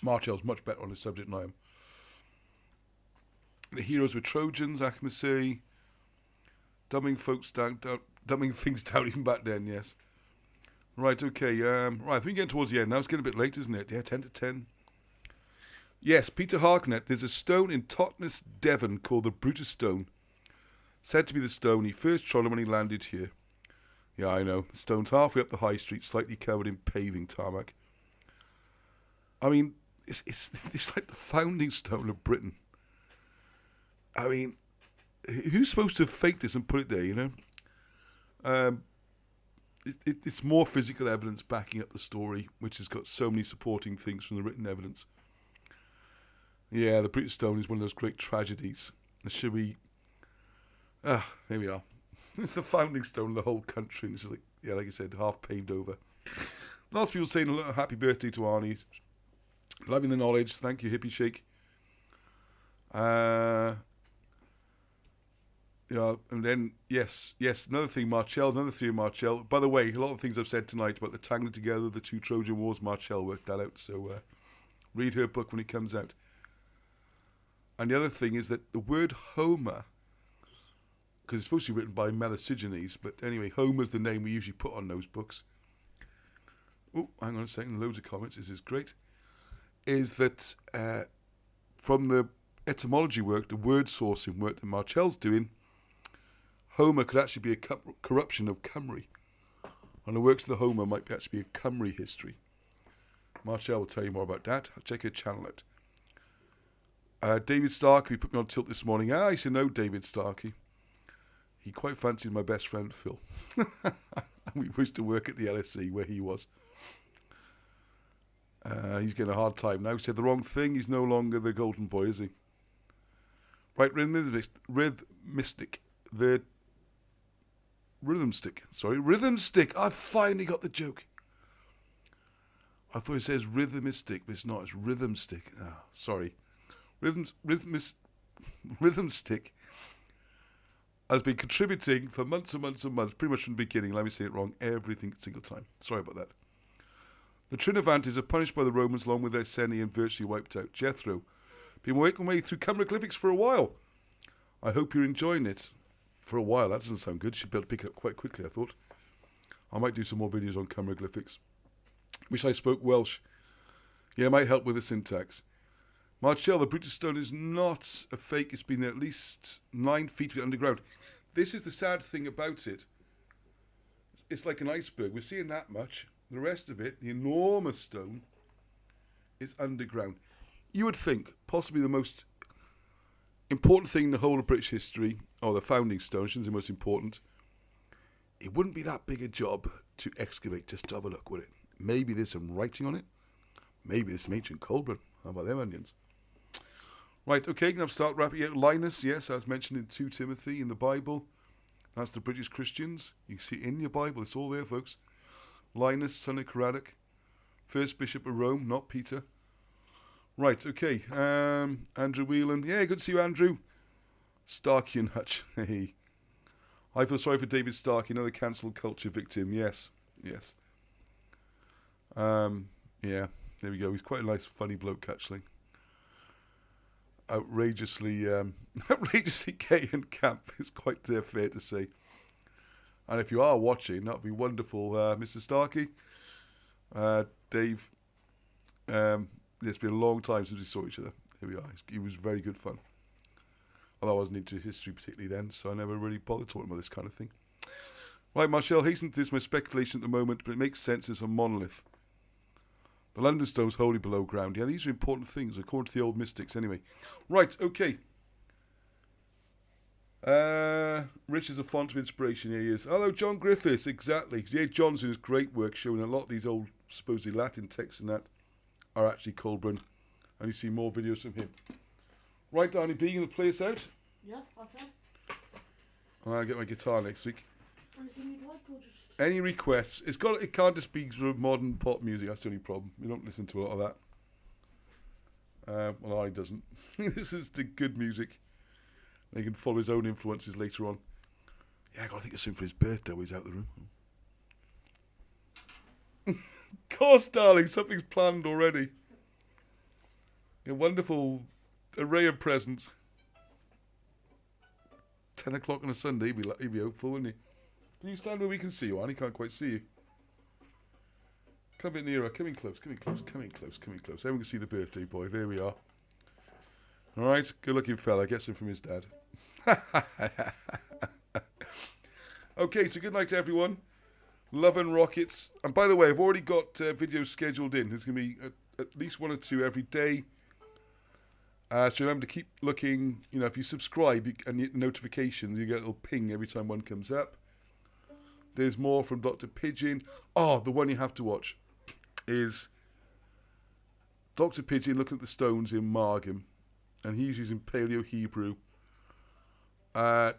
Martial's much better on the subject than I am. The heroes were Trojans, Achmesei, dumbing things down even back then, yes. Right, okay, right, I think we're getting towards the end now. It's getting a bit late, isn't it? Yeah, 10 to 10. Yes, Peter Harknett, there's a stone in Totnes, Devon, called the Brutus Stone. Said to be the stone he first trod on when he landed here. Yeah, I know. The stone's halfway up the high street, slightly covered in paving tarmac. I mean, it's like the founding stone of Britain. I mean, who's supposed to have faked this and put it there, you know? It's more physical evidence backing up the story, which has got so many supporting things from the written evidence. Yeah, the Brutus Stone is one of those great tragedies. Should we... here we are. It's the founding stone of the whole country. And it's like, yeah, like I said, half paved over. Lots of people saying a happy birthday to Arnie. Loving the knowledge. Thank you, Hippie Shake. And then, yes, another thing, another theory, Marchel. By the way, a lot of things I've said tonight about the tangling together of the two Trojan Wars, Marchel worked that out, so read her book when it comes out. And the other thing is that the word Homer, because it's supposed to be written by Melesigenes, but anyway, Homer's the name we usually put on those books. Oh, hang on a second, loads of comments, this is great. Is that from the etymology work, the word sourcing work that Marchel's doing, Homer could actually be a corruption of Cymru. And the works of the Homer might actually be a Cymru history. Marchel will tell you more about that. I'll check her channel out. David Starkey put me on tilt this morning. I used to know David Starkey. He quite fancied my best friend Phil. We used to work at the LSE where he was. He's getting a hard time now. He said the wrong thing. He's no longer the golden boy, is he? Right, rhythm stick. Rhythm stick. I finally got the joke. I thought it says rhythmistic, but it's not. It's rhythm stick. Oh, sorry. Rhythm stick has been contributing for months and months and months, pretty much from the beginning. Let me say it wrong every single time. Sorry about that. The Trinovantes are punished by the Romans along with their Seni and virtually wiped out. Jethro, been working way through hieroglyphics for a while. I hope you're enjoying it. For a while, that doesn't sound good. Should be able to pick it up quite quickly, I thought. I might do some more videos on hieroglyphics. Wish I spoke Welsh. Yeah, it might help with the syntax. Marcel, the British stone is not a fake. It's been at least 9 feet underground. This is the sad thing about it. It's like an iceberg. We're seeing that much. The rest of it, the enormous stone, is underground. You would think possibly the most important thing in the whole of British history, or the founding stone, shouldn't say most important, it wouldn't be that big a job to excavate, just to have a look, would it? Maybe there's some writing on it. Maybe there's some ancient cauldron. How about them onions? Right, okay, now start wrapping it. Linus, yes, as mentioned in 2 Timothy in the Bible. That's the British Christians. You can see it in your Bible. It's all there, folks. Linus, son of Caradoc. First Bishop of Rome, not Peter. Right, okay. Andrew Whelan. Yeah, good to see you, Andrew. Starkey and Hutch. Hey. I feel sorry for David Starkey, another cancel culture victim. Yes, yes. Yeah, there we go. He's quite a nice, funny bloke, actually. Outrageously gay and camp is quite fair to say. And if you are watching, that would be wonderful, Mr. Starkey. Dave, it's been a long time since we saw each other. Here we are. He was very good fun. Although I wasn't into history particularly then, so I never really bothered talking about this kind of thing. Right, Marshall, hasten to this, my speculation at the moment, but it makes sense as a monolith. The London Stone's wholly below ground. Yeah, these are important things, according to the old mystics anyway. Right, okay. Rich is a font of inspiration, here he is. Hello, John Griffiths, exactly. Yeah, John's doing his great work showing a lot of these old, supposedly Latin texts and that are actually Colburn. And you see more videos from him. Right, Arnie B, you going to play us out? Yeah, okay. I'll get my guitar next week. Anything you'd like, or just... Any requests? It can't just be sort of modern pop music. That's the only problem. We don't listen to a lot of that. Well, I doesn't. This is the good music. And he can follow his own influences later on. Yeah, I got to think of something for his birthday when he's out of the room. Of course, darling, something's planned already. A wonderful array of presents. 10 o'clock on a Sunday, he'd be hopeful, wouldn't he? Can you stand where we can see you, Arnie? He can't quite see you. Come a bit nearer. Come in close. Everyone can see the birthday boy. There we are. All right. Good-looking fella. Gets him from his dad. Okay, so good night to everyone. Love and rockets. And by the way, I've already got videos scheduled in. There's going to be at least 1 or 2 every day. So remember to keep looking. You know, if you subscribe and get notifications, you get a little ping every time one comes up. There's more from Dr. Pigeon. Oh, the one you have to watch is Dr. Pigeon looking at the stones in Margam. And he's using Paleo-Hebrew to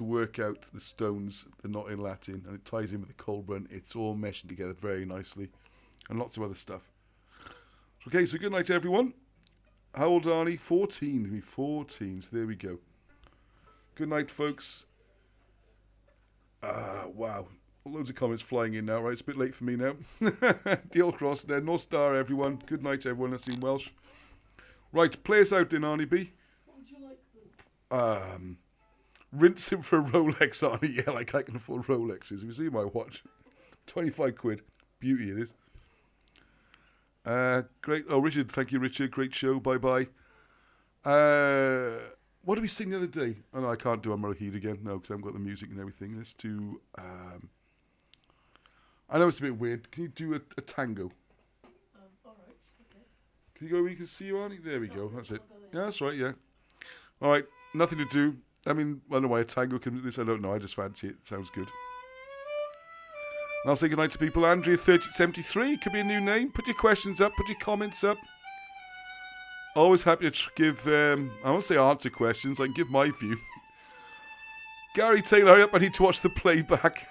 work out the stones. They're not in Latin. And it ties in with the Colburn. It's all meshing together very nicely. And lots of other stuff. Okay, so good night to everyone. How old, Arnie? 14. 14. So there we go. Good night, folks. Wow. Loads of comments flying in now, right? It's a bit late for me now. Deal cross there. North Star, everyone. Good night, everyone. That's in Welsh. Right, play us out then, Arnie B. What would you like, then? Rinse him for a Rolex, Arnie. Yeah, like I can afford Rolexes. If you see my watch, 25 quid. Beauty it is. Great. Oh, Richard. Thank you, Richard. Great show. Bye-bye. What did we sing the other day? Oh, no, I can't do Amroheed again. No, because I haven't got the music and everything. Let's do... I know it's a bit weird. Can you do a tango? All right, okay. Can you go where you can see you, Arnie? There we go. That's it. Yeah, that's right, yeah. All right. Nothing to do. I mean, I don't know why a tango comes with this. I don't know. I just fancy it. Sounds good. And I'll say goodnight to people. Andrea3073 could be a new name. Put your questions up. Put your comments up. Always happy to give, I won't say answer questions. I can give my view. Gary Taylor, hurry up. I need to watch the playback.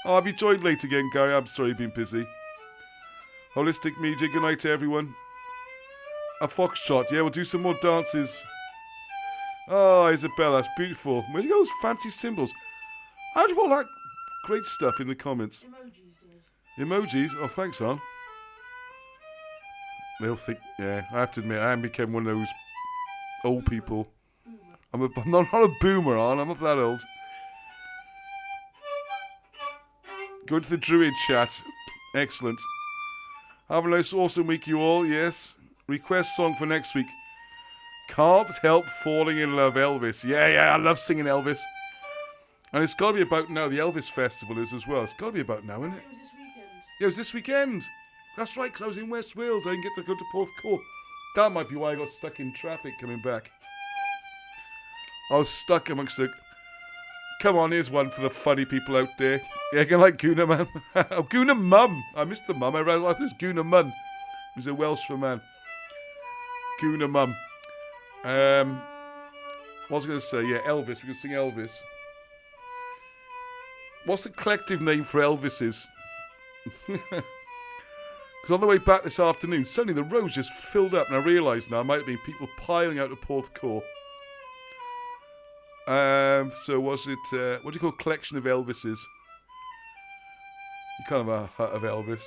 I'll be joined late again, Gary. I'm sorry you've been busy. Holistic Media, good night to everyone. A foxtrot, yeah, we'll do some more dances. Oh, Isabella, it's beautiful. Where do you go, those fancy symbols? How do you all that great stuff in the comments? Emojis, Emojis? Oh, thanks, hon. They'll think, yeah, I have to admit, I am become one of those old people. I'm not a boomer, hon. I'm not that old. Go to the Druid chat. Excellent. Have a nice, awesome week, you all, yes. Request song for next week. Can't help falling in love, Elvis. Yeah, I love singing Elvis. And it's got to be about now. The Elvis Festival is as well. It's got to be about now, isn't it? It was this weekend. Yeah, it was this weekend. That's right, because I was in West Wales. I didn't get to go to Porthcawl. That might be why I got stuck in traffic coming back. I was stuck amongst the... Come on, here's one for the funny people out there. Yeah, you like Guna Man. Oh, Guna Mum. I missed the mum. I realised it was Guna Mun. It was a Welsh for man. Guna Mum. What was I going to say? Yeah, Elvis. We can sing Elvis. What's the collective name for Elvises? Because on the way back this afternoon, suddenly the roads just filled up, and I realised now might have been people piling out of Porthcawl. So was it, what do you call collection of Elvises? You kind of a hut of Elvis.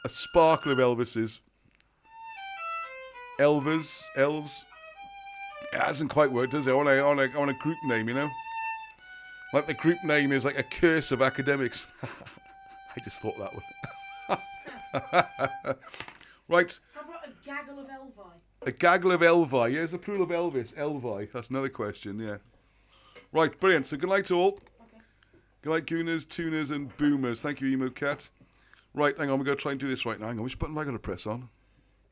A sparkle of Elvises. Elves. It hasn't quite worked, does it? I want a group name, you know? Like the group name is like a curse of academics. I just thought that one. Right. How about a gaggle of Elvi? A gaggle of Elvi. Yeah, it's the plural of Elvis. Elvi. That's another question, yeah. Right, brilliant. So good night to all. Okay. Good night, Gooners, Tuners, and Boomers. Thank you, Emo Cat. Right, hang on. We're going to try and do this right now. Hang on. Which button am I going to press on?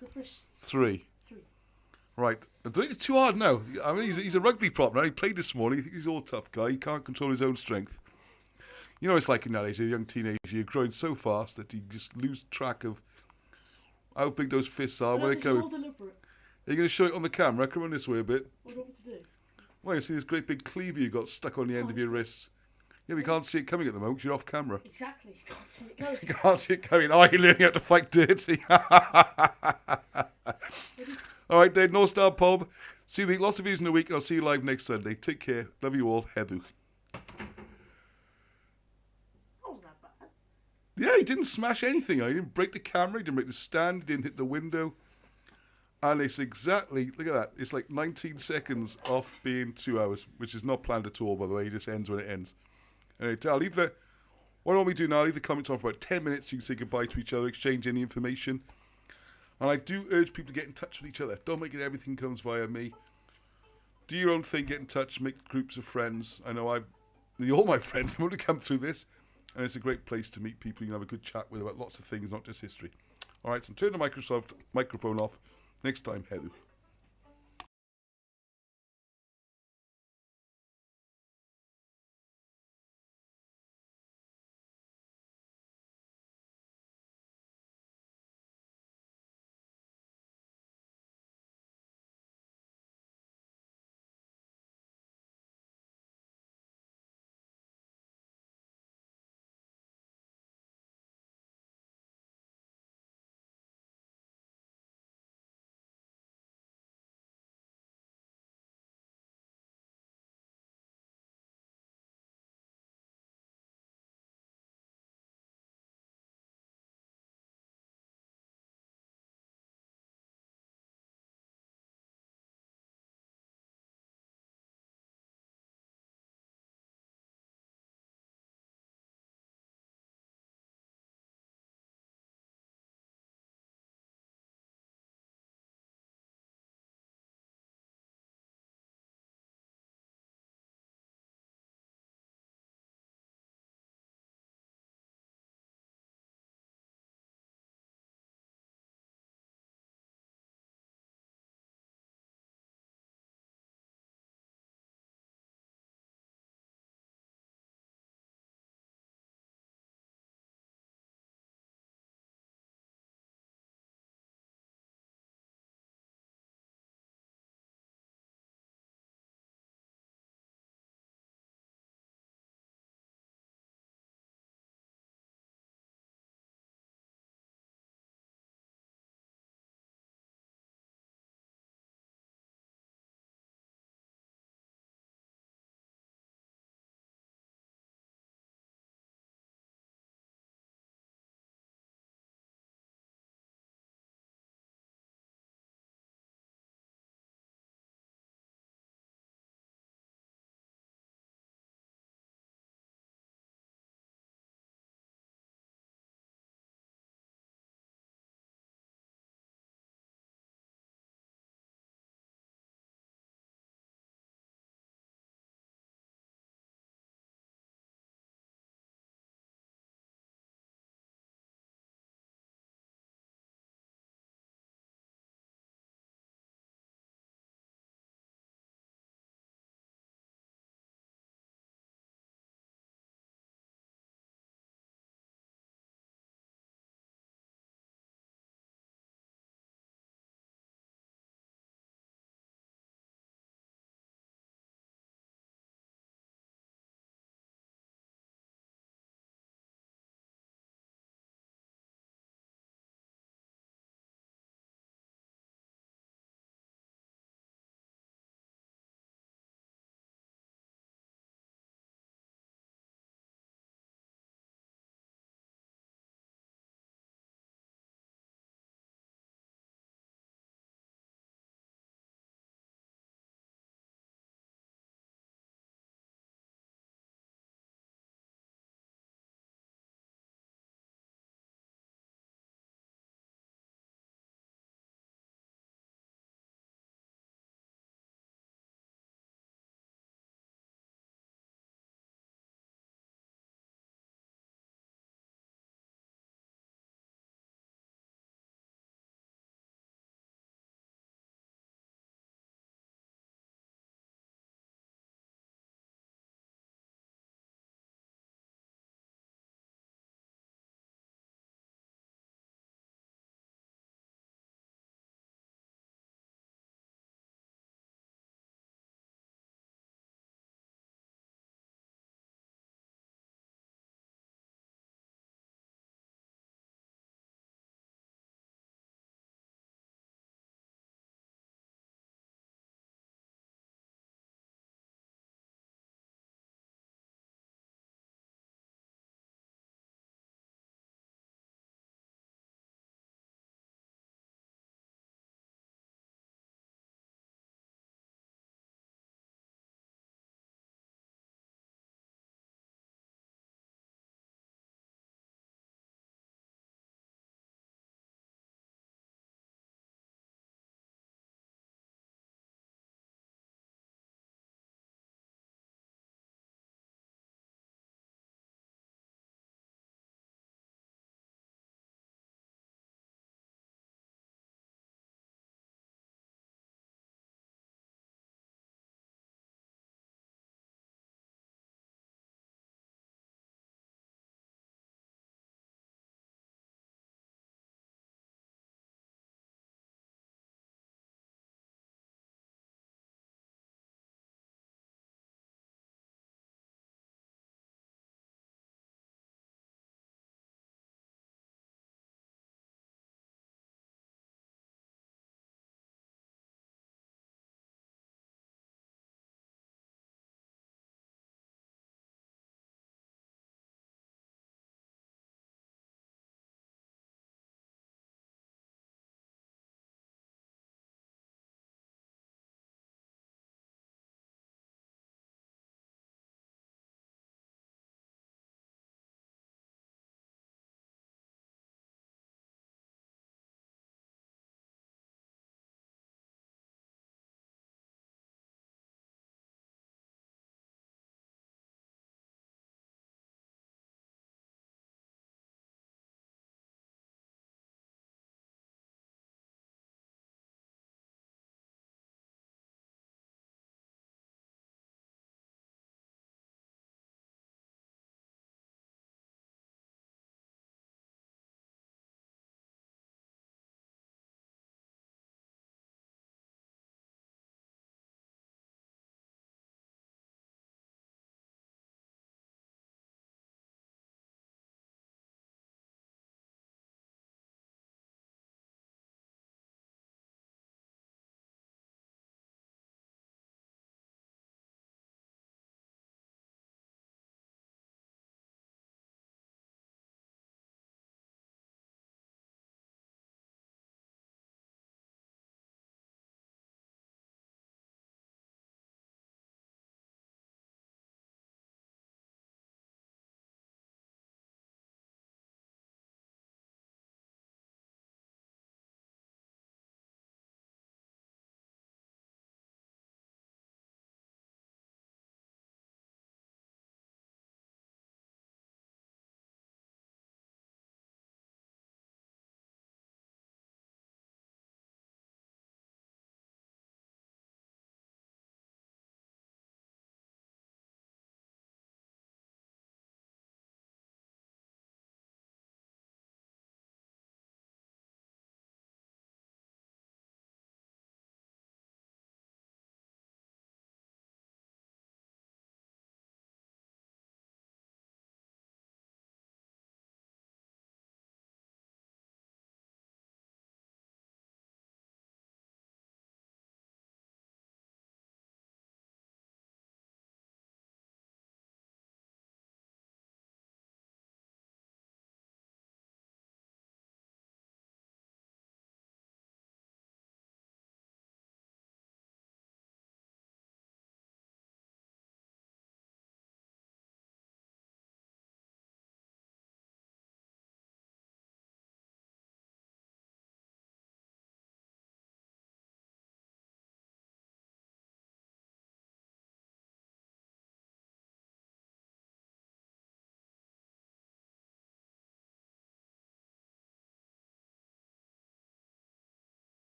Go press 3. 3. Right. Don't make it too hard now. I mean, he's a rugby prop now. He played this morning. He's all tough guy. He can't control his own strength. You know what it's like nowadays. You're a young teenager. You're growing so fast that you just lose track of how big those fists are. Where This they is go. all deliberate. Are you going to show it on the camera? Come on this way a bit. What do you want me to do? Well, you see this great big cleaver you got stuck on the end of your wrists. Yeah, we can't see it coming at the moment 'cause you're off camera. Exactly. You can't see it going. You can't see it coming. Oh, you're learning how to fight dirty. All right, then. North Star Pub. See you. Lots of views in a week. And I'll see you live next Sunday. Take care. Love you all. Heather. That wasn't that bad. Yeah, he didn't smash anything. He didn't break the camera. He didn't break the stand. He didn't hit the window. And it's exactly, look at that. It's like 19 seconds off being 2 hours, which is not planned at all, by the way. It just ends when it ends. Anyway, I'll leave the, what do we do now? I'll leave the comments on for about 10 minutes so you can say goodbye to each other, exchange any information. And I do urge people to get in touch with each other. Don't make it everything comes via me. Do your own thing, get in touch, make groups of friends. I know you're all my friends. I'm going to come through this. And it's a great place to meet people you can have a good chat with about lots of things, not just history. All right, so turn the microphone off. Next time, Heather.